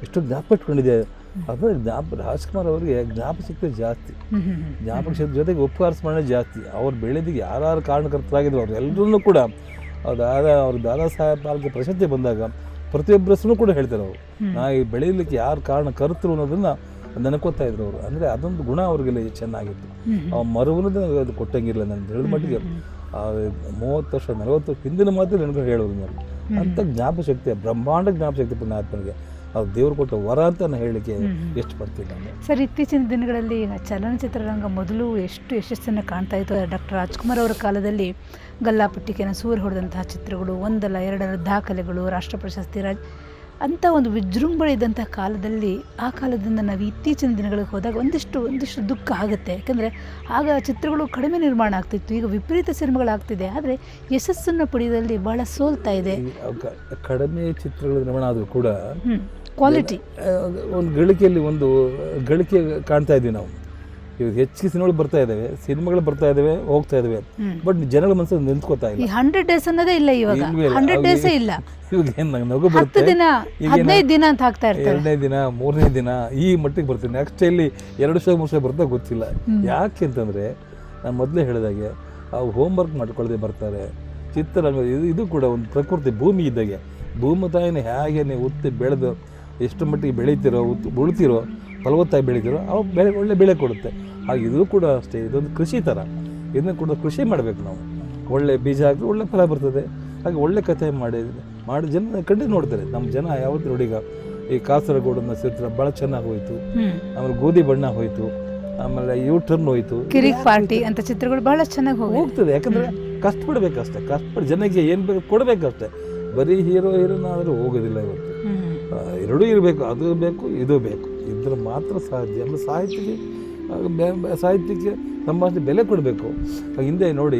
ಎಷ್ಟು ಜ್ಞಾಪಕ ಇಟ್ಕೊಂಡಿದ್ದೆ. ಅದು ರಾಜ್ಕುಮಾರ್ ಅವರಿಗೆ ಜ್ಞಾಪಕ ಜಾಸ್ತಿ, ಜ್ಞಾಪಕ ಶಕ್ತಿ ಜೊತೆಗೆ ಉಪಕಾರ ಸ್ಮರಣೆ ಜಾಸ್ತಿ. ಅವ್ರು ಬೆಳೆದಿಗೆ ಯಾರು ಕಾರಣಕರ್ತರಾಗಿದ್ರು ಅವ್ರು ಎಲ್ಲರನ್ನೂ ಕೂಡ ಅವ್ರು ದಾದಾ ಸಾಹೇಬ್ ಫಾಲ್ಕೆ ಪ್ರಶಸ್ತಿ ಬಂದಾಗ ಪ್ರತಿಯೊಬ್ಬರ ಹೆಸರು ಕೂಡ ಹೇಳ್ತಾರೆ. ಅವರು ನಾ ಈ ಬೆಳೆಯಲಿಕ್ಕೆ ಯಾರು ಕಾರಣಕರ್ತರು ಅನ್ನೋದನ್ನು ನೆನಕೋತಾ ಇದ್ರು ಅವರು. ಅಂದರೆ ಅದೊಂದು ಗುಣ ಅವ್ರಿಗೆಲ್ಲ ಚೆನ್ನಾಗಿತ್ತು. ಮರುವನ್ನದು ಅದು ಕೊಟ್ಟಂಗಿಲ್ಲ. ನಾನು ಹೇಳಿದ ಮಟ್ಟಿಗೆ 30 ವರ್ಷ 40 ವರ್ಷ ಹಿಂದಿನ ಮಾತು ನನಗೆ ಹೇಳೋದು ನಾನು. ಅಂಥ ಜ್ಞಾಪಕ ಶಕ್ತಿ, ಬ್ರಹ್ಮಾಂಡ ಜ್ಞಾಪಕ ಶಕ್ತಿ ಪುಣ್ಯಾತ್ಮನಿಗೆ ಅದು ದೇವರು ಕೊಟ್ಟ ವರ ಅಂತ ನಾನು ಹೇಳಲಿಕ್ಕೆ ಎಷ್ಟು ಬರ್ತೀನಿ ನಾನು. ಸರ್, ಇತ್ತೀಚಿನ ದಿನಗಳಲ್ಲಿ ಚಲನಚಿತ್ರರಂಗ ಮೊದಲು ಎಷ್ಟು ಯಶಸ್ಸನ್ನು ಕಾಣ್ತಾ ಇತ್ತು. ಡಾಕ್ಟರ್ ರಾಜ್ಕುಮಾರ್ ಅವರ ಕಾಲದಲ್ಲಿ ಗಲ್ಲಾಪಟ್ಟಿಕೆನ ಸೂರು ಹೊಡೆದಂತಹ ಚಿತ್ರಗಳು, ಒಂದಲ್ಲ ಎರಡರ ದಾಖಲೆಗಳು, ರಾಷ್ಟ್ರ ಪ್ರಶಸ್ತಿ ಅಂಥ ಒಂದು ವಿಜೃಂಭಣೆ ಇದ್ದಂಥ ಕಾಲದಲ್ಲಿ, ಆ ಕಾಲದಿಂದ ನಾವು ಇತ್ತೀಚಿನ ದಿನಗಳಿಗೆ ಹೋದಾಗ ಒಂದಿಷ್ಟು ದುಃಖ ಆಗುತ್ತೆ. ಯಾಕಂದರೆ ಆಗ ಚಿತ್ರಗಳು ಕಡಿಮೆ ನಿರ್ಮಾಣ ಆಗ್ತಿತ್ತು, ಈಗ ವಿಪರೀತ ಸಿನಿಮಾಗಳಾಗ್ತಿದೆ. ಆದರೆ ಯಶಸ್ಸನ್ನು ಪಡೆಯುವುದರಲ್ಲಿ ಭಾಳ ಸೋಲ್ತಾ ಇದೆ. ಕಡಿಮೆ ಚಿತ್ರಗಳು ನಿರ್ಮಾಣ ಆದರೂ ಕೂಡ ಕ್ವಾಲಿಟಿ ಒಂದು ಗಳಿಕೆ ಕಾಣ್ತಾ ಇದ್ವಿ ನಾವು. ಇವಾಗ ಹೆಚ್ಚಿಗೆ ಸಿನಿಮಾಗಳು ಬರ್ತಾ ಇದ್ದಾವೆ, ಹೋಗ್ತಾ ಇದ್ದಾವೆ, ಬಟ್ ಜನಗಳ ಮನಸ್ಸಲ್ಲಿ ನಿಂತ್ಕೋತಾ ಇಲ್ಲ. 100 days ಅನ್ನೋದೇ ಇಲ್ಲ ಇವಾಗ. 100 days ಇಲ್ಲ. ಇವಾಗ ಏನು ನಂಗೆ ನಗು ಬರುತ್ತೆ, 10 ದಿನ 15 ದಿನ ಅಂತ ಹಾಕ್ತಾ ಇರ್ತಾರೆ. 2ನೇ ದಿನ 3ನೇ ದಿನ ಈ ಮಟ್ಟಿಗೆ ಬರ್ತೀನಿ. ನೆಕ್ಸ್ಟ್ ಇಲ್ಲಿ 2 ಶೋ 3 ಶೋ ಬರ್ತಾ ಗೊತ್ತಿಲ್ಲ. ಯಾಕೆ ಅಂತಂದರೆ ನಾನು ಮೊದಲೇ ಹೇಳಿದಾಗೆ ಹೋಮ್ವರ್ಕ್ ಮಾಡ್ಕೊಳ್ಳದೆ ಬರ್ತಾರೆ. ಚಿತ್ರರಂಗ ಇದು ಕೂಡ ಒಂದು ಪ್ರಕೃತಿ, ಭೂಮಿ ಇದ್ದಾಗೆ. ಭೂಮಿ ತಾಯಿನ ಹೇಗೆ ನೀವು ಉತ್ತಿ ಬೆಳೆದು ಎಷ್ಟು ಮಟ್ಟಿಗೆ ಬೆಳೀತಿರೋ, ಉಳ್ತಿರೋ, ಫಲವತ್ತಾಗಿ ಬೆಳೀತಿರೋ, ಅವು ಒಳ್ಳೆ ಬೆಳೆ ಕೊಡುತ್ತೆ. ಹಾಗೆ ಇದು ಕೂಡ ಅಷ್ಟೇ, ಇದೊಂದು ಕೃಷಿ ಥರ. ಇದನ್ನು ಕೂಡ ಕೃಷಿ ಮಾಡಬೇಕು ನಾವು. ಒಳ್ಳೆ ಬೀಜ ಹಾಕಿ ಒಳ್ಳೆ ಫಲ ಬರ್ತದೆ. ಹಾಗೆ ಒಳ್ಳೆ ಕಥೆ ಮಾಡಿ ಜನ ಕಂಡು ನೋಡ್ತಾರೆ. ನಮ್ಮ ಜನ ಯಾವತ್ತು ನೋಡಿ, ಈಗ ಈ ಕಾಸರಗೋಡನ್ನ ಚಿತ್ರ ಭಾಳ ಚೆನ್ನಾಗಿ ಹೋಯಿತು, ಆಮೇಲೆ ಗೋಧಿ ಬಣ್ಣ ಹೋಯಿತು, ಆಮೇಲೆ ಟರ್ನ್ ಹೋಯಿತು, ಕಿರಿಕ್ ಪಾರ್ಟಿ ಅಂತ ಚಿತ್ರಗಳು ಭಾಳ ಚೆನ್ನಾಗಿ ಹೋಗ್ತದೆ. ಯಾಕಂದರೆ ಕಷ್ಟಪಡಬೇಕಷ್ಟೆ, ಜನಕ್ಕೆ ಏನು ಬೇಕು ಕೊಡಬೇಕಷ್ಟೆ. ಬರೀ ಹೀರೋಯಿನ್ ಆದರೂ ಹೋಗೋದಿಲ್ಲ. ಇವತ್ತು ಎರಡೂ ಇರಬೇಕು, ಅದು ಬೇಕು ಇದು ಬೇಕು, ಇದ್ರೆ ಮಾತ್ರ ಸಾಧ್ಯ. ಆಮೇಲೆ ಸಾಹಿತ್ಯಕ್ಕೆ ಸಂಭಾಷಣೆ ಬೆಲೆ ಕೊಡಬೇಕು. ಹಿಂದೆ ನೋಡಿ,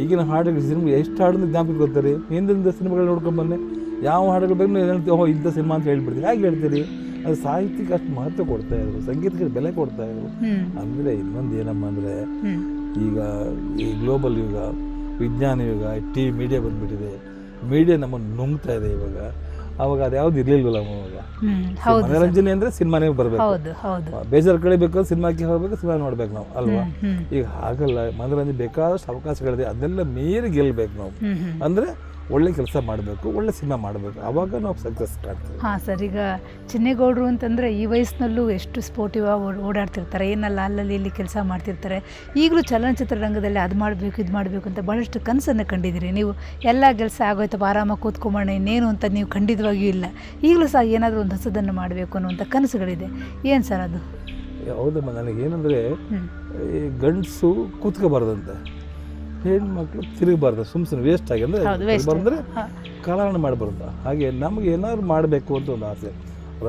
ಈಗಿನ ಹಾಡುಗಳು ಸಿನಿಮಾ ಎಷ್ಟು ಹಾಡನ್ನು ಜ್ಞಾಪಕ ಗೊತ್ತಾರೆ. ಹಿಂದಿನ ಸಿನಿಮಾಗಳು ನೋಡ್ಕೊಂಡ್ಬನ್ನೆ, ಯಾವ ಹಾಡುಗಳು ಬೇಕು ಹೇಳ್ತೀವಿ, ಇಂಥ ಸಿನಿಮಾ ಅಂತ ಹೇಳ್ಬಿಡ್ತೀವಿ. ಹೇಗೆ ಹೇಳ್ತೀರಿ? ಅದು ಸಾಹಿತ್ಯಕ್ಕೆ ಅಷ್ಟು ಮಹತ್ವ ಕೊಡ್ತಾ ಇದ್ರು, ಸಂಗೀತಕ್ಕೆ ಬೆಲೆ ಕೊಡ್ತಾ ಇದ್ರು. ಅಂದರೆ ಇನ್ನೊಂದು ಏನಮ್ಮ ಅಂದರೆ, ಈಗ ಈ ಗ್ಲೋಬಲ್ ಯುಗ, ವಿಜ್ಞಾನ ಯುಗ, ಟಿವಿ ಮೀಡಿಯಾ ಬಂದುಬಿಟ್ಟಿದೆ. ಮೀಡಿಯಾ ನಮ್ಮನ್ನು ನುಂಗ್ತಾ ಇದೆ ಇವಾಗ. ಅವಾಗ ಅದು ಯಾವ್ದು ಇರ್ಲಿಲ್ವಲ್ಲ. ಅವಾಗ ಮನೋರಂಜನೆ ಅಂದ್ರೆ ಸಿನಿಮಾನೇ ಬರಬೇಕು, ಬೇಜಾರು ಕಳಿಬೇಕು, ಸಿನಿಮಾಕ್ಕೆ ಹೋಗ್ಬೇಕು, ಸಿನಿಮಾ ನೋಡ್ಬೇಕು ನಾವು, ಅಲ್ವಾ? ಈಗ ಹಾಗಲ್ಲ. ಮನೋರಂಜನೆ ಬೇಕಾದಷ್ಟು ಅವಕಾಶಗಳಿದೆ, ಅದನ್ನೆಲ್ಲ ಮೀರಿ ಗೆಲ್ಬೇಕು ನಾವು. ಅಂದ್ರೆ ಒಳ್ಳೆ ಕೆಲಸ ಮಾಡಬೇಕು, ಒಳ್ಳೆ ಸಿನಿಮಾ ಮಾಡಬೇಕು, ಆವಾಗ ನಾವು ಸಕ್ಸಸ್ ಕಾಣ್ತೀವಿ. ಹಾಂ ಸರ್, ಈಗ ಚಿನ್ನೇಗೌಡರು ಅಂತಂದರೆ ಈ ವಯಸ್ಸಿನಲ್ಲೂ ಎಷ್ಟು ಸ್ಪೋರ್ಟಿವ್ ಓಡಾಡ್ತಿರ್ತಾರೆ, ಏನಲ್ಲ ಅಲ್ಲಲ್ಲಿ ಇಲ್ಲಿ ಕೆಲಸ ಮಾಡ್ತಿರ್ತಾರೆ. ಈಗಲೂ ಚಲನಚಿತ್ರರಂಗದಲ್ಲಿ ಅದು ಮಾಡಬೇಕು ಇದು ಮಾಡಬೇಕು ಅಂತ ಭಾಳಷ್ಟು ಕನಸನ್ನು ಕಂಡಿದ್ದೀರಿ ನೀವು. ಎಲ್ಲ ಕೆಲಸ ಆಗೋಯ್ತಪ್ಪ, ಆರಾಮಾಗಿ ಕೂತ್ಕೊಂಬೋಣ, ಇನ್ನೇನು ಅಂತ ನೀವು ಖಂಡಿತವಾಗಿಯೂ ಇಲ್ಲ. ಈಗಲೂ ಸಹ ಏನಾದರೂ ಒಂದು ಹೊಸದನ್ನು ಮಾಡಬೇಕು ಅನ್ನುವಂಥ ಕನಸುಗಳಿದೆ. ಏನು ಸರ್ ಅದು? ಹೌದಮ್ಮ, ನನಗೇನೆಂದರೆ ಈ ಗಂಡಸು ಕೂತ್ಕೋಬಾರ್ದಂತೆ, ಹೆಣ್ಮಕ್ಳು ತಿರುಗಬಾರ್ದು, ಸುಮ್ಮನೆ ವೇಸ್ಟ್ ಆಗಿ ಅಂದರೆ ಬಂದರೆ ಕಾಲಹರಣ ಮಾಡಬಾರ್ದು. ಹಾಗೆ ನಮಗೆ ಏನಾದ್ರು ಮಾಡಬೇಕು ಅಂತ ಒಂದು ಆಸೆ.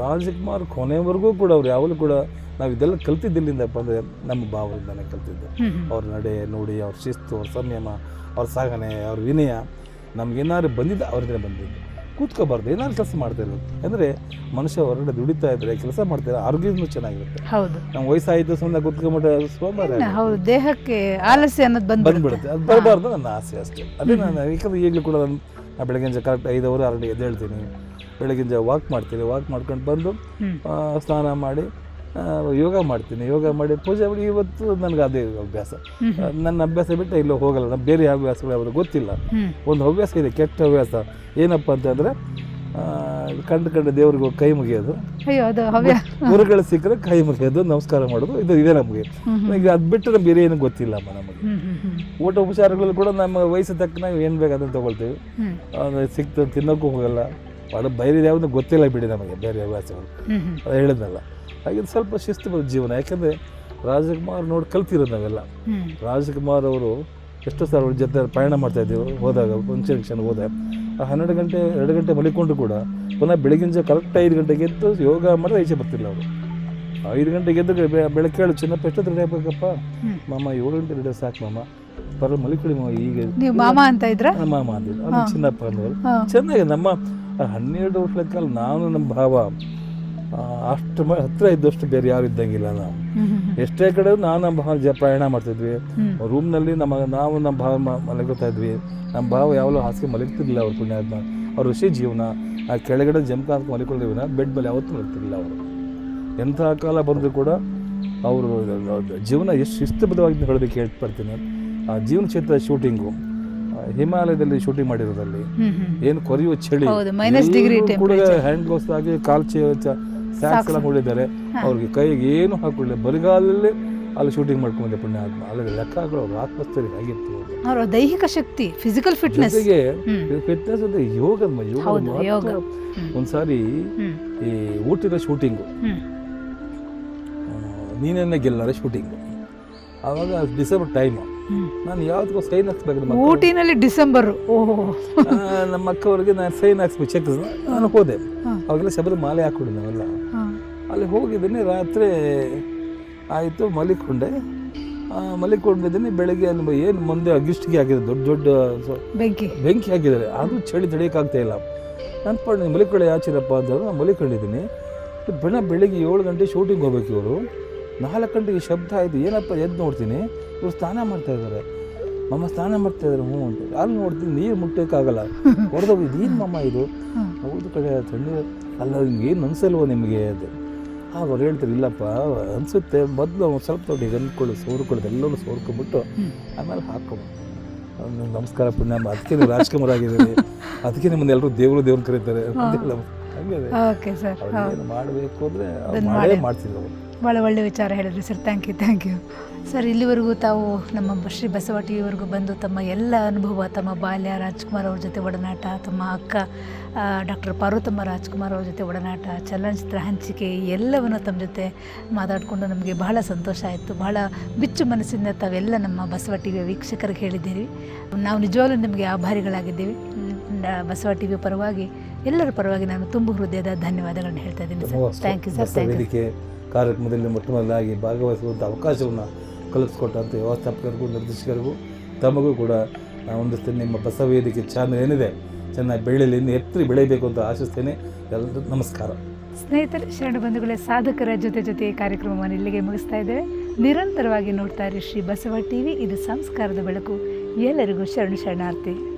ರಾಜ್ಕುಮಾರ್ ಕೊನೆವರೆಗೂ ಕೂಡ ಅವ್ರು ಯಾವಾಗಲೂ ಕೂಡ ನಾವು ಇದೆಲ್ಲ ಕಲ್ತಿದ್ದಿಲ್ಲಿಂದಪ್ಪ ಅಂದರೆ ನಮ್ಮ ಭಾವದಿಂದನೇ ಕಲ್ತಿದ್ದೆ. ಅವ್ರ ನಡೆ ನೋಡಿ, ಅವ್ರ ಶಿಸ್ತು, ಅವ್ರ ಸಂಯಮ, ಅವ್ರ ಸಾಗಣೆ, ಅವ್ರ ವಿನಯ ನಮಗೇನಾದ್ರು ಬಂದಿದ್ದ ಅವ್ರಿಗೆ ಬಂದಿದ್ದು. ಕೂತ್ಕೋಬಾರ್ದು, ಏನಾದ್ರು ಕೆಲಸ ಮಾಡ್ತಾ ಇರೋದು. ಅಂದರೆ ಮನುಷ್ಯ ಹೊರಗಡೆ ದುಡಿತಾ ಇದ್ರೆ, ಕೆಲಸ ಮಾಡ್ತಾರೆ, ಆರೋಗ್ಯನೂ ಚೆನ್ನಾಗಿರುತ್ತೆ. ಹೌದು, ನಮ್ಮ ವಯಸ್ಸಾಯಿತು ಸುಮ್ಮನೆ ಕೂತ್ಕೊಂಡ್ಬಿಟ್ರೆ ಸೋಮಾರ, ದೇಹಕ್ಕೆ ಆಲಸ್ಯ ಅನ್ನೋದು ಬಂದ್ಬಿಡುತ್ತೆ. ಅದು ಬರಬಾರ್ದು ನನ್ನ ಆಸೆ ಅಷ್ಟೇ. ಅದೇ ನಾನು ಯಾಕಂದ್ರೆ ಈಗಲೂ ಕೂಡ ನಾನು ಬೆಳಗಿನ ಕರೆಕ್ಟ್ 5 ಅವರ್ 6 ಎದ್ದೇಳ್ತೀನಿ. ಬೆಳಗಿನ ವಾಕ್ ಮಾಡ್ತೀನಿ, ವಾಕ್ ಮಾಡ್ಕೊಂಡು ಬಂದು ಸ್ನಾನ ಮಾಡಿ ಯೋಗ ಮಾಡ್ತೀನಿ, ಯೋಗ ಮಾಡಿ ಪೂಜೆ ಮಾಡಿ. ಇವತ್ತು ನನಗೆ ಅದೇ ಅಭ್ಯಾಸ. ನನ್ನ ಅಭ್ಯಾಸ ಬಿಟ್ಟು ಇಲ್ಲೋ ಹೋಗಲ್ಲ. ನಮ್ಮ ಬೇರೆ ಹವ್ಯಾಸಗಳು ಯಾವುದು ಗೊತ್ತಿಲ್ಲ. ಒಂದು ಹವ್ಯಾಸ ಇದೆ, ಕೆಟ್ಟ ಹವ್ಯಾಸ. ಏನಪ್ಪ ಅಂತಂದರೆ ಕಂಡು ದೇವ್ರಿಗೆ ಕೈ ಮುಗಿಯೋದು, ಗುರುಗಳು ಸಿಕ್ಕರೆ ಕೈ ಮುಗಿಯೋದು, ನಮಸ್ಕಾರ ಮಾಡೋದು, ಇದೆ ನಮಗೆ. ಈಗ ಅದು ಬಿಟ್ಟು ನಮ್ಗೆ ಬೇರೆ ಏನೂ ಗೊತ್ತಿಲ್ಲಮ್ಮ. ನಮಗೆ ಊಟ ಉಪಚಾರಗಳು ಕೂಡ ನಮ್ಮ ವಯಸ್ಸು ತಕ್ಕ ನಾವು ಏನು ಬೇಕು ಅದನ್ನು ತೊಗೊಳ್ತೀವಿ. ಸಿಕ್ತು ತಿನ್ನೋಕ್ಕೂ ಹೋಗಲ್ಲ, ಭಾಳ ಬೈರಿದ ಯಾವುದು ಗೊತ್ತಿಲ್ಲ ಬಿಡಿ ನಮಗೆ ಬೇರೆ ಹವ್ಯಾಸಗಳು, ಅದು ಹೇಳಿದ್ನಲ್ಲ. ಹಾಗೆ ಸ್ವಲ್ಪ ಶಿಸ್ತು ಬರೋ ಜೀವನ. ಯಾಕಂದರೆ ರಾಜಕುಮಾರ್ ನೋಡಿ ಕಲ್ತಿರೋದು ನಾವೆಲ್ಲ. ರಾಜಕುಮಾರ್ ಅವರು ಎಷ್ಟೋ ಸಲ ಅವ್ರ ಜೊತೆ ಪ್ರಯಾಣ ಮಾಡ್ತಾಯಿದ್ದೀವಿ, ಹೋದಾಗ ಫಂಕ್ಷನ್ ಹೋದಾಗ 12 ಗಂಟೆ 2 ಗಂಟೆ ಮಲಿಕೊಂಡು ಕೂಡ ಪುನಃ ಬೆಳಗಿನ ಜಾವ ಕರೆಕ್ಟ್ 5 ಗಂಟೆಗೆ ಎದ್ದು ಯೋಗ ಮಾಡಿದ್ರೆ ಈಚೆ ಬರ್ತಿಲ್ಲ ಅವರು. 5 ಗಂಟೆಗೆ ಎದ್ದು ಬೆಳಗ್ಗೆ ಹೇಳು, ಚಿನ್ನಪ್ಪ ಎಷ್ಟೊತ್ತು ರೆಡಿ ಆಗ್ಬೇಕಪ್ಪ? ಮಾಮ 7 ಗಂಟೆ ರೆಡಿ ಸಾಕು ಮಾಮ, ಪರ ಮಲಿಕುಳಿ ಮಾಮ. ಈಗ ನೀವು ಮಾಮ ಅಂತ ಇದ್ರ? ಮಾಮ ಅಂದಿದ್ದು ಅದು ಚಿನ್ನಪ್ಪ ಅಂದವರು. ಚೆನ್ನಾಗಿ ನಮ್ಮ 12 ವರ್ಷದ ಕಾಲ ನಾನು ನಮ್ಮ ಭಾವ ಅಷ್ಟು ಹತ್ತಿರ ಇದ್ದಷ್ಟು ಬೇರೆ ಯಾರು ಇದ್ದಂಗಿಲ್ಲ. ನಾವು ಎಷ್ಟೇ ಕಡೆ ನಾನು ನಮ್ಮ ಭಾವ ಪ್ರಯಾಣ ಮಾಡ್ತಿದ್ವಿ. ರೂಮ್ನಲ್ಲಿ ನಾವು ನಮ್ಮ ಭಾವ ಮಲಗುತ್ತಾ ಇದ್ವಿ. ನಮ್ಮ ಭಾವ ಯಾವಾಗಲೂ ಹಾಸಿಗೆ ಮಲಗ್ತಿರ್ಲಿಲ್ಲ. ಅವ್ರ ಪುಣ್ಯಾತ್ಮ, ಅವ್ರ ಋಷಿ ಜೀವನ. ಆ ಕೆಳಗಡೆ ಜಂಪ್ ಅಂತ ಮಲಿಕೊಂಡಿದ್ದೀವಿ, ಬೆಡ್ ಮೇಲೆ ಯಾವತ್ತೂ ಮಲಗ್ತಿರ್ಲಿಲ್ಲ ಅವರು. ಎಂಥ ಕಾಲ ಬಂದರೂ ಕೂಡ ಅವರು ಜೀವನ ಎಷ್ಟು ಶಿಸ್ತುಬದ್ಧವಾಗಿ ಹೇಳೋದಕ್ಕೆ ಹೇಳ್ಪಡ್ತೀನಿ. ಆ ಜೀವನ ಕ್ಷೇತ್ರ ಶೂಟಿಂಗು ಹಿಮಾಲಯದಲ್ಲಿ ಶೂಟಿಂಗ್ ಮಾಡಿರೋದಲ್ಲಿ ಏನು ಕೊರೆಯುವ ಚಳಿ ಕೂಡ ಹ್ಯಾಂಡ್ ಗ್ಲೌಸ್ ಆಗಿ ಸ್ಯಾಕ್ಸ್ ಎಲ್ಲ ಹೊಡಿದ್ದಾರೆ. ಅವ್ರಿಗೆ ಕೈಗೆ ಏನು ಹಾಕೊಳ್ಳಿ, ಬರಿಗಾಲಲ್ಲಿ ಅಲ್ಲಿ ಶೂಟಿಂಗ್ ಮಾಡ್ಕೊಂಡೆ ಪುಣ್ಯಾತ್ಮ. ಅಲ್ಲಿ ಲೆಕ್ಕ ಹಾಕೊಳ್ಳೋ ಅವ್ರ ಆತ್ಮಸ್ಥೈರ್ಯ ಆಗಿತ್ತು. ಅವರ ದೈಹಿಕ ಶಕ್ತಿ, ಫಿಸಿಕಲ್ ಫಿಟ್ನೆಸ್, ಫಿಟ್ನೆಸ್ ಅಂದ್ರೆ ಯೋಗ. ಒಂದ್ಸಾರಿ ಈ ಊಟಿನ ಶೂಟಿಂಗು, ನೀನೇನೆ ಗೆಲ್ಲರೆ ಶೂಟಿಂಗು. ಆವಾಗ ಡಿಸೆಂಬರ್ ಟೈಮು. ನಾನು ಯಾವ್ದಕ್ಕೂ ಸೈನ್ ಹಾಕ್ಸ್ಬೇಕು. ಊಟಿನಲ್ಲಿ ಡಿಸೆಂಬರ್. ನಮ್ಮ ಅಕ್ಕವ್ರಿಗೆ ನಾನು ಸೈನ್ ಹಾಕ್ಸ್ಬೇಕು ಚೆಕ್. ನಾನು ಹೋದೆ. ಅವಾಗೆಲ್ಲ ಶಬದ ಮಾಲೆ ಹಾಕ್ಕೊಡಿ ನಾವೆಲ್ಲ. ಅಲ್ಲಿ ಹೋಗಿದ್ದೀನಿ. ರಾತ್ರಿ ಆಯಿತು, ಮಲಿಕೊಂಡಿದ್ದೀನಿ. ಬೆಳಗ್ಗೆ ಅಲ್ಲಿ ಏನು ಮುಂದೆ ಅಗಿಷ್ಟಿಗೆ ಹಾಕಿದೆ, ದೊಡ್ಡ ಬೆಂಕಿ ಹಾಕಿದ್ದಾರೆ. ಅದು ಚಳಿ ತಡೆಯೋಕ್ಕಾಗ್ತಾ ಇಲ್ಲ. ನಾನು ಪಡ್ಡು ಮಲಿಕೊಳ್ಳಿ ಯಾಚಿರಪ್ಪ ಅಂತಂದ್ರೆ ನಾನು ಮಲಿಕೊಂಡಿದ್ದೀನಿ. ಬೆಳಗ್ಗೆ 7 ಗಂಟೆ ಶೂಟಿಂಗ್ ಹೋಗ್ಬೇಕು. ಇವರು 4 ಗಂಟೆಗೆ ಶಬ್ದ ಆಯಿತು. ಏನಪ್ಪ ಎದ್ದು ನೋಡ್ತೀನಿ, ಇವ್ರು ಸ್ನಾನ ಮಾಡ್ತಾಯಿದ್ದಾರೆ. ಮಮ್ಮ ಸ್ನಾನ ಮಾಡ್ತಾಯಿದ್ದಾರೆ. ಹ್ಞೂ ಅಂತ ಅಲ್ಲಿ ನೋಡ್ತೀನಿ, ನೀರು ಮುಟ್ಟೋಕ್ಕಾಗಲ್ಲ, ಹೊಡೆದೋಗಿದ್ದು. ಏನು ಮಮ್ಮ ಇದು? ಹೌದು ಕಡೆ ತಣ್ಣೀರು ಅಲ್ಲ, ಏನು ಅನಿಸಲ್ವ ನಿಮಗೆ ಅದು? ಅವ್ರು ಹೇಳ್ತಾರೆ, ಇಲ್ಲಪ್ಪ ಅನಿಸುತ್ತೆ, ಮೊದಲು ಸ್ವಲ್ಪ ದೊಡ್ಡ ಅಂದ್ಕೊಳ್ಳಿ, ಸೋರ್ಕೊಳ್ಳೋದು ಎಲ್ಲರೂ ಸೋರ್ಕೊಂಡ್ಬಿಟ್ಟು ಆಮೇಲೆ ಹಾಕ್ಕೊಂಡು ನಮಸ್ಕಾರ ಪುಣ್ಯ. ಅದಕ್ಕೆ ನೀವು ರಾಜ್ಕುಮಾರ್ ಆಗಿದ್ದೀರಿ, ಅದಕ್ಕೆ ನಿಮ್ಮನ್ನ ಎಲ್ಲರೂ ದೇವ್ರು ಕರೀತಾರೆ. ಹಂಗೆ ಏನು ಮಾಡಬೇಕು ಅಂದರೆ ಮಾಡೇ ಮಾಡ್ತಿದ್ರು ಅವರು. ಭಾಳ ಒಳ್ಳೆಯ ವಿಚಾರ ಹೇಳಿದ್ರಿ ಸರ್. Thank you sir. ಇಲ್ಲಿವರೆಗೂ ತಾವು ನಮ್ಮ ಶ್ರೀ ಬಸವ ಟಿವಿವರೆಗೂ ಬಂದು ತಮ್ಮ ಎಲ್ಲ ಅನುಭವ, ತಮ್ಮ ಬಾಲ್ಯ, ರಾಜ್ಕುಮಾರ್ ಅವ್ರ ಜೊತೆ ಒಡನಾಟ, ತಮ್ಮ ಅಕ್ಕ ಡಾಕ್ಟರ್ ಪಾರ್ವತಮ್ಮ ರಾಜ್ಕುಮಾರ್ ಅವ್ರ ಜೊತೆ ಒಡನಾಟ, ಚಲನಚಿತ್ರ ಹಂಚಿಕೆ, ಎಲ್ಲವನ್ನು ತಮ್ಮ ಜೊತೆ ಮಾತಾಡಿಕೊಂಡು ನಮಗೆ ಬಹಳ ಸಂತೋಷ ಆಯಿತು. ಬಹಳ ಬಿಚ್ಚು ಮನಸ್ಸಿಂದ ತಾವೆಲ್ಲ ನಮ್ಮ ಬಸವ ಟಿವಿಯ ವೀಕ್ಷಕರಿಗೆ ಹೇಳಿದ್ದೀರಿ. ನಾವು ನಿಜವಾಗ್ಲೂ ನಿಮಗೆ ಆಭಾರಿಗಳಾಗಿದ್ದೀವಿ. ಬಸವ ಟಿವಿ ಪರವಾಗಿ, ಎಲ್ಲರ ಪರವಾಗಿ ನಾನು ತುಂಬ ಹೃದಯದ ಧನ್ಯವಾದಗಳನ್ನು ಹೇಳ್ತಾ ಇದ್ದೀನಿ ಸರ್. Thank you sir. ಕಾರ್ಯಕ್ರಮದಲ್ಲಿ ಮೊಟ್ಟಮೊದಲಾಗಿ ಭಾಗವಹಿಸುವಂಥ ಅವಕಾಶವನ್ನು ಕಲ್ಪಿಸ್ಕೊಟ್ಟಂಥ ವ್ಯವಸ್ಥಾಪಕರಿಗೂ ನಿರ್ದೇಶಕರಿಗೂ ತಮಗೂ ಕೂಡ ನಾನು ಹೊಂದಿಸ್ತೇನೆ. ನಿಮ್ಮ ಬಸವ ವೇದಿಕೆ ಚಾನಲ್ ಏನಿದೆ ಚೆನ್ನಾಗಿ ಬೆಳೆಯಲಿ, ಇನ್ನು ಎತ್ತರ ಬೆಳೆಯಬೇಕು ಅಂತ ಆಶಿಸ್ತೇನೆ. ಎಲ್ಲರೂ ನಮಸ್ಕಾರ. ಸ್ನೇಹಿತರೆ, ಶರಣ ಬಂಧುಗಳೇ, ಸಾಧಕರ ಜೊತೆ ಕಾರ್ಯಕ್ರಮವನ್ನು ಇಲ್ಲಿಗೆ ಮುಗಿಸ್ತಾ ಇದ್ದೇವೆ. ನಿರಂತರವಾಗಿ ನೋಡ್ತಾ ಇರಿ ಶ್ರೀ ಬಸವ ಟಿವಿ. ಇದು ಸಂಸ್ಕಾರದ ಬೆಳಕು. ಎಲ್ಲರಿಗೂ ಶರಣಾರ್ಥಿ.